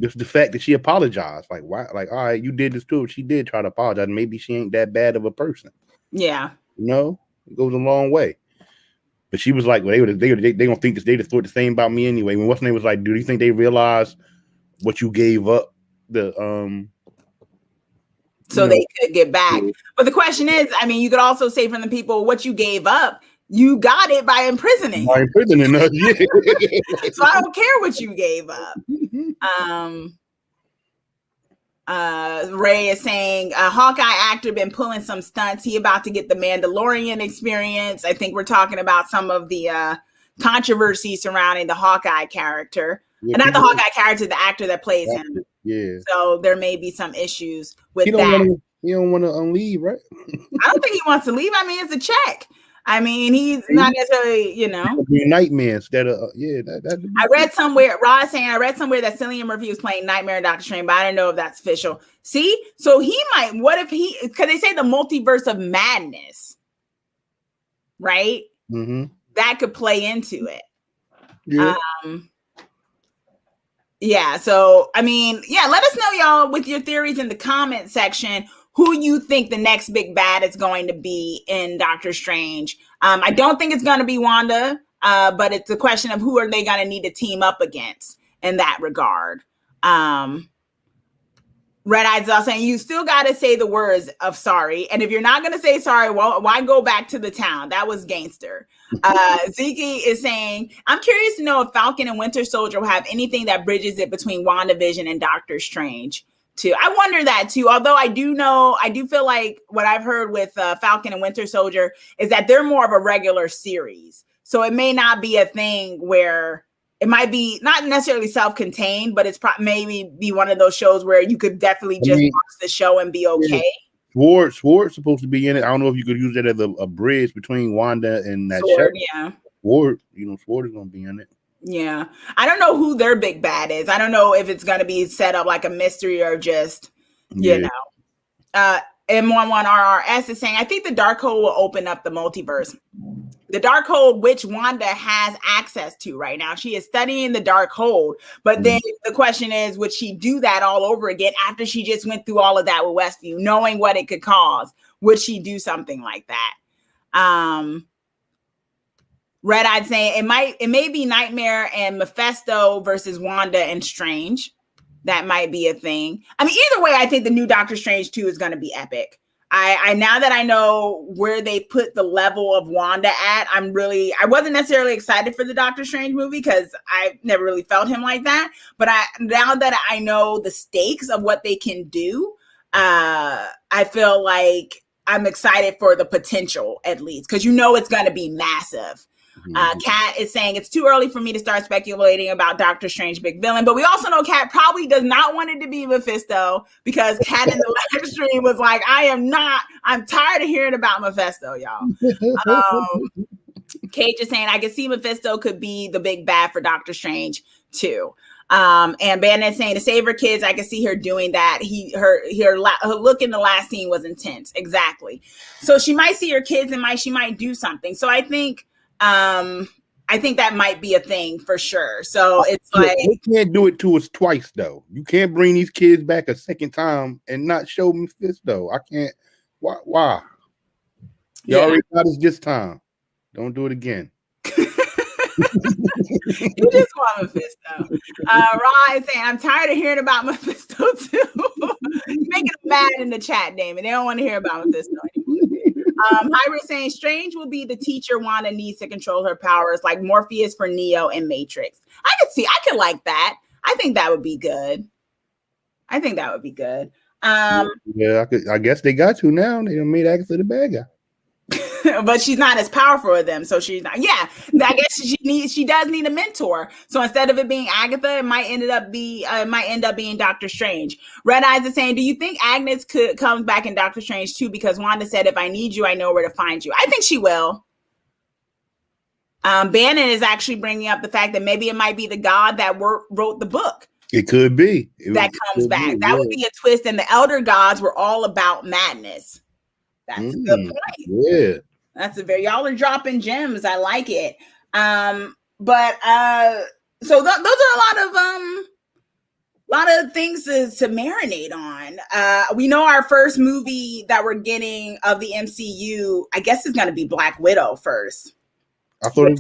Just the fact that she apologized, like why? Like, all right, you did this too. She did try to apologize. Maybe she ain't that bad of a person. Yeah. You know, it goes a long way. But she was like, well, they gonna think this. They just thought the same about me anyway. When what's name was like, do you think they realized what you gave up? So they could get back. Yeah. But the question is, I mean, you could also say from the people what you gave up. You got it by imprisoning. By imprisoning us, yeah. So I don't care what you gave up. Ray is saying Hawkeye actor been pulling some stunts. He about to get the Mandalorian experience. I think we're talking about some of the controversy surrounding the Hawkeye character. Yeah, not the Hawkeye character, the actor that plays him. Yeah. So there may be some issues with that. He don't want to leave, right? I don't think he wants to leave. I mean, it's a check. I mean, he's not necessarily, you know. Nightmare instead of I read somewhere, Ross saying, I read somewhere that Cillian Murphy was playing Nightmare in Doctor Strange, but I don't know if that's official. See, so he might. What if he? Because they say the multiverse of madness, right? Mm-hmm. That could play into it. Yeah. Yeah. So I mean, yeah. Let us know, y'all, with your theories in the comment section. Who you think the next big bad is going to be in Doctor Strange. I don't think it's going to be Wanda, but it's a question of who are they going to need to team up against in that regard. Red Eyes are saying you still got to say the words of sorry. And if you're not going to say sorry, well, why go back to the town? That was gangster. Ziki is saying, I'm curious to know if Falcon and Winter Soldier will have anything that bridges it between WandaVision and Doctor Strange. Too. I wonder that too. Although I do feel like what I've heard with Falcon and Winter Soldier is that they're more of a regular series. So it may not be a thing where it might be not necessarily self-contained, but it's maybe be one of those shows where you could definitely just watch the show and be okay. Sword's supposed to be in it. I don't know if you could use it as a bridge between Wanda and that Sword, show. yeah. Sword is gonna be in it. Yeah. I don't know who their big bad is. I don't know if it's going to be set up like a mystery or just, you know. M11RRS is saying, I think the Darkhold will open up the multiverse. The Darkhold, which Wanda has access to right now. She is studying the Darkhold. But then the question is, would she do that all over again after she just went through all of that with Westview, knowing what it could cause? Would she do something like that? Red Eyed saying it may be Nightmare and Mephisto versus Wanda and Strange. That might be a thing. I mean, either way, I think the new Doctor Strange 2 is going to be epic. I now that I know where they put the level of Wanda at, I wasn't necessarily excited for the Doctor Strange movie because I never really felt him like that. But now that I know the stakes of what they can do, I feel like I'm excited for the potential at least because it's going to be massive. Kat is saying it's too early for me to start speculating about Doctor Strange big villain, but we also know Kat probably does not want it to be Mephisto because Kat in the live stream was like, I'm tired of hearing about Mephisto, y'all. Kate is saying I can see Mephisto could be the big bad for Doctor Strange too. And Bandit saying to save her kids, I can see her doing that. Her look in the last scene was intense. Exactly. So she might see her kids and she might do something. So I think that might be a thing for sure. So it's like they can't do it to us twice though. You can't bring these kids back a second time and not show Mephisto. I can't. Why? You already got us this time. Don't do it again. You just want Mephisto. Ryan saying, I'm tired of hearing about Mephisto too. Making them mad in the chat, Damon. They don't want to hear about Mephisto anymore. Hyra saying Strange will be the teacher Wanda needs to control her powers, like Morpheus for Neo and Matrix. I could like that. I think that would be good. Yeah, I guess they got to now. They made Agatha the bad guy. But she's not as powerful as them, so she's not. Yeah, I guess she does need a mentor. So instead of it being Agatha, it might end up being Doctor Strange. Red Eyes is saying, do you think Agnes comes back in Doctor Strange too? Because Wanda said, if I need you, I know where to find you. I think she will. Bannon is actually bringing up the fact that maybe it might be the God that wrote the book. It could be that comes back. That would be a twist. And the Elder Gods were all about madness. That's a good point. Yeah. Y'all are dropping gems. I like it. But So those are a lot of things to marinate on. We know our first movie that we're getting of the MCU, I guess, is going to be Black Widow first. I thought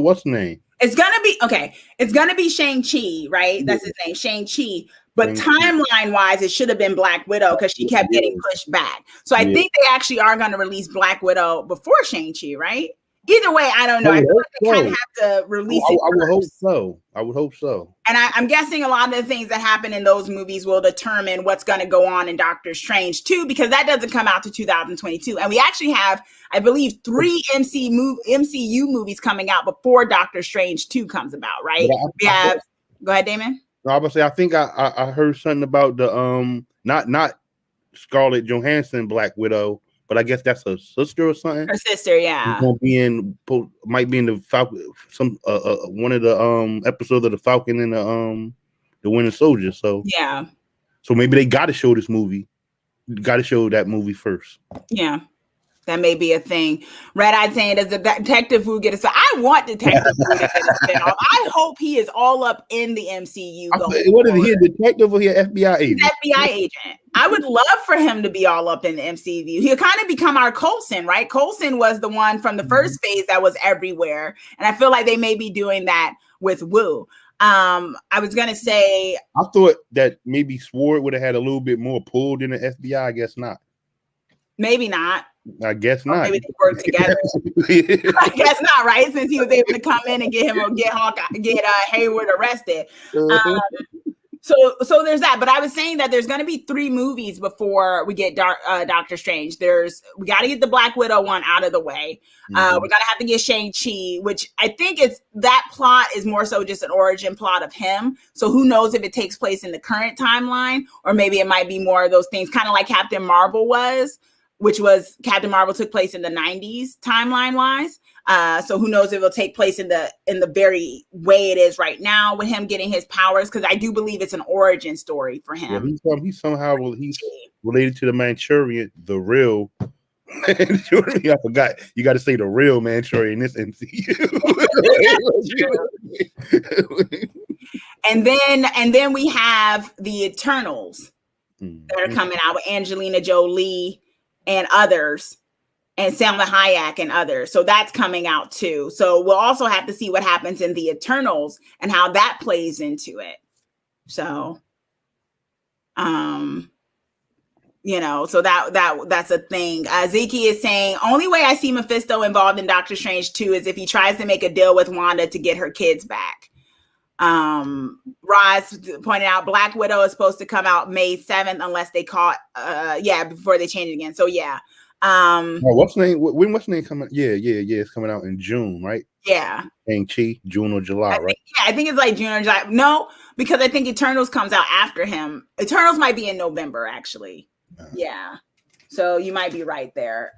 what's the name? It's gonna be okay. It's gonna be Shang-Chi, right? Yeah. That's his name, Shang-Chi. But timeline-wise, it should have been Black Widow because she kept getting pushed back. So I think they actually are going to release Black Widow before Shang-Chi, right? Either way, I don't know. I feel like they kind of have to release it. I would hope so. I would hope so. And I'm guessing a lot of the things that happen in those movies will determine what's going to go on in Doctor Strange 2, because that doesn't come out to 2022. And we actually have, I believe, 3 MCU movies coming out before Doctor Strange 2 comes about, right? Go ahead, Damon. I was say I think I heard something about the not Scarlett Johansson Black Widow, but I guess that's her sister or something. Her sister, yeah. Might be in the Falcon, some one of the episodes of the Falcon and the Winter Soldier. So yeah. So maybe they got to show this movie. Got to show that movie first. Yeah. That may be a thing. Red Eye saying, does the Detective Wu get a spin? I want Detective Wu to get a spin-off. I hope he is all up in the MCU. What is he, a detective or he an FBI agent? He's FBI agent. I would love for him to be all up in the MCU. He'll kind of become our Coulson, right? Coulson was the one from the first phase that was everywhere. And I feel like they may be doing that with Wu. I was going to say... I thought that maybe Sword would have had a little bit more pull than the FBI. I guess not. Maybe not. I guess not. Maybe they work together. I guess not, right? Since he was able to come in and get Hayward arrested. So there's that. But I was saying that there's going to be 3 movies before we get Doctor Strange. We got to get the Black Widow one out of the way. We're going to have to get Shang-Chi, which I think that plot is more so just an origin plot of him. So who knows if it takes place in the current timeline, or maybe it might be more of those things, kind of like Captain Marvel was. Which was Captain Marvel took place in the 90s timeline wise. So who knows if it'll take place in the very way it is right now with him getting his powers, because I do believe it's an origin story for him. Yeah, he's related to the Manchurian, the real Manchurian. I forgot. You got to say the real Manchurian in this MCU. and then we have the Eternals that are coming out with Angelina Jolie and others, and Salma Hayek and others. So that's coming out too. So we'll also have to see what happens in the Eternals and how that plays into it. So, so that's a thing. Ziki is saying, only way I see Mephisto involved in Doctor Strange 2 is if he tries to make a deal with Wanda to get her kids back. Roz pointed out Black Widow is supposed to come out May 7th unless they caught before they change it again. So yeah. What's the name? When what's the name coming? Yeah, it's coming out in June, right? Yeah. Shang-Chi, June or July, right? I think it's like June or July. No, because I think Eternals comes out after him. Eternals might be in November, actually. Yeah. So you might be right there.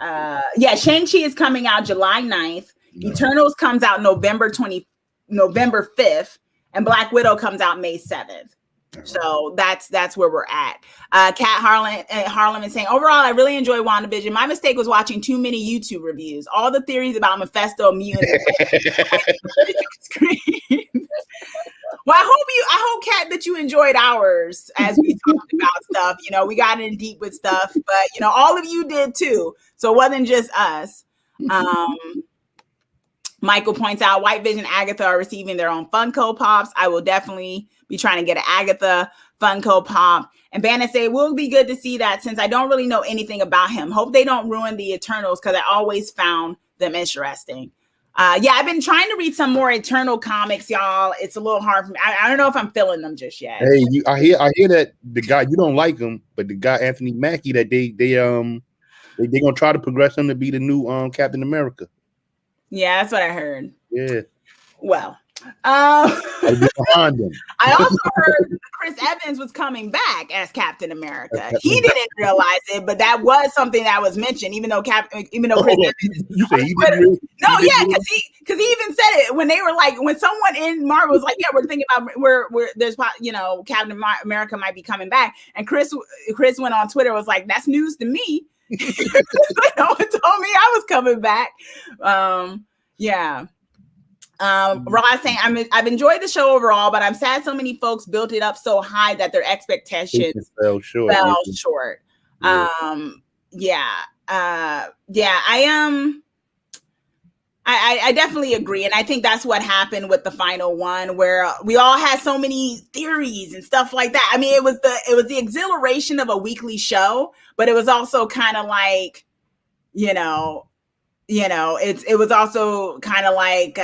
Shang-Chi is coming out July 9th. Eternals comes out November 5th. And Black Widow comes out May 7th. So that's where we're at. Kat Harlem is saying, overall, I really enjoy WandaVision. My mistake was watching too many YouTube reviews. All the theories about Mephisto, mutants. Well, I hope, Kat, that you enjoyed ours as we talked about stuff. We got in deep with stuff, but all of you did too. So it wasn't just us. Michael points out White Vision Agatha are receiving their own Funko Pops. I will definitely be trying to get an Agatha Funko Pop. And Bannon say, will be good to see that since I don't really know anything about him. Hope they don't ruin the Eternals because I always found them interesting. I've been trying to read some more Eternal comics, y'all. It's a little hard for me. I don't know if I'm feeling them just yet. Hey, I hear that the guy, you don't like him, but the guy Anthony Mackie, that they gonna try to progress him to be the new Captain America. Yeah, that's what I heard. Yeah. Well, I also heard Chris Evans was coming back as Captain America. He didn't realize it, but that was something that was mentioned. Even though Chris Evans, you say he didn't really, because he even said it when they were like, when someone in Marvel was like, "Yeah, we're thinking about there's Captain America might be coming back," and Chris went on Twitter was like, "That's news to me." No one told me I was coming back. Ross saying, I've enjoyed the show overall, but I'm sad so many folks built it up so high that their expectations fell short. I definitely agree. And I think that's what happened with the final one, where we all had so many theories and stuff like that. I mean, it was the exhilaration of a weekly show, but it was also kind of like, it was also kind of like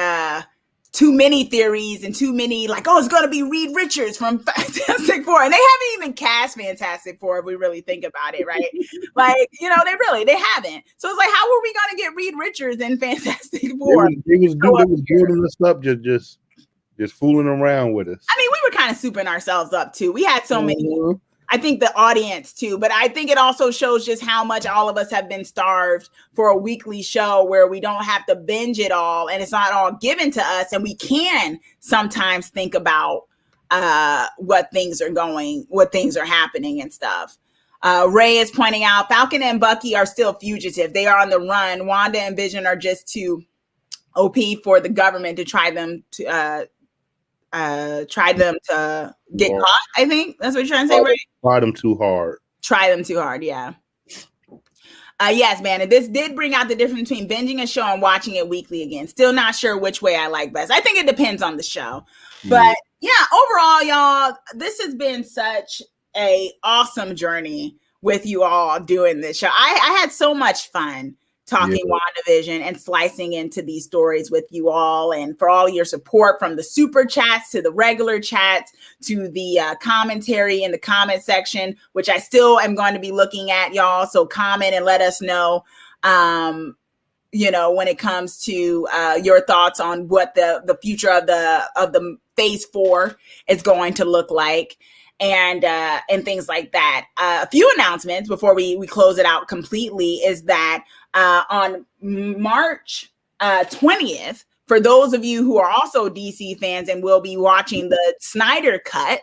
too many theories and too many like, oh, it's going to be Reed Richards from Fantastic Four. And they haven't even cast Fantastic Four if we really think about it, right? Like, they haven't. So it's like, how were we going to get Reed Richards in Fantastic Four? They was building us up, just fooling around with us. I mean, we were kind of souping ourselves up too. We had so many. I think the audience too, but I think it also shows just how much all of us have been starved for a weekly show where we don't have to binge it all and it's not all given to us, and we can sometimes think about what things are happening and stuff. Ray is pointing out Falcon and Bucky are still fugitive. They are on the run. Wanda and Vision are just too OP for the government to try them to get caught. I think that's what you're trying to say, right? Try them too hard. Yeah. Yes, man. And this did bring out the difference between binging a show and watching it weekly again. Still not sure which way I like best. I think it depends on the show. But yeah, overall, y'all, this has been such a awesome journey with you all doing this show. I had so much fun talking WandaVision and slicing into these stories with you all, and for all your support from the super chats to the regular chats to the commentary in the comment section, which I still am going to be looking at, y'all. So comment and let us know, when it comes to your thoughts on what the future of the phase 4 is going to look like. And things like that. A few announcements before we close it out completely is that on March 20th, for those of you who are also DC fans and will be watching the Snyder Cut,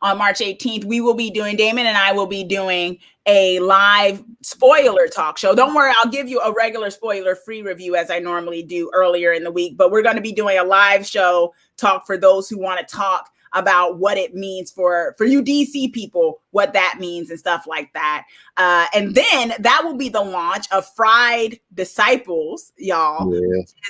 on March 18th, Damon and I will be doing a live spoiler talk show. Don't worry, I'll give you a regular spoiler-free review as I normally do earlier in the week, but we're going to be doing a live show talk for those who want to talk about what it means for you DC people, what that means and stuff like that. And then that will be the launch of Fried Disciples, y'all. Which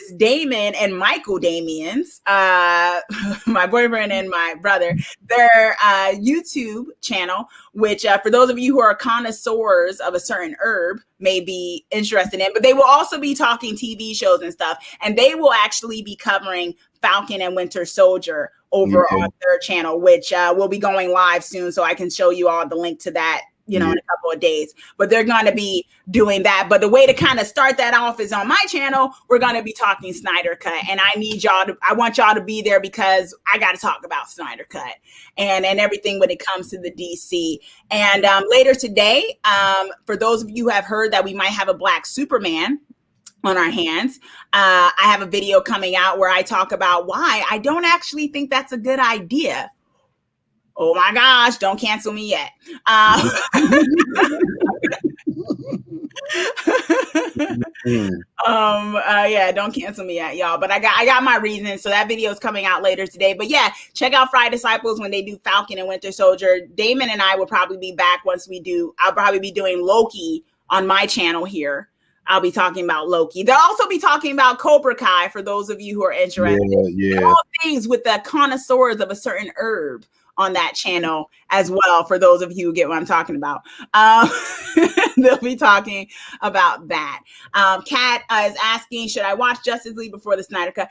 is Damon and Michael Damian's, my boyfriend and my brother, their YouTube channel, which for those of you who are connoisseurs of a certain herb may be interested in, but they will also be talking TV shows and stuff. And they will actually be covering Falcon and Winter Soldier over on their channel, which will be going live soon. So I can show you all the link to that, in a couple of days. But they're going to be doing that. But the way to kind of start that off is on my channel. We're going to be talking Snyder Cut. And I want y'all to be there because I got to talk about Snyder Cut and everything when it comes to the DC. And later today, for those of you who have heard that we might have a Black Superman on our hands, I have a video coming out where I talk about why I don't actually think that's a good idea. Oh my gosh, don't cancel me yet. Don't cancel me yet, y'all. But I got my reasons. So that video is coming out later today. But yeah, check out Fried Disciples when they do Falcon and Winter Soldier. Damon and I will probably be back once we do. I'll probably be doing Loki on my channel here. I'll be talking about Loki. They'll also be talking about Cobra Kai for those of you who are interested. All things with the connoisseurs of a certain herb on that channel as well, for those of you who get what I'm talking about. They'll be talking about that. Kat is asking, should I watch Justice League before the Snyder Cut?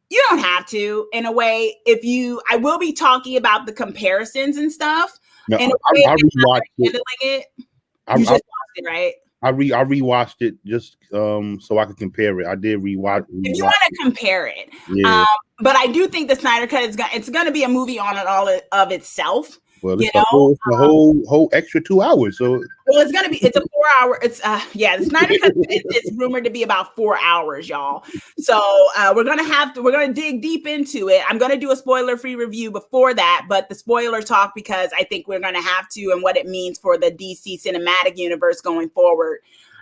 You don't have to, in a way. I will be talking about the comparisons and stuff. No, I rewatched it. You just watched it, right? I rewatched it just so I could compare it. I did rewatch. If you want to compare it, but I do think the Snyder Cut it's going to be a movie on it all of itself. Well, it's the whole extra 2 hours. So it's 4 hour. It's the Snyder Cut is rumored to be about 4 hours, y'all. So we're gonna dig deep into it. I'm gonna do a spoiler-free review before that, but the spoiler talk, because I think we're gonna have to, and what it means for the DC cinematic universe going forward.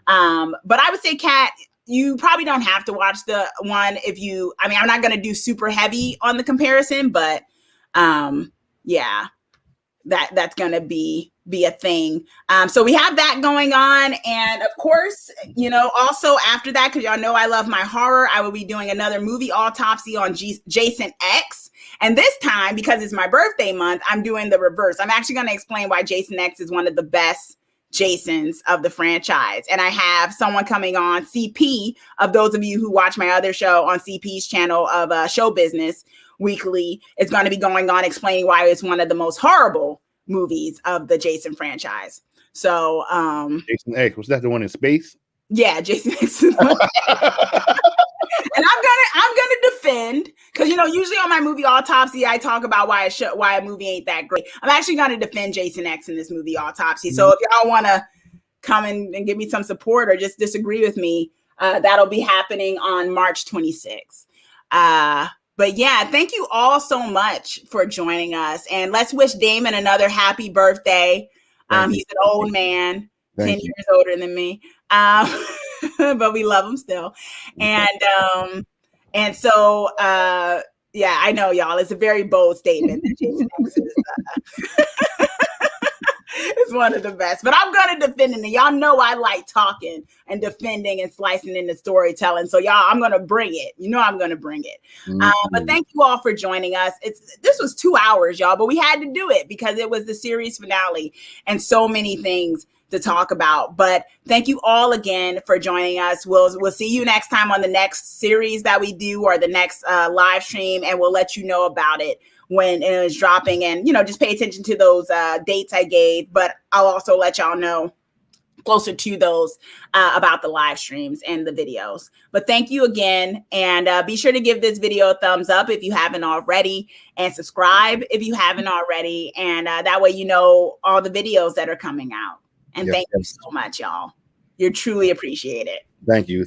But I would say, Kat, you probably don't have to watch the one if you, I mean, I'm not going to do super heavy on the comparison, but yeah, that's going to be a thing. So we have that going on. And of course, you know, also after that, because y'all know I love my horror, I will be doing another movie autopsy on Jason X. And this time, because it's my birthday month, I'm doing the reverse. I'm actually going to explain why Jason X is one of the best Jasons of the franchise. And I have someone coming on, CP, of those of you who watch my other show on CP's channel of Show Business Weekly. It's going to be going on explaining why it's one of the most horrible movies of the Jason franchise. So Jason X, was that the one in space? Yeah, Jason X is one. And I'm gonna defend, because you know, usually on my movie autopsy I talk about why a movie ain't that great. I'm actually gonna defend Jason X in this movie autopsy. So if y'all want to come and give me some support or just disagree with me, that'll be happening on March 26th. But yeah, thank you all so much for joining us, and let's wish Damon another happy birthday. He's an old man, 10 years older than me. But we love him still. And so, yeah, I know, y'all, it's a very bold statement that Jason X is one of the best, but I'm going to defend it. Y'all know I like talking and defending and slicing into storytelling. So y'all, I'm going to bring it. You know, I'm going to bring it. But thank you all for joining us. This was 2 hours, y'all, but we had to do it because it was the series finale and so many things to talk about. But thank you all again for joining us. We'll see you next time on the next series that we do, or the next live stream, and we'll let you know about it when it is dropping. And you know, just pay attention to those dates I gave, but I'll also let y'all know closer to those about the live streams and the videos. But thank you again, and be sure to give this video a thumbs up if you haven't already, and subscribe if you haven't already, and that way you know all the videos that are coming out. And thank you so much, y'all. You're truly appreciated. Thank you.